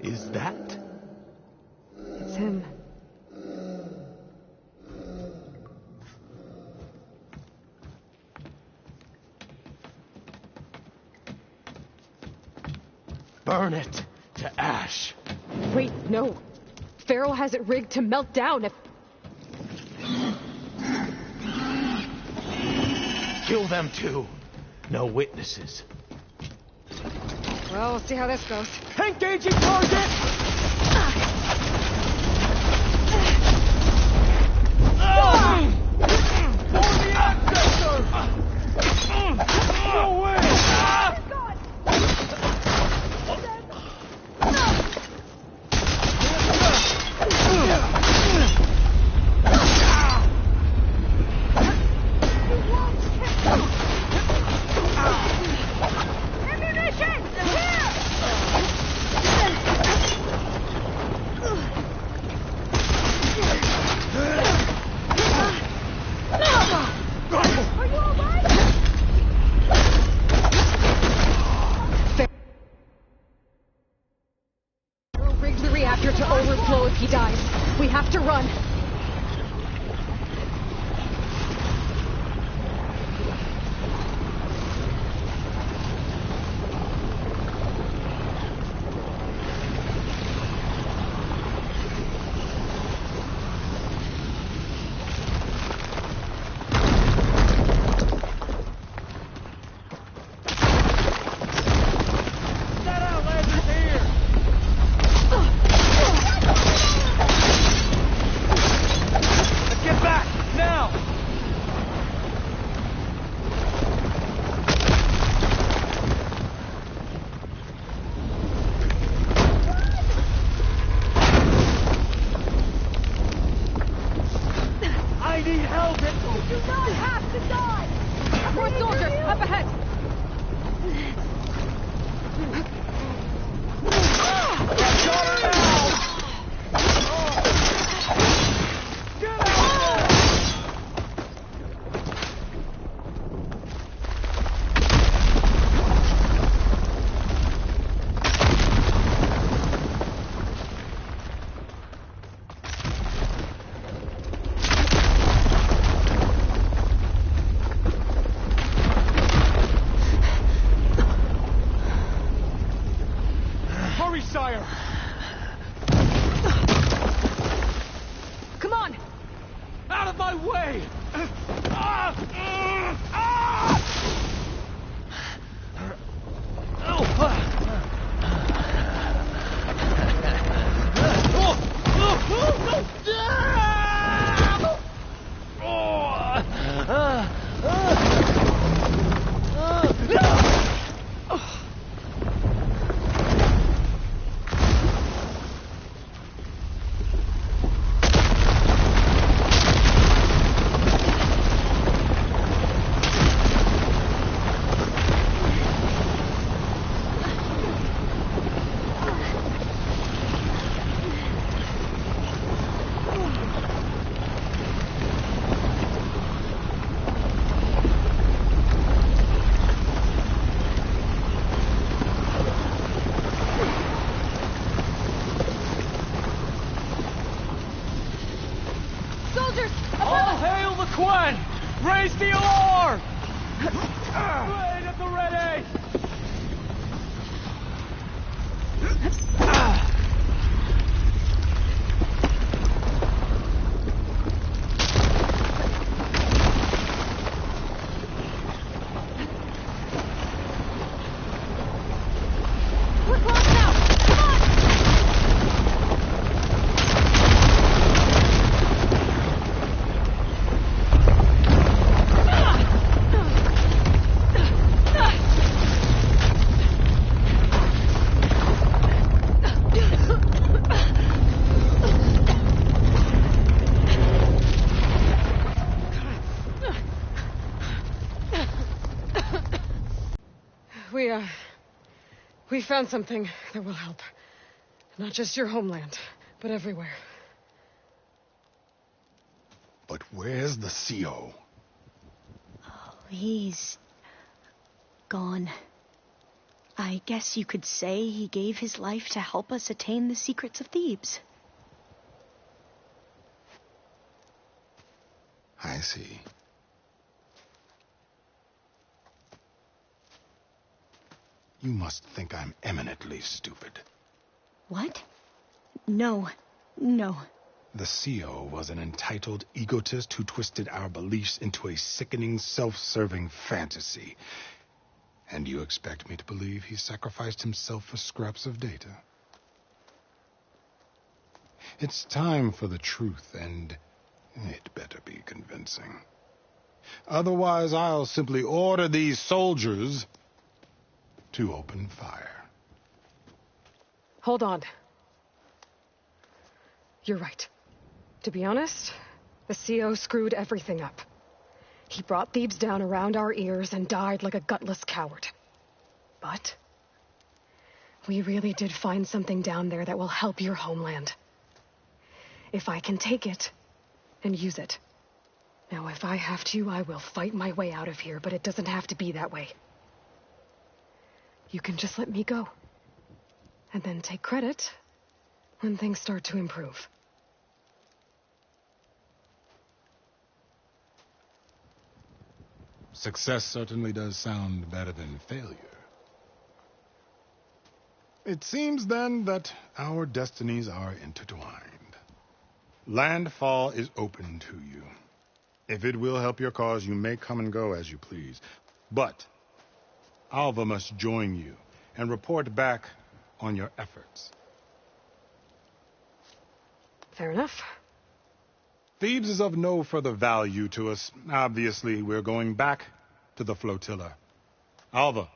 Is that? It's him. Burn it to ash. Wait, no. Pharaoh has it rigged to melt down if... Kill them too. No witnesses. Well, we'll see how this goes. Engaging target! For the ancestor! No way! To overflow if he dies. We have to run. of my way! All hail the Quen! Raise the alarm! Raid at the ready! We're close now! Come on! We found something that will help. Not just your homeland, but everywhere. But where's the CO? Oh, he's gone. I guess you could say he gave his life to help us attain the secrets of Thebes. I see. You must think I'm eminently stupid. What? No. The CO was an entitled egotist who twisted our beliefs into a sickening, self-serving fantasy. And you expect me to believe he sacrificed himself for scraps of data? It's time for the truth, and it better be convincing. Otherwise, I'll simply order these soldiers to open fire. Hold on. You're right. To be honest, the CO screwed everything up. He brought Thebes down around our ears and died like a gutless coward. But we really did find something down there that will help your homeland. If I can take it and use it. Now, if I have to, I will fight my way out of here, but it doesn't have to be that way. You can just let me go. And then take credit when things start to improve. Success certainly does sound better than failure. It seems then that our destinies are intertwined. Landfall is open to you. If it will help your cause, you may come and go as you please. But Alva must join you and report back on your efforts. Fair enough. Thebes is of no further value to us. Obviously, we're going back to the flotilla. Alva,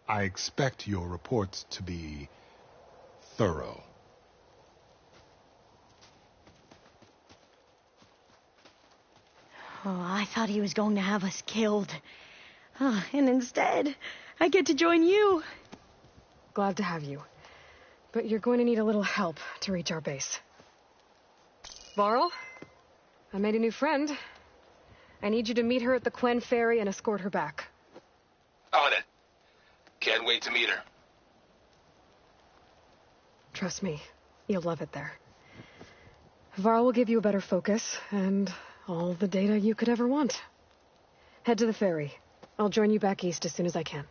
I expect your reports to be thorough. Oh, I thought he was going to have us killed. And instead, I get to join you. Glad to have you. But you're going to need a little help to reach our base. Varl, I made a new friend. I need you to meet her at the Quen ferry and escort her back. On it. Can't wait to meet her. Trust me, you'll love it there. Varl will give you a better focus and all the data you could ever want. Head to the ferry. I'll join you back east as soon as I can.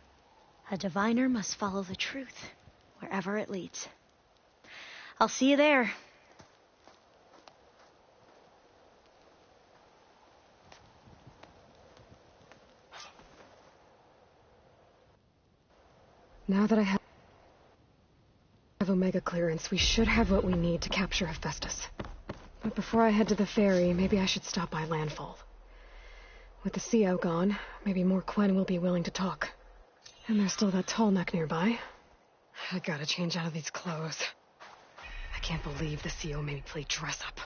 A diviner must follow the truth, wherever it leads. I'll see you there. Now that I have Omega clearance, we should have what we need to capture Hephaestus. But before I head to the ferry, maybe I should stop by Landfall. With the CO gone, maybe more Quen will be willing to talk. And there's still that tall neck nearby. I gotta change out of these clothes. I can't believe the CO made me play dress up.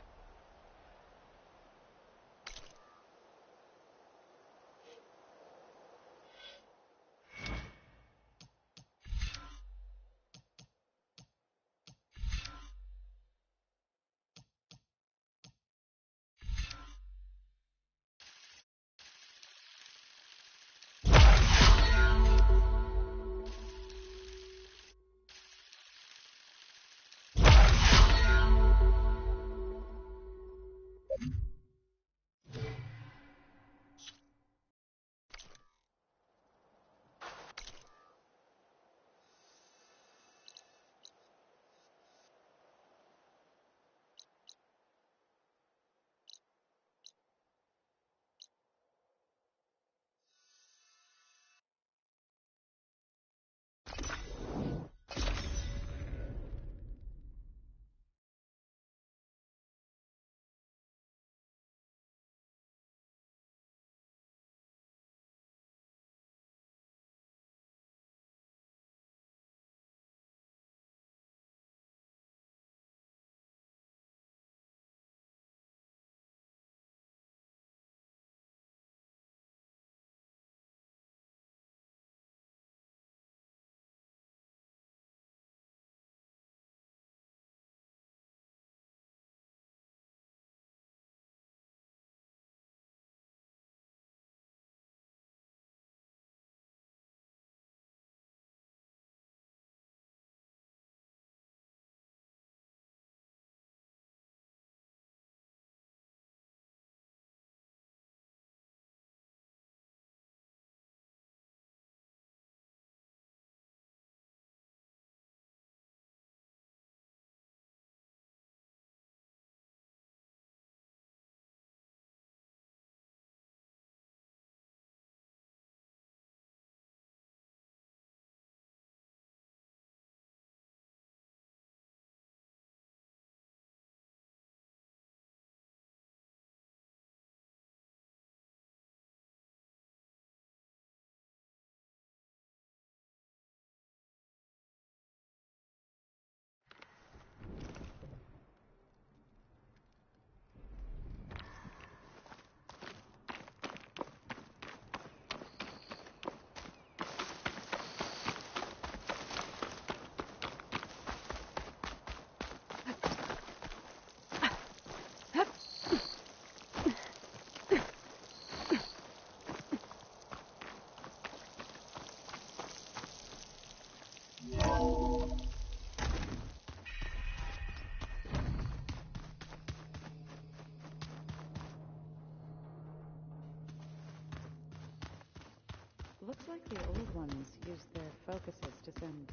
Looks like the old ones used their focuses to send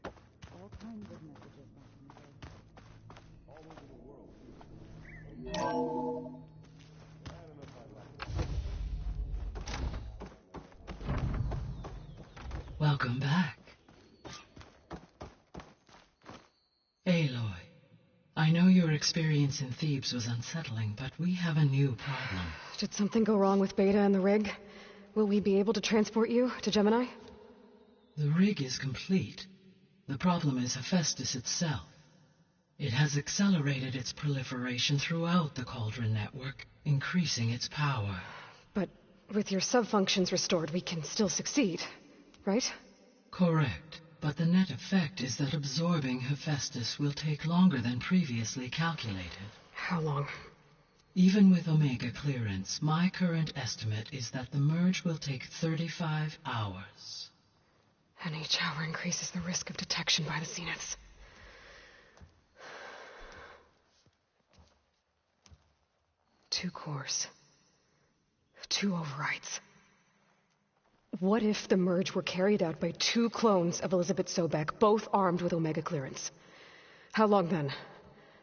all kinds of messages back in the day. All over the world. Welcome back. Aloy, I know your experience in Thebes was unsettling, but we have a new problem. Did something go wrong with Beta and the rig? Will we be able to transport you to Gemini? The rig is complete. The problem is Hephaestus itself. It has accelerated its proliferation throughout the Cauldron network, increasing its power. But with your sub-functions restored, we can still succeed, right? Correct. But the net effect is that absorbing Hephaestus will take longer than previously calculated. How long? Even with Omega clearance, my current estimate is that the merge will take 35 hours. And each hour increases the risk of detection by the Zeniths. Two cores. Two overrides. What if the merge were carried out by two clones of Elizabeth Sobek, both armed with Omega clearance? How long then?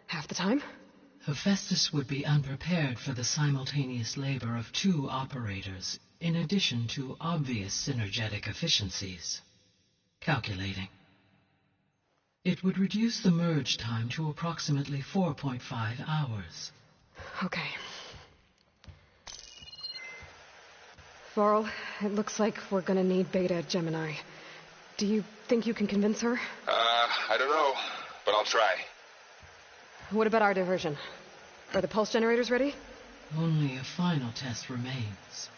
Half the time? Hephaestus would be unprepared for the simultaneous labor of two operators, in addition to obvious synergetic efficiencies. Calculating. It would reduce the merge time to approximately 4.5 hours. Okay. Varl, it looks like we're gonna need Beta at Gemini. Do you think you can convince her? I don't know, but I'll try. What about our diversion? Are the pulse generators ready? Only a final test remains.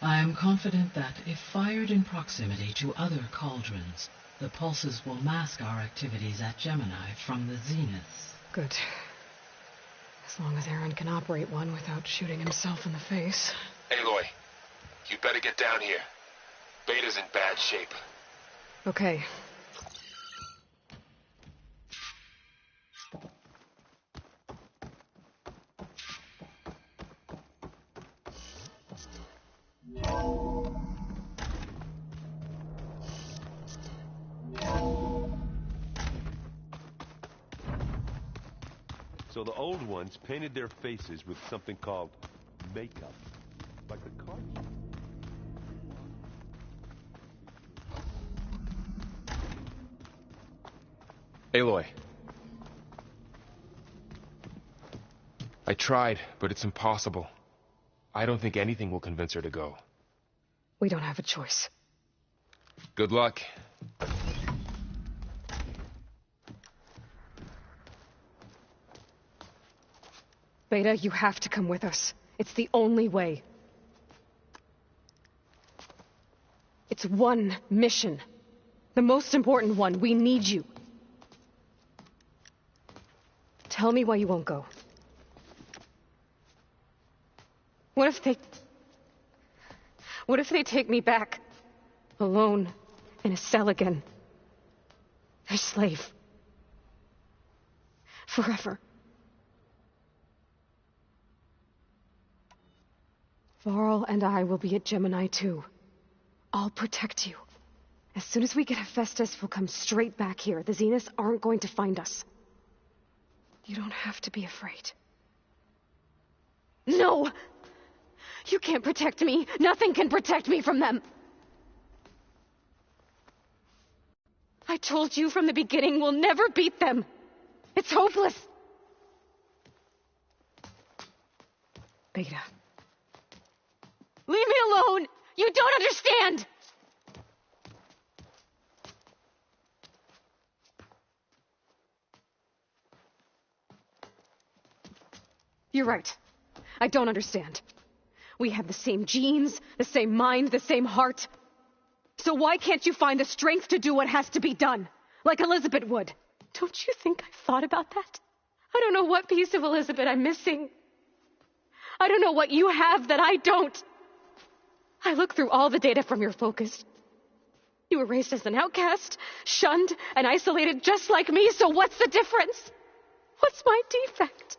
I am confident that if fired in proximity to other cauldrons, the pulses will mask our activities at Gemini from the zeniths. Good. As long as Aaron can operate one without shooting himself in the face. Aloy, you better get down here. Beta's in bad shape. Okay. So the old ones painted their faces with something called makeup. Like the card. Aloy. I tried, but it's impossible. I don't think anything will convince her to go. We don't have a choice. Good luck. Beta, you have to come with us. It's the only way. It's one mission. The most important one. We need you. Tell me why you won't go. What if they take me back? Alone. In a cell again. Their slave. Forever. Varl and I will be at Gemini too. I'll protect you. As soon as we get Hephaestus, we'll come straight back here. The Zeniths aren't going to find us. You don't have to be afraid. No! You can't protect me. Nothing can protect me from them. I told you from the beginning we'll never beat them. It's hopeless. Beta. Leave me alone! You don't understand! You're right. I don't understand. We have the same genes, the same mind, the same heart. So why can't you find the strength to do what has to be done? Like Elizabeth would. Don't you think I've thought about that? I don't know what piece of Elizabeth I'm missing. I don't know what you have that I don't. I looked through all the data from your focus. You were raised as an outcast, shunned, and isolated just like me, so what's the difference? What's my defect?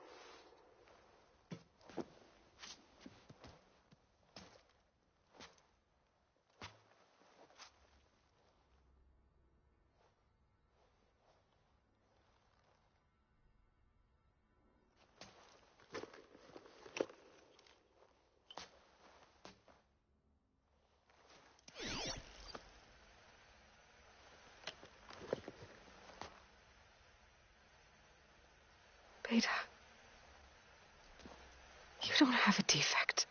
Beta, you don't have a defect.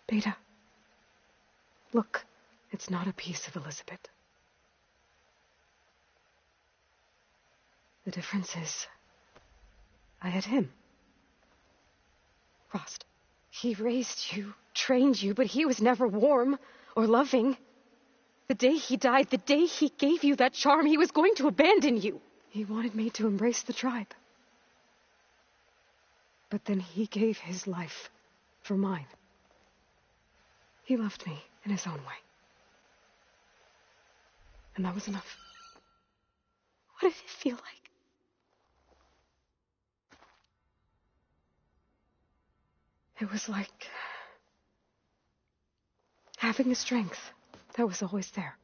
Beta, look, it's not a piece of Elizabeth. The difference is, I had him. Rost. He raised you, trained you, but he was never warm or loving. The day he died, the day he gave you that charm, he was going to abandon you. He wanted me to embrace the tribe. But then he gave his life for mine. He loved me in his own way. And that was enough. What did it feel like? It was like having a strength that was always there.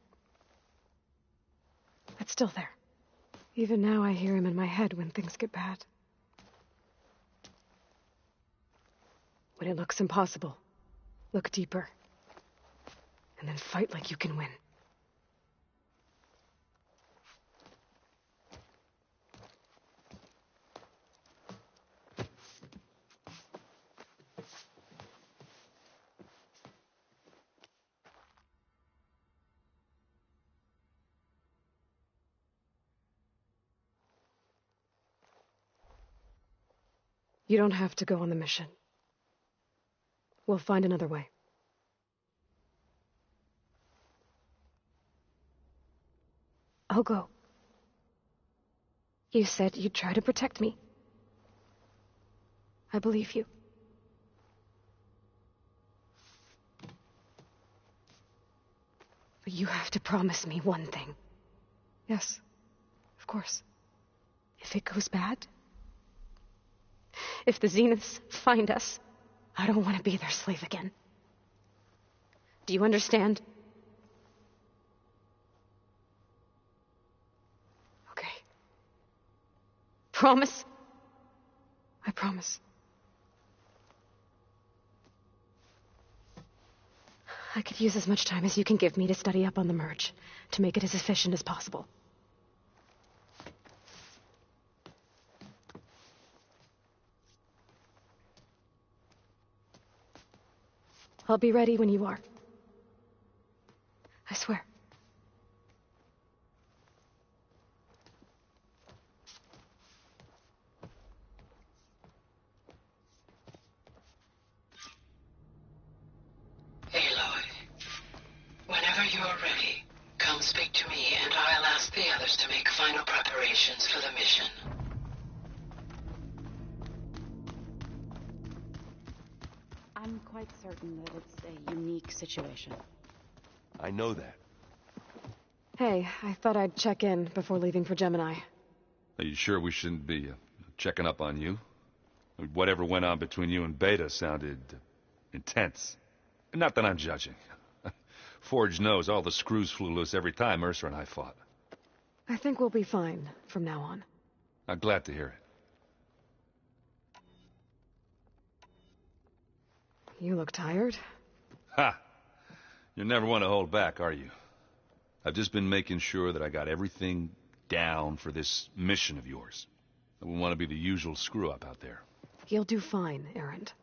It's still there. Even now I hear him in my head when things get bad. When it looks impossible, look deeper. and then fight like you can win. You don't have to go on the mission. We'll find another way. I'll go. You said you'd try to protect me. I believe you. But you have to promise me one thing. Yes, of course. If it goes bad, if the Zeniths find us, I don't want to be their slave again. Do you understand? Okay. Promise? I promise. I could use as much time as you can give me to study up on the merge, to make it as efficient as possible. I'll be ready when you are. I swear. Aloy, whenever you're ready, come speak to me and I'll ask the others to make final preparations for the mission. I'm quite certain that it's a unique situation. I know that. Hey, I thought I'd check in before leaving for Gemini. Are you sure we shouldn't be checking up on you? Whatever went on between you and Beta sounded intense. Not that I'm judging. Forge knows all the screws flew loose every time Ursa and I fought. I think we'll be fine from now on. I'm glad to hear it. You look tired. Ha! You never want to hold back, are you? I've just been making sure that I got everything down for this mission of yours. I wouldn't want to be the usual screw-up out there. You'll do fine, Erend.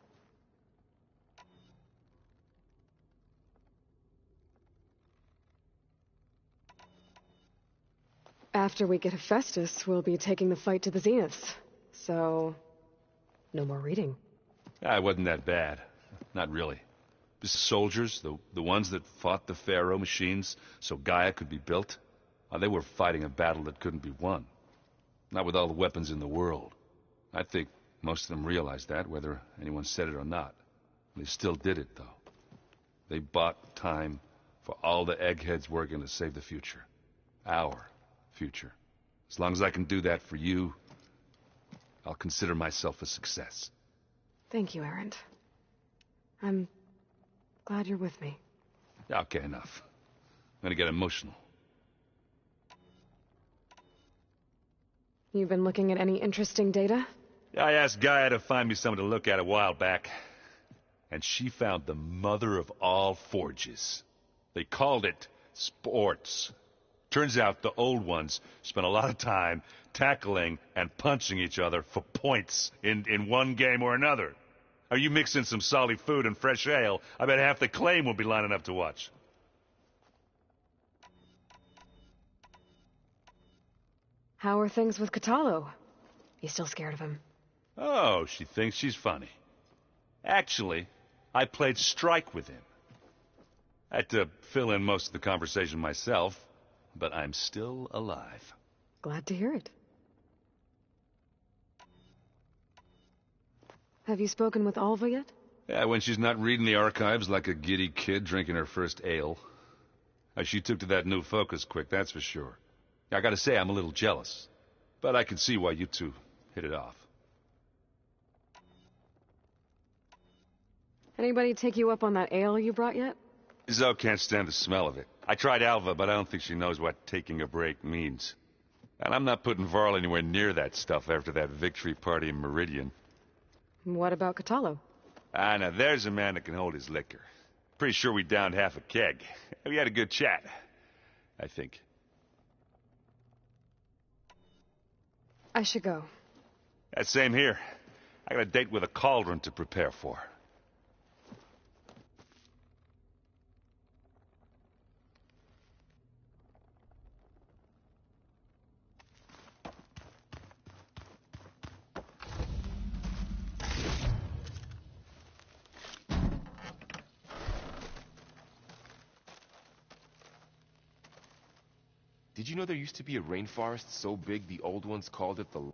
After we get Hephaestus, we'll be taking the fight to the Zeniths. So, no more reading. It wasn't that bad. Not really. The soldiers, the ones that fought the Pharaoh machines so Gaia could be built, they were fighting a battle that couldn't be won. Not with all the weapons in the world. I think most of them realized that, whether anyone said it or not. They still did it, though. They bought time for all the eggheads working to save the future. Our future. As long as I can do that for you, I'll consider myself a success. Thank you, Erend. I'm glad you're with me. Okay, enough. I'm gonna get emotional. You've been looking at any interesting data? I asked Gaia to find me someone to look at a while back, and she found the mother of all forges. They called it sports. Turns out the old ones spent a lot of time tackling and punching each other for points in one game or another. Are you mixing some solid food and fresh ale? I bet half the claim will be lining up to watch. How are things with Katalo? You still scared of him? Oh, she thinks she's funny. Actually, I played strike with him. I had to fill in most of the conversation myself, but I'm still alive. Glad to hear it. Have you spoken with Alva yet? Yeah, when she's not reading the archives like a giddy kid drinking her first ale. She took to that new focus quick, that's for sure. I gotta say, I'm a little jealous. But I can see why you two hit it off. Anybody take you up on that ale you brought yet? Zoe can't stand the smell of it. I tried Alva, but I don't think she knows what taking a break means. And I'm not putting Varl anywhere near that stuff after that victory party in Meridian. What about Katalo? Now there's a man that can hold his liquor. Pretty sure we downed half a keg. We had a good chat, I think. I should go. Same here. I got a date with a cauldron to prepare for. Did you know there used to be a rainforest so big the old ones called it the